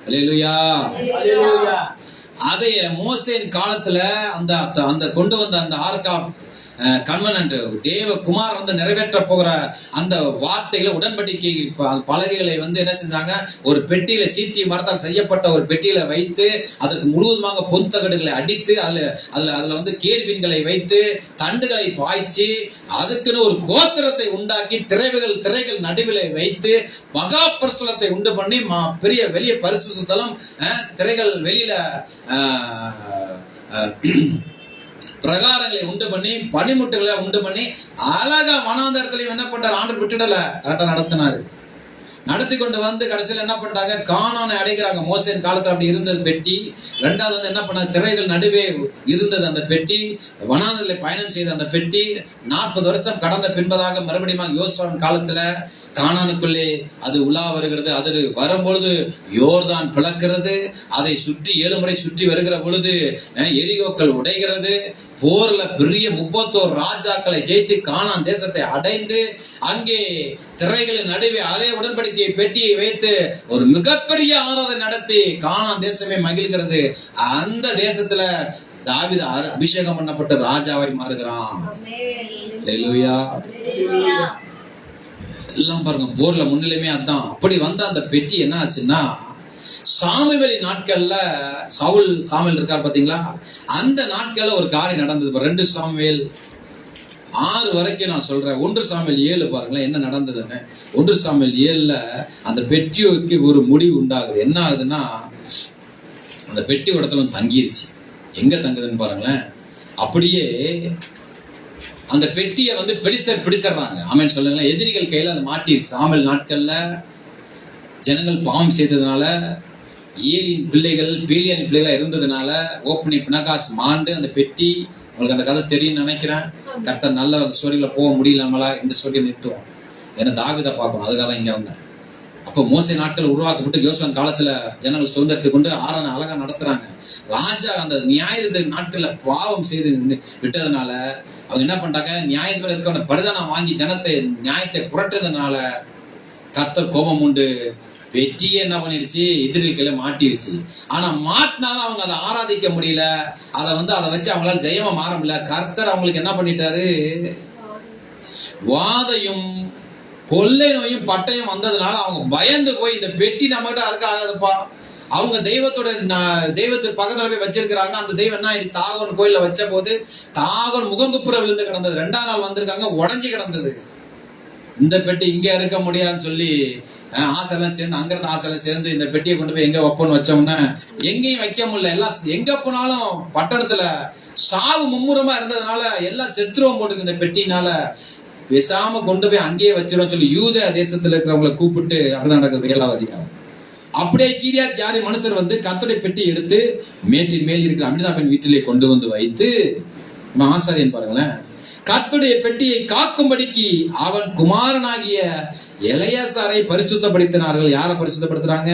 அல்லேலூயா. அதைய மோசேன் காலத்துல அந்த கொண்டு வந்த அந்த ஆர்க் ஆஃப் கன்வெனன்ட், தேவகுமார் வந்து நிறைவேற்ற போகிற அந்த வார்த்தைகளை, உடன்படிக்கை பலகைகளை வந்து என்ன செஞ்சாங்க? ஒரு பெட்டியில, சீத்தி மரத்தால் செய்யப்பட்ட ஒரு பெட்டியில வைத்து அதற்கு முழுவதுமாக பொன்தகடுகளை அடித்து அதுல வந்து கேர்வின்களை வைத்து தண்டுகளை பாய்ச்சி அதுக்குன்னு ஒரு கோத்திரத்தை உண்டாக்கி திரைகள் நடுவில் வைத்து மகா பரிசுத்தத்தை உண்டு பண்ணி பெரிய வெளிய பரிசுத்த ஸ்தலம், திரைகள் வெளியில பிரகாரங்களை உண்டு பண்ணி பனிமுட்டுகளை உண்டு பண்ணி அழகா வனாந்தரத்திலையும் என்ன பண்றாரு, ஆண்டு விட்டுடல, கரெக்டா நடத்தினாரு. நடத்தி கொண்டு வந்து கடைசியில் என்ன பண்ணிட்டாங்க, கானானை அடைகிறாங்க. மோசேன் காலத்துல அப்படி இருந்தது பெட்டி. ரெண்டாவது வந்து என்ன பண்ணாங்க, திரைகள் நடுவே இருந்தது அந்த பெட்டி. வனாந்தரத்தில் பயணம் செய்த அந்த பெட்டி 40 வருஷம் கடந்த பின்பதாக மறுபடியும் யோசுவாவின் காலத்துல கானானுக்குள்ளே அது உலா வருகிறது. அது வரும்பொழுது யோர்தான் பிளக்கிறது. அதை சுற்றி 7 முறை சுற்றி வருகிற பொழுது எரிகோக்கள் உடைகிறது. போர்ல பெரிய 31 ராஜாக்களை ஜெயித்து கானான் தேசத்தை அடைந்து அங்கே திரைகளின் நடுவே அதே உடன்படிக்கை பெட்டியை வைத்து ஒரு மிகப்பெரிய ஆராதனை நடத்தி கானான் தேசமே மகிழ்கிறது. அந்த தேசத்துல தாவீது அபிஷேகம் பண்ணப்பட்ட ராஜாவை மாறுகிறான். அல்லேலூயா. எல்லாம் பாருங்க, போர்ல முன்னிலையுமே அதான். அப்படி வந்த அந்த பெட்டி என்ன ஆச்சுன்னா, சாமுவேல் நாட்கள்ல சாமுவேல் இருக்கார் பாத்தீங்களா, அந்த நாட்கள்ல ஒரு காரியம் நடந்தது. 2 சாமுவேல் 6 வரைக்கும் நான் சொல்றேன். 1 சாமுவேல் 7 பாருங்களேன் என்ன நடந்ததுன்னு. 1 சாமுவேல் 7ல அந்த பெட்டிக்கு ஒரு முடிவு உண்டாகுது. என்ன ஆகுதுன்னா, அந்த பெட்டி இடத்துல தங்கிருச்சு. எங்க தங்குதுன்னு பாருங்களேன். அப்படியே அந்த பெட்டியை வந்து பிடிச்சிடுறாங்க. ஆமென் சொல்லுங்க. எதிரிகள் கையில அது மாட்டிடுச்சு. சாமுவேல் நாட்கள்ல ஜனங்கள் பாவம் செய்ததுனால, ஏலியின் பிள்ளைகள் பேலியன் பிள்ளைகளா இருந்ததுனால ஓப்பனி பினகாஸ் மாண்டு அந்த பெட்டி, உங்களுக்கு அந்த கதை தெரியும் நினைக்கிறேன். கர்த்தர் நல்ல ஸ்டோரியில போக முடியல, நம்மளா இந்த ஸ்டோரியை நிறுத்துவோம். ஏன்னா தாவீதை பார்க்கணும், அதுக்காக தான் இங்க வந்தேன். அப்போ மோசே நாட்கள் உருவாக்கப்பட்டு யோசுவாவின் காலத்துல ஜனங்கள் சுதந்திரத்தை கொண்டு ஆராதனை அழகா நடத்துறாங்க. ராஜா அந்த நியாய நாட்கள்ல பாவம் செய்து விட்டதுனால அவங்க என்ன பண்ணிட்டாங்க, நியாயத்தில் இருக்க பரிதானம் வாங்கி ஜனத்தை நியாயத்தை புரட்டதுனால கர்த்தர் கோபம் உண்டு. வெற்றியே என்ன பண்ணிடுச்சு, எதிரிகளை மாட்டிடுச்சு. ஆனா மாட்டினாலும் அவங்க அதை ஆராதிக்க முடியல. அதை வச்சு அவங்களால ஜெயமா மாற முடியல. கர்த்தர் அவங்களுக்கு என்ன பண்ணிட்டாரு, வாதையும் கொள்ளை நோயும் பட்டையும் வந்ததுனால அவங்க பயந்து போய் இந்த பெட்டி நம்மகிட்ட இருக்காதுப்பா, அவங்க தெய்வத்துக்கு பக்கத்துல போய் வச்சிருக்கிறாங்க. அந்த தெய்வம் என்ன ஆயிடுச்சு, தாகோன் கோயில்ல வச்ச போது தாகோன் முகங்குப்புற விழுந்து கிடந்தது. 2ஆம் நாள் வந்திருக்காங்க, உடஞ்சி கிடந்தது. இந்த பெட்டி இங்க இருக்க முடியாதுன்னு சொல்லி ஆசைலாம் சேர்ந்து, அங்கிருந்து ஆசைலாம் சேர்ந்து இந்த பெட்டியை கொண்டு போய் எங்க வைப்போம்னு வச்சோம்னா எங்கேயும் வைக்க முடியல. எல்லாம் எங்க போனாலும் பட்டணத்துல சாவு மும்முரமா இருந்ததுனால எல்லாம் செத்துருவம் போட்டுருக்கு. இந்த பெட்டினால பேசாம கொண்டு போய் அங்கேயே வச்சிரும் சொல்லி யூத தேசத்துல இருக்கிறவங்களை கூப்பிட்டு அப்படிதான் நடக்குது. 7வது அதிகாரம். அப்படியே கீரியாத் யாரிம் மனுஷர் வந்து கர்த்தருடைய பெட்டி எடுத்து மேட்டின் மேல் இருக்கிற அமிதாபின் வீட்டிலே கொண்டு வந்து வைத்து, ஆசாரியன் பாருங்களேன், கர்த்தருடைய பெட்டியை காக்கும்படிக்கு அவன் குமாரனாகிய எலெயாசாரை பரிசுத்தப்படுத்தினார்கள். யாரை பரிசுத்தப்படுத்துறாங்க,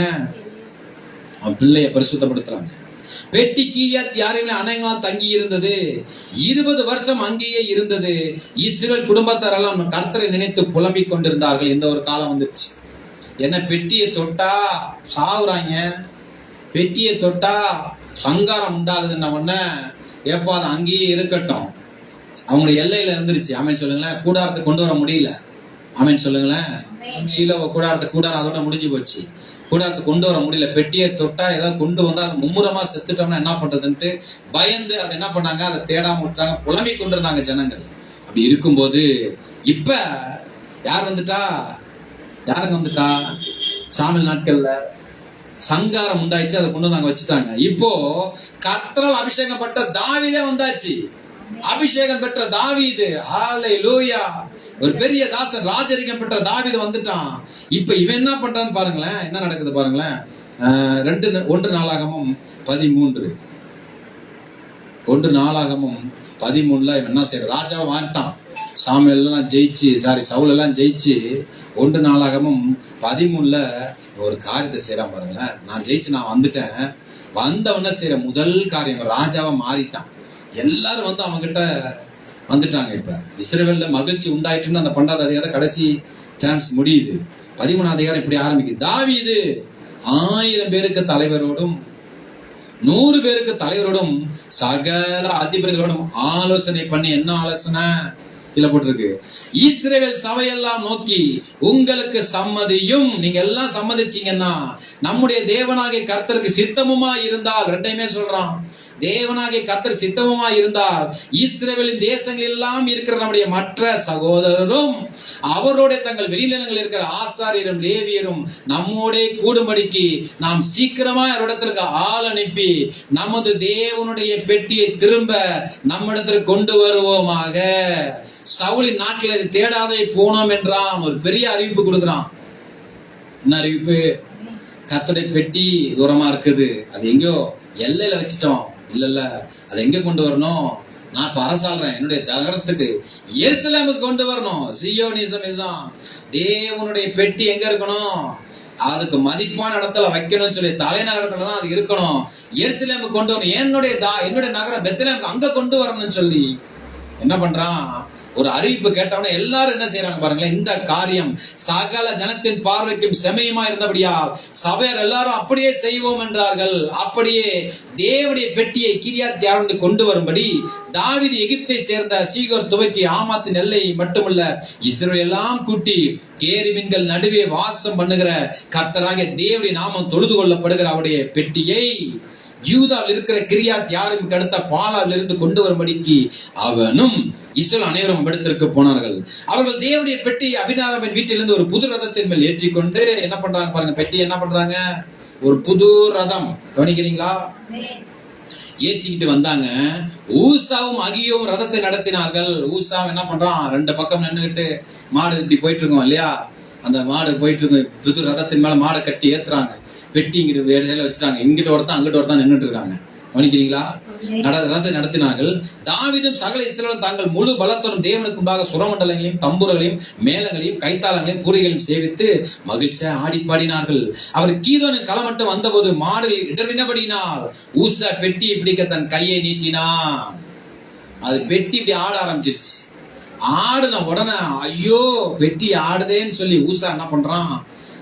அவன் பிள்ளைய பரிசுத்தப்படுத்துறாங்க. பெட்டி கீரியாத் யாரையுமே அநேகமா தங்கி இருந்தது. 20 வருஷம் அங்கேயே இருந்தது. இஸ்ரவேல் குடும்பத்தாரெல்லாம் கர்த்தரை நினைத்து புலம்பிக் கொண்டிருந்தார்கள். இந்த ஒரு காலம் வந்துருச்சு. என்ன, பெட்டியை தொட்டா சாவுறாங்க, பெட்டியை தொட்டா சங்காரம் உண்டாகுதுன்ன உடனே எப்போ அது அங்கேயே இருக்கட்டும், அவங்களுடைய எல்லையில இருந்துருச்சு. ஆமென் சொல்லுங்களேன். கூடாரத்தை கொண்டு வர முடியல. ஆமென் சொல்லுங்களேன். சீலோவை கூடாரம் அதோட முடிஞ்சு போச்சு. கூடாரத்தை கொண்டு வர முடியல. பெட்டியை தொட்டா ஏதாவது கொண்டு வந்தா அது மும்முரமா செத்துட்டோம்னா என்ன பண்றதுன்ட்டு பயந்து அதை என்ன பண்ணாங்க, அதை தேடாம விட்டாங்க, புலம்பிக் கொண்டிருந்தாங்க ஜனங்கள். அப்படி இருக்கும்போது இப்ப யார் வந்துட்டா, யாருங்க வந்துட்டா, சாமுவேல் நாட்கள்ல சங்காரம் உண்டாயிச்சு, அதை கொண்டு வந்து வச்சுட்டாங்க. இப்போ கர்த்தரால் அபிஷேகப்பட்ட தாவீதே வந்தாச்சு. அபிஷேகம் பெற்ற தாவீது, ஹல்லேலூயா, ஒரு பெரிய தாசன், ராஜரிகம் பெற்ற தாவீது வந்துட்டான். இப்ப இவன் என்ன பண்றான்னு பாருங்களேன், என்ன நடக்குது பாருங்களேன். 1 நாளாகமும் 13 இவன் என்ன செய்யற, ராஜாவை வாங்கிட்டான். சாமுவேல் எல்லாம் ஜெயிச்சு, சவுல் எல்லாம் ஜெயிச்சு 1 நாளாகமும் 13 ஒரு காரியத்தை செய்யறான் பாருங்களேன். நான் ஜெயிச்சு நான் வந்துட்டேன், வந்தவன செய்யற முதல் காரியம் ராஜாவை மாறிட்டான். எல்லாரும் வந்து அவன்கிட்ட வந்துட்டாங்க. இப்ப இஸ்ரவேல்ல மகிழ்ச்சி உண்டாயிட்டுன்னு அந்த 12வது அதிகாரம் கடைசி சான்ஸ் முடியுது. 13வது அதிகாரம் இப்படி ஆரம்பிக்குது. தாவீது 1000 பேருக்கு தலைவரோடும் 100 பேருக்கு தலைவரோடும் சகல அதிபர்களோடும் ஆலோசனை பண்ணி, என்ன ஆலோசனை கீழே போட்டிருக்கு, இஸ்ரவேல் சபையெல்லாம் நோக்கி உங்களுக்கு சம்மதியும், நீங்க எல்லாம் சம்மதிச்சீங்கன்னா நம்முடைய தேவனாகிய கர்த்தருக்கு சித்தமுமா இருந்தால், 2யுமே சொல்றான், தேவனாகிய கர்த்தர் சித்தமுமாய் இருந்தால் இஸ்ரவேலின் தேசங்கள் எல்லாம் இருக்கிற நம்முடைய மற்ற சகோதரரும் அவரோட தங்கள் வெளிநிலங்கள் இருக்கிற ஆசாரியரும் லேவியரும் நம்மோட கூடும்படிக்கு நாம் சீக்கிரமா அவரிடத்திற்கு ஆள் அனுப்பி நமது தேவனுடைய பெட்டியை திரும்ப நம்மிடத்திற்கு கொண்டு வருவோமாக. சவுலின் நாட்டில் அதை தேடாதே போனோம் என்றான். ஒரு பெரிய அறிவிப்பு கொடுக்கிறான். என்ன அறிவிப்பு? கர்த்தருடைய பெட்டி தூரமா இருக்குது, அது எங்கேயோ எல்லையில வச்சுட்டோம். இல்ல அதை எங்க கொண்டு வரணும்? நான் இப்ப அரசாடுறேன், என்னுடைய நகரத்துக்கு எருசலேமுக்கு கொண்டு வரணும். சியோனிசம் இதுதான். தேவனுடைய பெட்டி எங்க இருக்கணும்? அதுக்கு மதிப்பான இடத்துல வைக்கணும்னு சொல்லி தலைநகரத்துலதான் அது இருக்கணும். எருசலேமுக்கு கொண்டு வரணும். என்னுடைய நகரம் பெத்லெஹேமுக்கு அங்க கொண்டு வரணும்னு சொல்லி என்ன பண்றான்? ஒரு அறிவிப்பு கேட்டவன எல்லாரும் என்ன செய்யறாங்க பாருங்களேன். இந்த காரியம் சகல ஜனத்தின் பார்வைக்கும் செமையுமா இருந்தபடியா சபையார் எல்லாரும் அப்படியே செய்வோம் என்றார்கள். அப்படியே தேவனுடைய பெட்டியை கிரியாத் கொண்டு வரும்படி தாவீது எகிப்தை சேர்ந்த சீகோர் துவக்கி ஆமாத்தின் எல்லை மட்டுமல்ல இஸ்ரவேல் எல்லாம் கூட்டி கேருபீன்கள் நடுவே வாசம் பண்ணுகிற கர்த்தராகிய தேவனுடைய நாமம் தொழுது கொள்ளப்படுகிற அவருடைய பெட்டியை யூதாவில் இருக்கிற கிரியாத் யாரிமுக்கு அடுத்த பாலாவில் இருந்து கொண்டு வரும்படிக்கு அவனும் இஸ்ரவேல் அனைவரும் இடத்திற்கு போனார்கள். அவர்கள் தேவனுடைய பெட்டி அபினதாபின் வீட்டிலிருந்து ஒரு புது ரதத்தின் மேல் ஏற்றிக்கொண்டு என்ன பண்றாங்க பாருங்க. பெட்டி என்ன பண்றாங்க? ஒரு புது ரதம், கவனிக்கிறீங்களா? ஏற்றிக்கிட்டு வந்தாங்க. ஊசாவும் அகியோவும் ரதத்தை நடத்தினார்கள். ஊசாவும் என்ன பண்றான்? ரெண்டு பக்கம் நின்றுகிட்டு மாடு இப்படி போயிட்டு இருக்கோம் இல்லையா, அந்த மாடு போயிட்டு இருக்கும். புது ரதத்தின் மேல மாடை கட்டி ஏத்துறாங்க. பெட்டி இங்கிட்டு வேலையில வச்சுட்டாங்க. இங்கிட்ட ஒருத்தான் அங்கிட்ட ஒருத்தான் நின்றுட்டு இருக்காங்க. கவனிக்கிறீங்களா? ரதத்தை நடத்தினார்கள். தாவீதும் சகல இஸ்ரவேலும் தாங்கள் முழு பலத்தோடும் தேவனுக்கு முன்பாக சுரமண்டலங்களையும் தம்புரங்களையும் மேளங்களையும் கைத்தாளங்களையும் பூரிகளையும் சேவித்து மகிழ்ச்சியா ஆடி பாடினார்கள். அவர் கீதோனின் களம் மட்டும் வந்தபோது மாடுகள் இடறினபடினால் ஊசா பெட்டியை பிடிக்க தன் கையை நீட்டினான். அது பெட்டி இப்படி ஆட ஆரம்பிச்சிருச்சு. ஆடுன உடனே ஐயோ பெட்டி ஆடுதேன்னு சொல்லி ஊசா என்ன பண்றான்?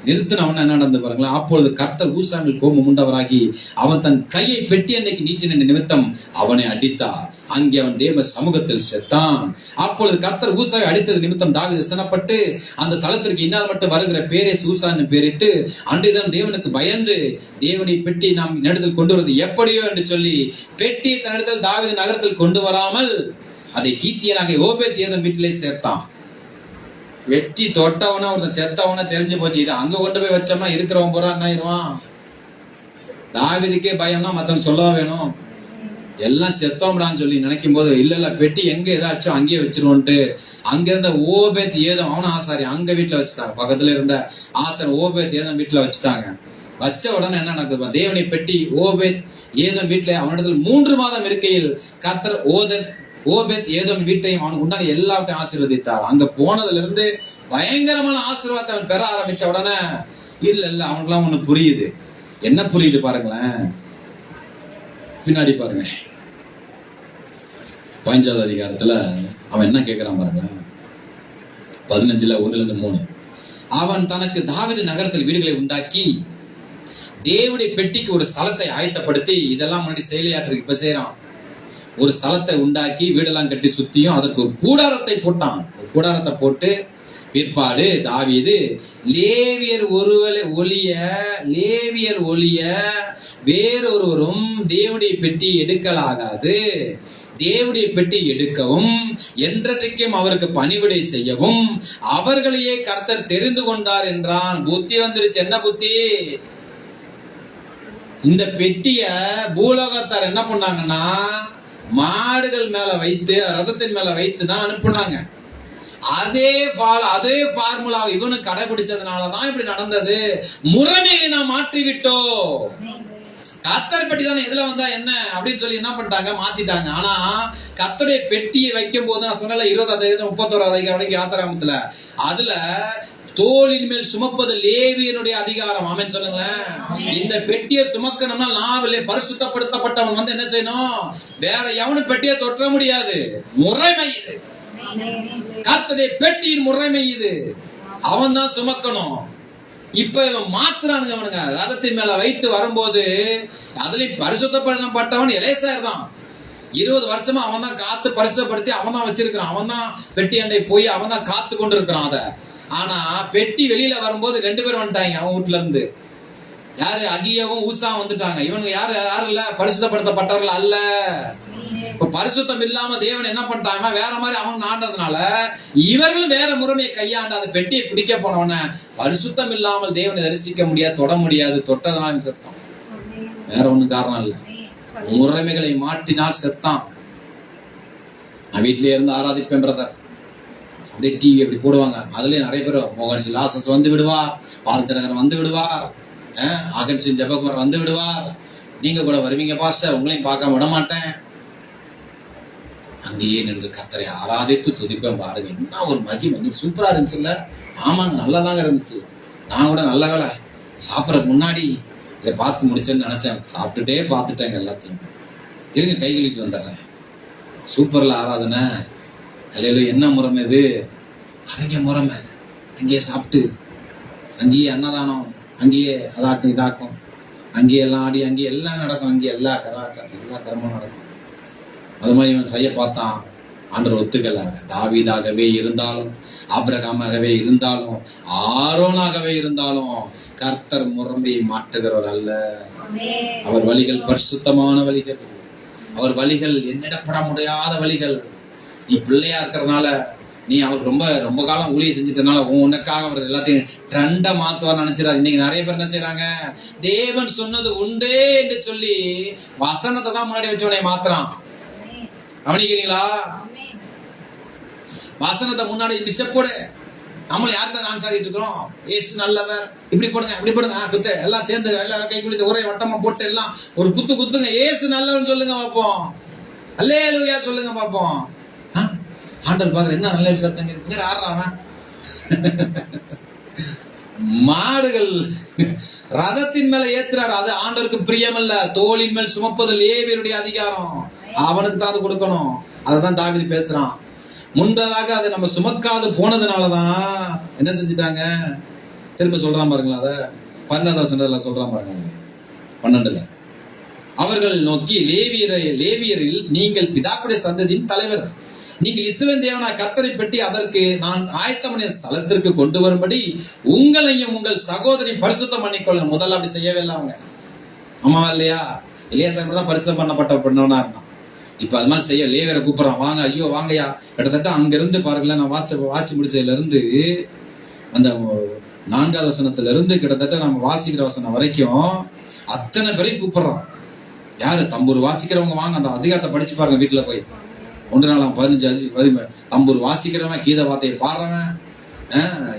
நிறுத்தினவன என்ன நடந்து பாருங்களா. அப்பொழுது கர்த்தர் ஊசாமில் கோபம் உண்டவராகி அவன் தன் கையை பெட்டி அன்னைக்கு நீட்டின நிமித்தம் அவனை அடித்தார். அங்கே அவன் தேவ சமூகத்தில் செத்தான். அப்பொழுது கர்த்தர் ஊசாவை அடித்தது நிமித்தம் தாவீது விசனப்பட்டு அந்த ஸ்தலத்திற்கு இன்னால் மட்டும் வருகிற பேரே ஊசான்னு பேரிட்டு அன்றைய தேவனுக்கு பயந்து தேவனை பெட்டி நாம் நடுதல் கொண்டு வருவது எப்படியோ என்று சொல்லி பெட்டியை தன்னிடத்தில் தாவீது நகரத்தில் கொண்டு வராமல் அதை கீத்தியனாக ஓபேத் ஏதோம் வீட்டிலே சேர்த்தான். வெட்டி தொட்டவன ஒருத்தன் செத்தவன தெரிஞ்சு போச்சு. இதை அங்க கொண்டு போய் வச்சோம்னா இருக்கிறவன் பூரா என்ன ஆயிடுவான்? தாவீதுக்கே பயம்னா மத்தவன் சொல்லவா வேணும்? எல்லாம் செத்தோம்டான்னு சொல்லி நினைக்கும் போது இல்ல பெட்டி எங்க ஏதாச்சும் அங்கேயே வச்சிருவோன்ட்டு அங்க இருந்த ஓபேத் ஏதோம் அவன ஆசாரி அங்க வீட்டுல வச்சுட்டாங்க. பக்கத்துல இருந்த ஆசாரி ஓபேத் ஏதோம் வீட்டுல வச்சுட்டாங்க. வச்ச உடனே என்ன நடக்குது? தேவனை பெட்டி ஓபேத் ஏதோம் வீட்டுல அவனிடத்துல 3 மாதம் இருக்கையில் கர்த்தர் ஓபேத் ஏதோம் வீட்டையும் அவனுக்கு உண்டான எல்லாவற்றையும் ஆசீர்வதித்தார். அங்க போனதுல இருந்து பயங்கரமான ஆசீர்வாதத்தை அவன் பெற ஆரம்பிச்ச உடனே இல்ல அவனுக்குலாம் ஒண்ணு புரியுது. என்ன புரியுது பாருங்களேன், பின்னாடி பாருங்க. 15வது அதிகாரத்துல அவன் என்ன கேட்கிறான் பாருங்களேன். 15:1-3 அவன் தனக்கு தாவீது நகரத்தில் வீடுகளை உண்டாக்கி தேவனுடைய பெட்டிக்கு ஒரு ஸ்தலத்தை ஆயத்தப்படுத்தி இதெல்லாம் முன்னாடி செயலையாற்று இப்ப செய்யறான். ஒரு ஸ்தலத்தை உண்டாக்கி வீடெல்லாம் கட்டி சுத்தியும் அதற்கு ஒரு கூடாரத்தை போட்டான். கூடாரத்தை போட்டு பிற்பாடு தாவீது லேவியர் ஒழிய வேறொருவரும் தேவனுடைய பெட்டி எடுக்கலாகாது, தேவனுடைய பெட்டி எடுக்கவும் என்றைக்கும் அவருக்கு பணிவிடை செய்யவும் அவர்களையே கர்த்தர் தெரிந்து கொண்டார் என்றான். புத்தி வந்துருச்சு. என்ன புத்தி? இந்த பெட்டிய பூலோகத்தார் என்ன பண்ணாங்கன்னா மாடுகள் மேல வைத்து ரதத்தின் மேல வைத்து தான் அனுப்புனாங்க. அதே ஃபார்முலா இவனு கடைபிடிச்சதுனாலதான் இப்படி நடந்தது. முறைமையை நாம் மாற்றி விட்டோம். கர்த்தர் பெட்டி தானே எதுல வந்தா என்ன அப்படின்னு சொல்லி என்ன பண்ணிட்டாங்க, மாத்திட்டாங்க. ஆனா கர்த்தருடைய பெட்டியை வைக்கும் போது நான் சொன்னல 20 31 அதிகாரம் யாத்திராமத்துல அதுல தோளின் மேல் சுமப்பது லேவியனுடைய அதிகாரம். ஆமென் சொல்லுங்களேன். இந்த பெட்டியை சுமக்கணும்னா நாவிலே பரிசுத்தப்படுத்தப்பட்டவன் வந்து என்ன செய்யணும்? வேற எவனும் பெட்டியை தொற்ற முடியாது. முறைமை இது. கர்த்தருடைய பெட்டியின் முறைமை இது. அவன் தான் சுமக்கணும். இப்ப இவன் மாத்துறானுங்க. அவனுங்க ரதத்தின் மேல வைத்து வரும்போது அதுலயும் பரிசுத்தப்பட்டவன் எலேசாயர் தான். 20 வருஷமா அவன் தான் காத்து பரிசுத்தப்படுத்தி அவன் தான் வச்சிருக்கிறான். அவன் தான் பெட்டி அண்டை போய் அவன் தான் காத்து கொண்டு இருக்கிறான். அத ஆனா பெட்டி வெளியில வரும்போது 2 பேர் வந்துட்டாங்க அவன் வீட்டுல இருந்து. யாரு? அகியாவும் ஊசாவும் வந்துட்டாங்க. இவனுக்கு யாரு இல்ல? பரிசுத்தப்படுத்தப்பட்டவர்கள் அல்ல. இப்ப பரிசுத்தம் இல்லாம தேவன் என்ன பண்ணிட்டாங்க? வேற மாதிரி அவங்க ஆண்டதுனால இவர்களும் வேற முறைமையை கையாண்டு அந்த பெட்டியை பிடிக்க போனவன பரிசுத்தம் இல்லாமல் தேவனை தரிசிக்க முடியாது, தொட முடியாது. தொட்டதனால செத்தான். வேற ஒண்ணும் காரணம் இல்ல. முறைமைகளை மாற்றினால் செத்தான். நான் வீட்டிலேயே இருந்து ஆராதிப்பேன் பிரதர். அப்படியே டிவி அப்படி போடுவாங்க. அதுலயே நிறைய பேர் மோகன்சி லாசஸ் வந்து விடுவார், பால்திரகர் வந்து விடுவார், அகன்சின் ஜெபகுமார் வந்து விடுவார். நீங்க கூட வருவீங்க பாஸ்டர், உங்களையும் பார்க்க விட மாட்டேன். அங்கேயே நின்று கர்த்தரை ஆராதித்து துதிப்பேன். பாருங்க என்ன ஒரு மகிமை. நீ சூப்பரா இருந்துச்சுல்ல? ஆமாங்க, நல்லாதாங்க இருந்துச்சு. நான் கூட நல்ல வேலை சாப்பிட்றதுக்கு முன்னாடி இதை பார்த்து முடிச்சேன்னு நினைச்சேன். சாப்பிட்டுட்டே பார்த்துட்டேங்க எல்லாத்தையும். இருங்க கை கழுவிட்டு வந்துடுறேன். சூப்பர்ல ஆராதனை. அல்லேலூயா. என்ன முறைமை இது? அவங்க முறைமை. அங்கேயே சாப்பிட்டு, அங்கேயே அன்னதானம், அங்கேயே அதாக்கும் இதாக்கும், அங்கேயே எல்லாம் ஆடி, அங்கேயே எல்லாம் நடக்கும், அங்கேயே எல்லா கர்மமும் நடக்கும். அது மாதிரி இவன் செய்ய பார்த்தான். ஆண்டவர் ஒத்துக்கல. தாவீதாகவே இருந்தாலும், ஆபிரகாமாகவே இருந்தாலும், ஆரோனாகவே இருந்தாலும் கர்த்தர் முறைமையை மாற்றுகிறவர் அல்ல. அவர் வழிகள் பரிசுத்தமான வழிகள். அவர் வழிகள் எண்ணிடப்பட முடியாத வழிகள். நீ பிள்ளையா இருக்கிறதுனால, நீ அவர் ரொம்ப ரொம்ப காலம் ஊழியை செஞ்சிட்டனால உனக்காக அவர் எல்லாத்தையும் ட்ரெண்டா மாத்துவார் நினைச்சிடாது. இன்னைக்கு நிறைய பேர் என்ன செய்யறாங்க? தேவன் சொன்னது உண்டே என்று சொல்லி வசனத்தை தான் முன்னாடி வச்சு உடனே மாத்துறான். கவனிக்கிறீங்களா? வசனத்தை முன்னாடி பிஷப் போடு. நம்மள யார்தான் நான் சாடிட்டு இருக்கிறோம்? ஏசு நல்லவர், இப்படி போடுங்க இப்படி போடுங்க, குத்து எல்லாம் சேர்ந்து எல்லாம் கை குளித்து ஒரே வட்டமா போட்டு எல்லாம் ஒரு குத்துங்க. ஏசு நல்லவர்னு சொல்லுங்க பாப்போம். அல்லேலூயா சொல்லுங்க பாப்போம். ஆண்டவர் பாக்குற என்ன நல்ல சத்தம் இருக்கு. ஆடுறான் மாடுகள் ரதத்தின் மேல ஏத்துறாரு. அது ஆண்டவருக்கு பிரியமல்ல. தோளின் மேல் சுமப்பது லேவியருடைய அதிகாரம். அவனுக்கு தான் அது கொடுக்கணும். அததான் தாவீது பேசுறான். முன்பதாக அதை நம்ம சுமக்காது போனதுனாலதான் என்ன செஞ்சுட்டாங்க? திரும்ப சொல்றான் பாருங்களா. அத 12 சொல்றான் பாருங்க. 12 அவர்கள் நோக்கி, லேவியரில் நீங்கள் பிதாக்களுடைய சந்ததியின் தலைவர், நீங்கள் இஸ்ரவேல் தேவனாகிய கர்த்தரை பற்றி அதற்கு நான் ஆயத்தம் பண்ணிய ஸ்தலத்திற்கு கொண்டு வரும்படி உங்களையும் உங்கள் சகோதரி பரிசுத்தம் பண்ணிக்கொள்ள. முதல்ல அப்படி செய்யவே இல்லை அவங்க. ஆமா இல்லையா? எலியாசார் தான் பரிசுத்தம் பண்ணப்பட்டவனா இருந்தான். இப்ப அது மாதிரி செய்ய லேவியரை கூப்பிடுறான். வாங்க, ஐயோ வாங்கயா. கிட்டத்தட்ட அங்க இருந்து பாருங்களேன், நான் வாசி முடிச்சதுல இருந்து அந்த 4வது வசனத்துல இருந்து கிட்டத்தட்ட நம்ம வாசிக்கிற வசனம் வரைக்கும் அத்தனை பேரையும் கூப்பிடுறான். யாரு? தம்பூர் வாசிக்கிறவங்க வாங்க. அந்த அதிகாரத்தை படிச்சு பாருங்க வீட்டுல போய். 1 நாளாம் 15 தம்பூர் வாசிக்கிறவன், கீத வார்த்தையை பாடுறவன்,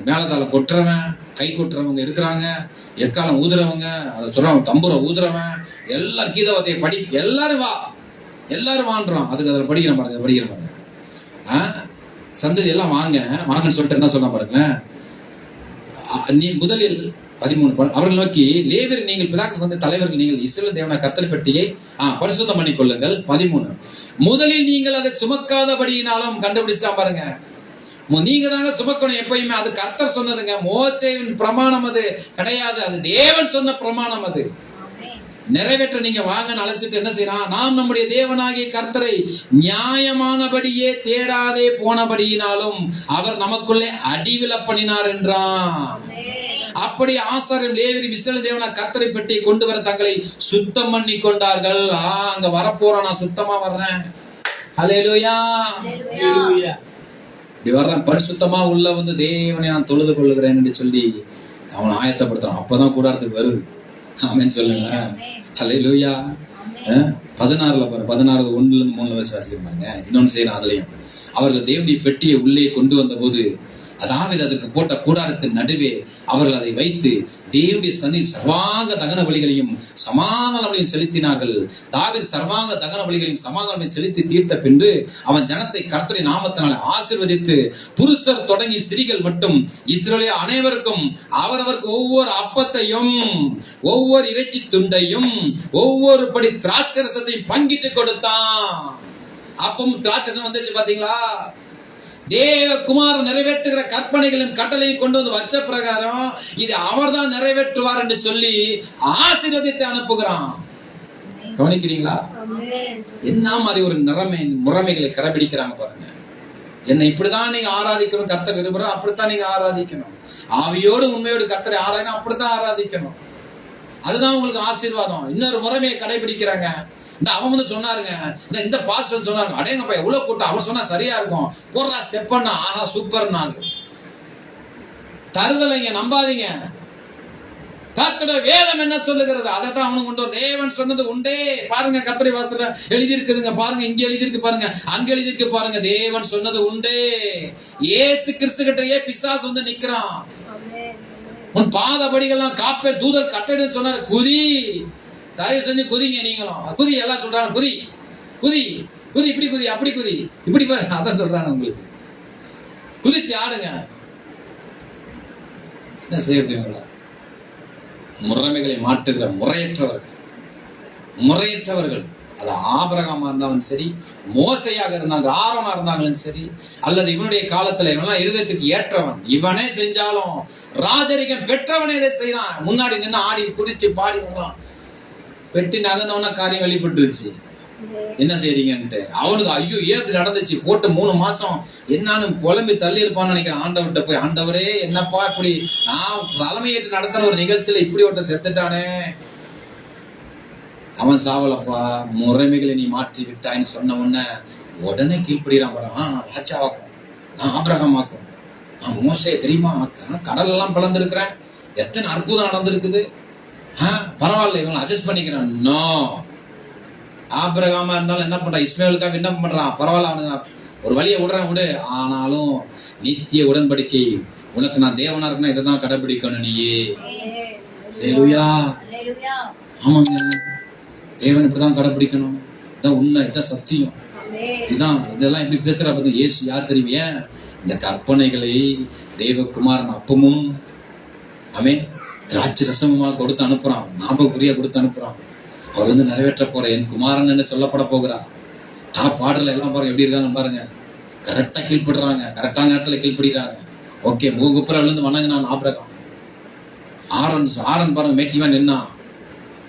மேலத்தால கொட்டுறவன், கை கொட்டுறவங்க இருக்கிறாங்க, எக்காலம் ஊதுறவங்க, அதை சொல்றவன், தம்பூரை ஊதுறவன், எல்லாரும் கீத வார்த்தையை படி, எல்லாரும் வாங்குறோம். அதுக்கு அதில் படிக்கிற பாருங்க. சந்ததி எல்லாம் வாங்கன்னு சொல்லிட்டு என்ன சொன்னா பாருங்களேன். நீ முதலில் 13 அவர்கள் நோக்கி, லேவியர் நீங்கள் பிதாக்கள் சந்ததி தலைவர்கள், நீங்கள் இஸ்ரவேல் தேவனாகிய கர்த்தரை பற்றியை பரிசுத்தம் பண்ணி கொள்ளுங்கள். 13 முதலில் நீங்கள் அதை சுமக்காதபடியினாலும் கண்டுபிடிச்சா பாருங்க. நீங்க தாங்க சுமக்கணும் எப்பயுமே. அது கர்த்தர் சொன்னதுங்க. மோசேவின் பிரமாணம் அது கிடையாது. அது தேவன் சொன்ன பிரமாணம். அது நிறைவேற்ற நீங்க வாங்கன்னு அழைச்சிட்டு என்ன செய்யறான்? நாம் நம்முடைய தேவனாகிய கர்த்தரை நியாயமானபடியே தேடாதே போனபடியினாலும் அவர் நமக்குள்ளே அடிவில பண்ணினார் என்றான். அப்படி ஆசாரியர் லேவியர் இஸ்ரவேல் தேவனாகிய கர்த்தரை பெட்டியை கொண்டு வர தங்களை சுத்தம் பண்ணி கொண்டார்கள். அங்க வரப்போறோம், நான் சுத்தமா வர்றேன். அல்லேலூயா. இப்படி வர்றேன், பரிசுத்தமா உள்ள வந்து தேவனை நான் தொழுது கொள்ளுகிறேன் என்று சொல்லி அவன் ஆயத்தப்படுத்துறான். அப்பதான் கூடாரத்துக்கு வருது. ஆமென் சொல்லுங்க. அல்லேலூயா. 16 1-3 வாசிக்கிறாங்க. இன்னொன்னு செய்யறான். அதுலயும் அவர்கள் தேவனுடைய பெட்டியை உள்ளே கொண்டு வந்த போது, அதாவது அதற்கு போட்ட கூடாரத்தின் நடுவே அவர்கள் அதை வைத்து தேவனுடைய சந்நிதியில் சர்வாங்க தகன பலிகளையும் சமாதான பலிகளையும் செலுத்தினார்கள். தாவீது சர்வாங்க தகன பலிகளையும் சமாதான பலிகளையும் செலுத்தி தீர்த்த பின்பு அவன் ஜனத்தை கர்த்தரின் நாமத்தினாலே ஆசீர்வதித்து, புருஷர் தொடங்கி ஸ்திரீகள் மட்டும் இஸ்ரவேலில் அனைவருக்கும் அவரவருக்கு ஒவ்வொரு அப்பத்தையும் ஒவ்வொரு இறைச்சி துண்டையும் ஒவ்வொரு படி திராட்சரசத்தையும் பங்கிட்டு கொடுத்தான். அப்பவும் திராட்சரசம் வந்துச்சு பாத்தீங்களா? தேவகுமார் நிறைவேற்றுகிற கற்பனைகளும் கட்டளையும் கொண்டு வந்து வச்ச பிரகாரம் இது அவர் தான் நிறைவேற்றுவார் என்று சொல்லி ஆசீர்வதித்து அனுப்புகிறான். கவனிக்கிறீங்களா? என்ன மாதிரி ஒரு முறைமைகளை கடைபிடிக்கிறாங்க பாருங்க. என்னை இப்படிதான் நீங்க ஆராதிக்கணும், கர்த்தர் விரும்புறோம் அப்படித்தான் நீங்க ஆராதிக்கணும். ஆவியோடு உண்மையோடு கர்த்தரை ஆராயணும், அப்படித்தான் ஆராதிக்கணும். அதுதான் உங்களுக்கு ஆசீர்வாதம். இன்னொரு முறைமையை கடைபிடிக்கிறாங்க. இந்த அவங்க வந்து சொன்னாருங்க, இந்த பாஸ்டர் சொன்னாங்க, அடேங்கப்பா எவ்வளவு கூட்டம், அவர் சொன்னா சரியா இருக்கும், போடுறா ஸ்டெப் பண்ணா, ஆஹா சூப்பர். நான் தருதலைங்க, நம்பாதீங்க. கர்த்தருடைய வேதம் என்ன சொல்லுகிறது அதைத்தான் அவனுக்கு கொண்டு தேவன் சொன்னது உண்டே. பாருங்க கர்த்தருடைய வாசத்துல எழுதி இருக்குதுங்க, பாருங்க இங்க எழுதி இருக்கு பாருங்க, அங்க எழுதி இருக்கு பாருங்க, தேவன் சொன்னது உண்டே. இயேசு கிறிஸ்து கிட்டயே பிசாசு வந்து நிக்கிறான். உன் பாதபடிகள்லாம் காப்பே தூதர் கட்டளைன்னு சொன்னாரு, குதி, தயவு செஞ்சு குதிங்க, நீங்களும் குதி. எல்லாம் சொல்றாங்க குதி குதி குதி, இப்படி குதி அப்படி குதி, இப்படி பாருங்க, அதான் சொல்றாங்க உங்களுக்கு, குதிச்சு ஆடுங்க. என்ன செய்யறதுங்களா? முறைமைகளை மாற்றுகிற முறையற்றவர்கள். அது ஆபிரகாமா இருந்தாலும் சரி, மோசையாக இருந்தாங்க, ஆரோனா இருந்தாலும் சரி, அல்லது இவனுடைய காலத்துல இவனெல்லாம் இருதயத்துக்கு ஏற்றவன், இவனே செஞ்சாலும் ராஜரிகம் பெற்றவனே இதை செய்யறான். முன்னாடி நின்று ஆடி குதிச்சு பாடி வரலாம். பெட்டி நகர்ந்தவன காரியம் வெளிப்பட்டுருச்சு. என்ன செய்றீங்கன்ட்டு அவனுக்கு ஐயோ ஏன் இப்படி நடந்துச்சு, போட்டு 3 மாசம் என்னன்னு புலம்பி தள்ளி இருப்பான்னு நினைக்கிறேன். ஆண்டவர்கிட்ட போய், ஆண்டவரே என்னப்பா இப்படி, நான் தலைமையேற்று நடத்தின ஒரு நிகழ்ச்சியில இப்படி ஒருத்தர் செத்துட்டானே. அவன் சாவலப்பா, முறைமைகளை நீ மாற்றி விட்டாயின்னு சொன்ன உடனே உடனே கீழ்படுகிறான். நான் ராஜாவாக்கும், நான் ஆபிரகாமாக்கும், நான் மோசே தெரியுமா, கடல் எல்லாம் பிளந்திருக்கிறேன், எத்தனை அற்புதம் நடந்திருக்குது, பரவாயில்ல இவங்களை அட்ஜஸ்ட் பண்ணிக்கிறேன். நோ, ஆபிரகாமா இருந்தாலும் என்ன பண்றான், இஸ்மாவேலுக்காக விண்ணப்பம் பண்றான், பரவாயில்ல அவனுக்கு ஒரு வழியை விடுறேன் விடு, ஆனாலும் நித்திய உடன்படிக்கை உனக்கு நான் தேவனா இருக்குன்னா இதை தான் கடைபிடிக்கணும் நீயே. ஹல்லேலூயா. ஆமாங்க, தேவன் இப்படிதான் கடைபிடிக்கணும், இதான் உண்மை, இதான் சத்தியம், இதான். இதெல்லாம் எப்படி பேசுற பார்த்தா இயேசு யார் தெரியுமே, இந்த கற்பனைகளை தேவகுமாரன் அப்பமும் அவன் திராட்சை ரசமுமா கொடுத்து அனுப்புறான், ஞாபகக்குறியா கொடுத்து அனுப்புறான். அவர் வந்து நிறைவேற்ற போற என் குமாரன் என்று சொல்லப்பட போகிறார். டாப் ஆர்டர்ல எல்லாம் பாருங்க எப்படி இருக்காங்க பாருங்க, கரெக்டா கீழ்படுறாங்க, கரெக்டான நேரத்துல கீழ்படுறாங்க. ஓகே, முகப்புற விழுந்து வணங்கினான் ஆபிரகாம். ஆரன் பாருங்க மேட்டிவா நின்னா,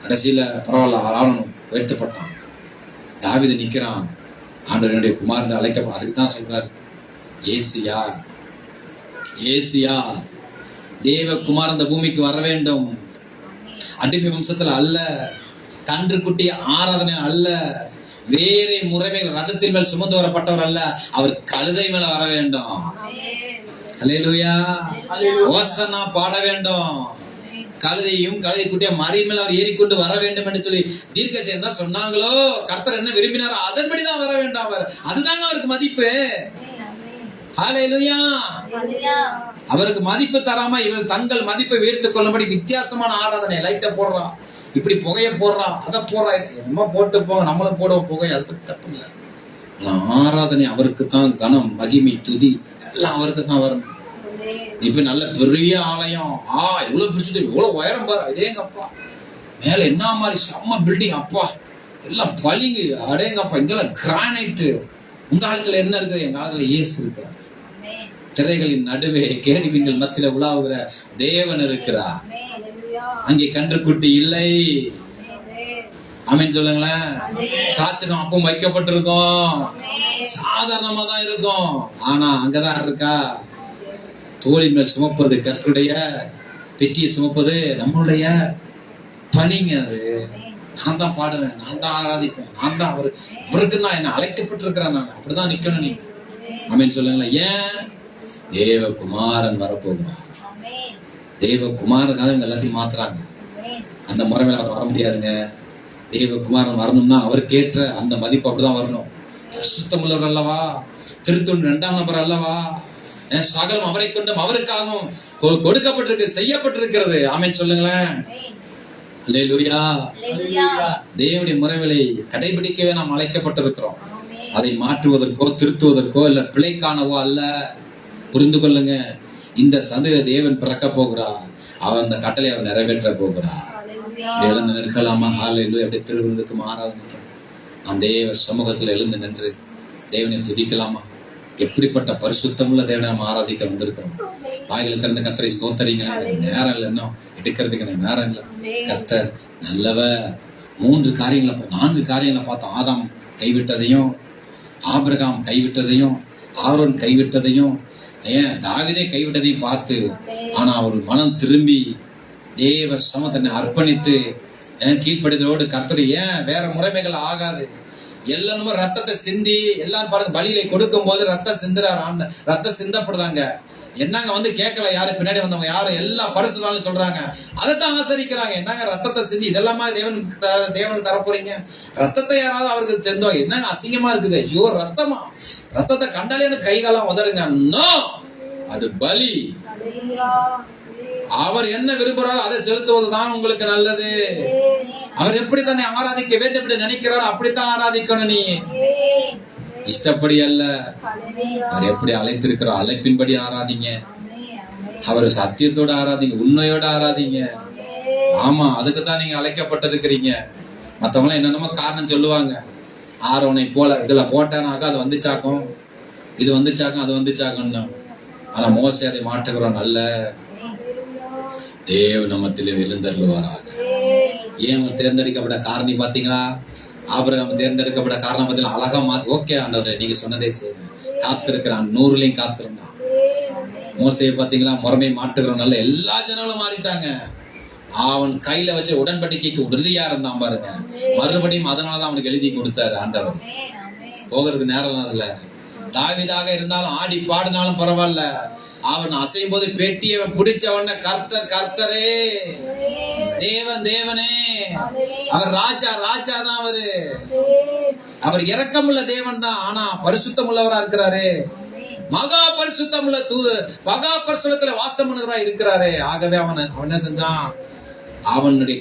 கடைசியில பரவாயில்ல ஆரனும் உயர்த்தப்பட்டான். தாவீது நிக்கிறான், ஆண்டவனுடைய குமாரன் அழைக்க. அதுக்கு தான் சொல்றாரு, ஏசியா ஏசியா தேவகுமார் இந்த பூமிக்கு வர வேண்டும், அடிமை வம்சத்துல அல்ல, கன்று குட்டி ஆராதனை அல்ல, வேறு முறைமைகள் ரதத்தின் மேல் சுமந்து வரப்பட்டவர் அல்ல, அவர் கழுதை மேல வர வேண்டும். ஹல்லேலூயா. ஓசன்னா பாட வேண்டும். கழுதையும் கழுதை குட்டிய மறை மேல அவர் ஏறிக்கொண்டு வர வேண்டும் என்று சொல்லி தீர்க்கதரிசி தான் சொன்னாங்களோ, கர்த்தர் என்ன விரும்பினாரோ அதன்படிதான் வர வேண்டும் அவர். அதுதாங்க அவருக்கு மதிப்பு. ஹல்லேலூயா. அவருக்கு மதிப்பு தராம இவர் தங்கள் மதிப்பை உயர்த்திக் கொள்ளும்படி வித்தியாசமான ஆராதனை, லைட்டை போடுறா, இப்படி புகைய போடுறா, அதை போடுறா, என்னமோ போட்டு போங்க, நம்மளும் போடுவோம் புகை, அது பத்தி தப்பு இல்லை. ஆராதனை அவருக்கு தான், கனம் மகிமை துதி எல்லாம் அவருக்கு தான் வரணும். இப்ப நல்ல பெரிய ஆலயம், இவ்வளவு பிடிச்சிட்டு இவ்வளவு உயரம் பாரு, அடேங்கப்பா, மேல என்ன மாதிரி செம்ம பில்டிங், அப்பா எல்லாம் பளிங்கு, அடேங்கப்பா, இங்கெல்லாம் கிரானைட்டு. உங்க காலத்துல என்ன இருக்குது, எங்க காலத்துல இயேசு இருக்கிறார். திரைகளின் நடுவே கேருபீன்கள் மத்தியில உலாவுகிற தேவன் இருக்கிறார். அங்கே கன்றுக்குட்டி இல்லை. ஆமென் சொல்லுங்களேன். காய்ச்சலும் அப்பவும் வைக்கப்பட்டிருக்கும், சாதாரணமா தான் இருக்கும். ஆனா அங்கதான் இருக்கா, தோளின் மேல் சுமப்பது கர்த்தருடைய, பெட்டியை சுமப்பது நம்மளுடைய பணிங்க. அது நான் தான் பாடுவேன், நான் தான் ஆராதிப்பேன், நான் தான் அவருக்கு நான் என்ன அழைக்கப்பட்டிருக்கிறேன், நான் அப்படிதான் நிக்கணும். நீ ஆமென் சொல்லுங்களேன். ஏன், தேவகுமாரன் வரப்போகிறார். தேவகுமாரனுக்காக இவங்க எல்லாத்தையும் மாத்துறாங்க. அந்த முறைமையில வர முடியாதுங்க. தேவகுமாரன் வரணும்னா அவருக்கேற்ற அந்த மதிப்பு அப்படிதான் வரணும். சுத்தம் உள்ளவர் அல்லவா, திருத்தொண்டு 2ஆம் நபர் அல்லவா, சகலம் அவரை கொண்டும் அவருக்காகவும் கொடுக்கப்பட்டிருக்கு, செய்யப்பட்டிருக்கிறது. ஆமென் சொல்லுங்களேன். அல்லேலூயா. தேவனுடைய முறைகளை கடைபிடிக்கவே நாம் அழைக்கப்பட்டிருக்கிறோம். அதை மாற்றுவதற்கோ திருத்துவதற்கோ இல்ல பிழை காணவோ அல்ல. புரிந்து கொள்ளுங்க, இந்த சந்ததியில தேவன் பிறக்க போகிறார், அவர் அந்த கட்டளை அவர் நிறைவேற்ற போகிறார். எழுந்து நிற்கலாமா? ஹல்லேலூயா. அப்படியே திருவிருந்துக்கு ஆராதனைக்கு அந்த தேவ சமூகத்துல எழுந்து நின்று தேவனை துதிக்கலாமா? எப்படிப்பட்ட பரிசுத்தமுள்ள தேவனை நம்ம ஆராதிக்க வந்திருக்கிறோம். வாயில திறந்த கர்த்தரை ஸ்தோத்தரிங்க. நேரம் இல்லை, இன்னும் எடுக்கிறதுக்கு எனக்கு நேரம் இல்லை. கர்த்தர் நல்லவர். 4 காரியங்களை பார்த்தோம். ஆதாம் கைவிட்டதையும், ஆபிரகாம் கைவிட்டதையும், ஆரோன் கைவிட்டதையும், ஏன் தாவீதே கைவிட்டதையும் பார்த்து, ஆனா அவர் மனம் திரும்பி தேவ சம அர்ப்பணித்து கீழ்ப்படிதலோடு கர்த்தருடைய வேற முறைமைகள் ஆகாது. எல்லாரும் ரத்தத்தை சிந்தி எல்லாரும் பாருங்க பலியில கொடுக்கும் போது ரத்தம் சிந்துறாரு, ரத்தம் சிந்தப்படுதாங்க. என்னங்க வந்து கேட்கல யாரு பின்னாடி வந்தவங்க யாரும் எல்லா பரிசுத்தாலும் சொல்றாங்க, அதைத்தான் ஆசரிக்கிறாங்க. என்னங்க ரத்தத்தை சிந்தி இதெல்லாமா தேவனுக்கு தரப்போறீங்க? ரத்தத்தை யாராவது அவருக்கு செஞ்சோம் என்னங்க அசிங்கமா இருக்குது. ஐயோ ரத்தமா, ரத்தத்தை கண்டாலே எனக்கு கைகாலம் உதருங்க. அது பலி. அவர் என்ன விரும்புறாரோ அதை செலுத்துவதுதான் உங்களுக்கு நல்லது. அவர் எப்படி தன்னை ஆராதிக்க வேண்டும் என்று நினைக்கிறாரோ அப்படித்தான் ஆராதிக்கணும். நீ இஷ்டப்படி அல்ல, அவர் எப்படி அழைத்திருக்கிறார் அழைப்பின்படி ஆராதிங்க. அவர் சத்தியத்தோட ஆராதிங்க, உண்மையோட ஆராதிங்க. ஆமா, அதுக்குதான் நீங்க அழைக்கப்பட்டிருக்கிறீங்க. மத்தவங்க என்னென்னமோ காரணம் சொல்லுவாங்க. ஆரோனை போல இதுல போட்டானாக்கா அது வந்துச்சாக்கும், இது வந்துச்சாக்கும், அது வந்துச்சாக்கும்னு. ஆனா மோசே அதை மாற்றுகிறோம். நல்ல தேவ நாமத்திலே எழுந்தருளுவாராக. ஏன் அவர் தேர்ந்தெடுக்கப்பட்ட காரணி பாத்தீங்களா? ஆபிரகாம் தேர்ந்தெடுக்கப்பட்ட காரணம் பார்த்தீங்களா? அழகா மாத்தி ஓகே ஆண்டவரே நீங்க சொன்னதே செய்வேன், காத்திருக்கிறான். 100 காத்திருந்தான். மோசையை பாத்தீங்களா? முறைமை மாற்றுகிறோம். நல்ல எல்லா ஜனங்களும் மாறிட்டாங்க. அவன் கையில வச்ச உடன்படிக்கைக்கு உறுதியா இருந்தான் பாருங்க. மறுபடியும் அதனாலதான் அவனுக்கு எழுதி கொடுத்தாரு ஆண்டவர். போகிறதுக்கு நேரம் அதுல தாவீதாக இருந்தாலும் ஆடி பாடினாலும் பரவாயில்ல, அவன் அசையும் போது பெட்டியை பிடிச்ச உடனே கர்த்தர் கர்த்தரே, தேவன் தேவனே, அவர் ராஜா ராஜா தான். அவர் இரக்கமுள்ள தேவன் தான், ஆனா பரிசுத்தம் உள்ளவரா இருக்கிறாரு. மகா பரிசுத்தம் உள்ள மகா பரிசுத்தத்துல வாசம் பண்ணுறவரா இருக்கிறாரு. ஆகவே அவன் என்ன செஞ்சான்? அவனுடைய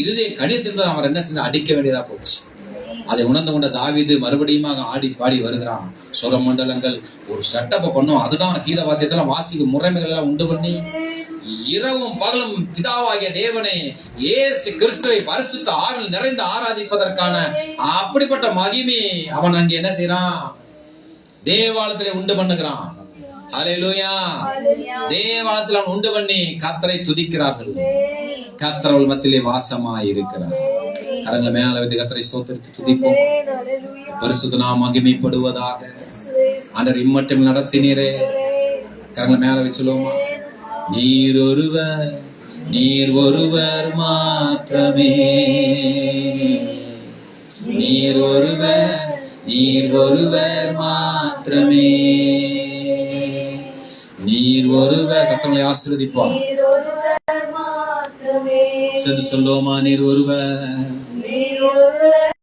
இருதய கடிதத்தின் அவன் என்ன செஞ்சா? அடிக்க வேண்டியதா போச்சு. அதை உணர்ந்து கொண்ட தாவீது மறுபடியும் ஆடி பாடி வருகிறான். சுர மண்டலங்கள் ஒரு செட்டப்பை பண்ணும். அதுதான் கீத வாத்தியத்துல வாசிக்கும் முறைமைகள் எல்லாம் உண்டு பண்ணி இரவும் பகலும் பிதாவாகிய தேவனை இயேசு கிறிஸ்துவை பரிசுத்த ஆவியில் நிறைந்து ஆராதிப்பதற்கான அப்படிப்பட்ட மகிமை அவன் அங்கே என்ன செய்யறான்? தேவாலயத்திலே உண்டு பண்ணுகிறான். ஹல்லேலூயா. தேவாலயத்தில் அவன் உண்டு பண்ணி கர்த்தரை துதிக்கிறார்கள். கர்த்தர் மத்தியிலே வாசமாய் இருக்கிறார். கரங்களை மேல வைத்து கர்த்தரை ஸ்தோத்திரித்து துதிப்போம். பரிசுத்த நாமம் மகிமைப்படுவதாக. ஆண்டவர் இம்மட்டும் நடத்தினீரே. கரங்களை மேல வச்சு சொல்லுவோமா? நீர் ஒருவர் மாத்திரமே, நீர் ஒருவர் மாத்திரமே, நீர் ஒருவர். கர்த்தரை ஆசீர்வதிப்பார். சொல்லுவோமா? நீர் ஒருவர்